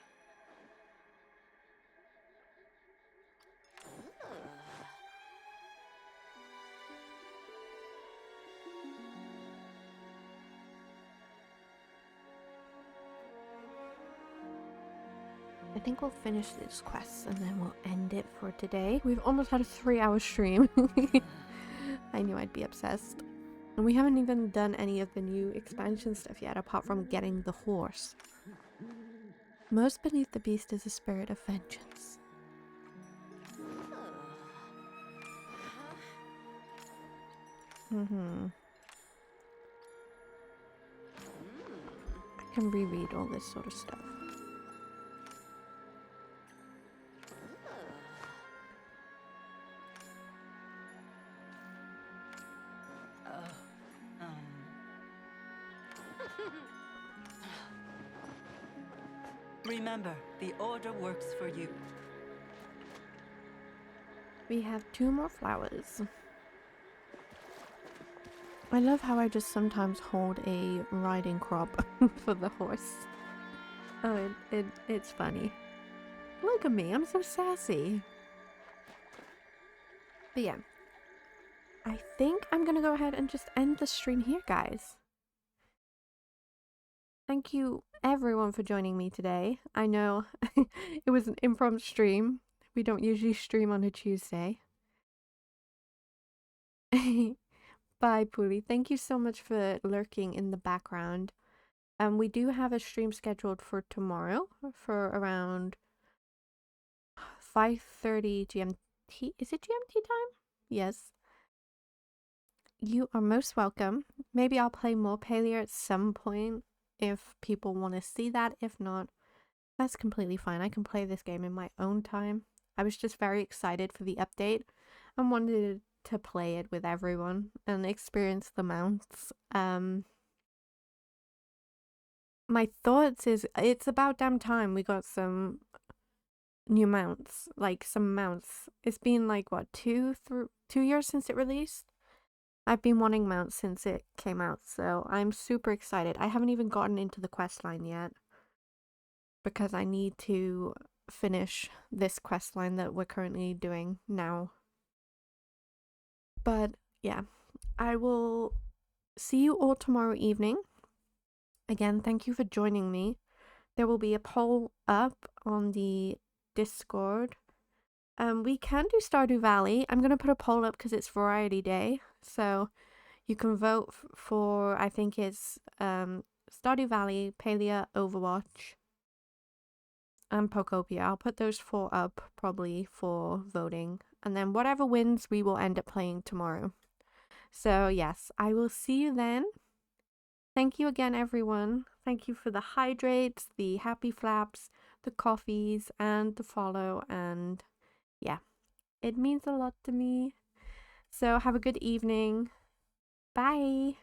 I think we'll finish this quest and then we'll end it for today. We've almost had a 3-hour stream. I knew I'd be obsessed. And we haven't even done any of the new expansion stuff yet, apart from getting the horse. Most beneath the beast is a spirit of vengeance. I can reread all this sort of stuff. Remember, the order works for you. We have 2 more flowers. I love how I just sometimes hold a riding crop for the horse. Oh, it's funny. Look at me, I'm so sassy. But yeah, I think I'm gonna go ahead and just end the stream here, guys. Thank you everyone for joining me today. I know it was an impromptu stream. We don't usually stream on a Tuesday. Bye, Puli. Thank you so much for lurking in the background. We do have a stream scheduled for tomorrow for around 5:30 GMT. Is it GMT time? Yes. You are most welcome. Maybe I'll play more Palia at some point if people want to see that. If not, that's completely fine. I can play this game in my own time. I was just very excited for the update and wanted to play it with everyone and experience the mounts. My thoughts is it's about damn time we got some new mounts, like some mounts. It's been like what, 2 years since it released? I've been wanting mounts since it came out, so I'm super excited. I haven't even gotten into the quest line yet because I need to finish this quest line that we're currently doing now. But yeah, I will see you all tomorrow evening. Again, thank you for joining me. There will be a poll up on the Discord we can do Stardew Valley. I'm going to put a poll up because it's Variety Day. So you can vote for, I think it's Stardew Valley, Palia, Overwatch, and Pokopia. I'll put those 4 up probably for voting. And then whatever wins, we will end up playing tomorrow. So yes, I will see you then. Thank you again, everyone. Thank you for the hydrates, the happy flaps, the coffees, and the follow. And yeah, it means a lot to me. So have a good evening. Bye.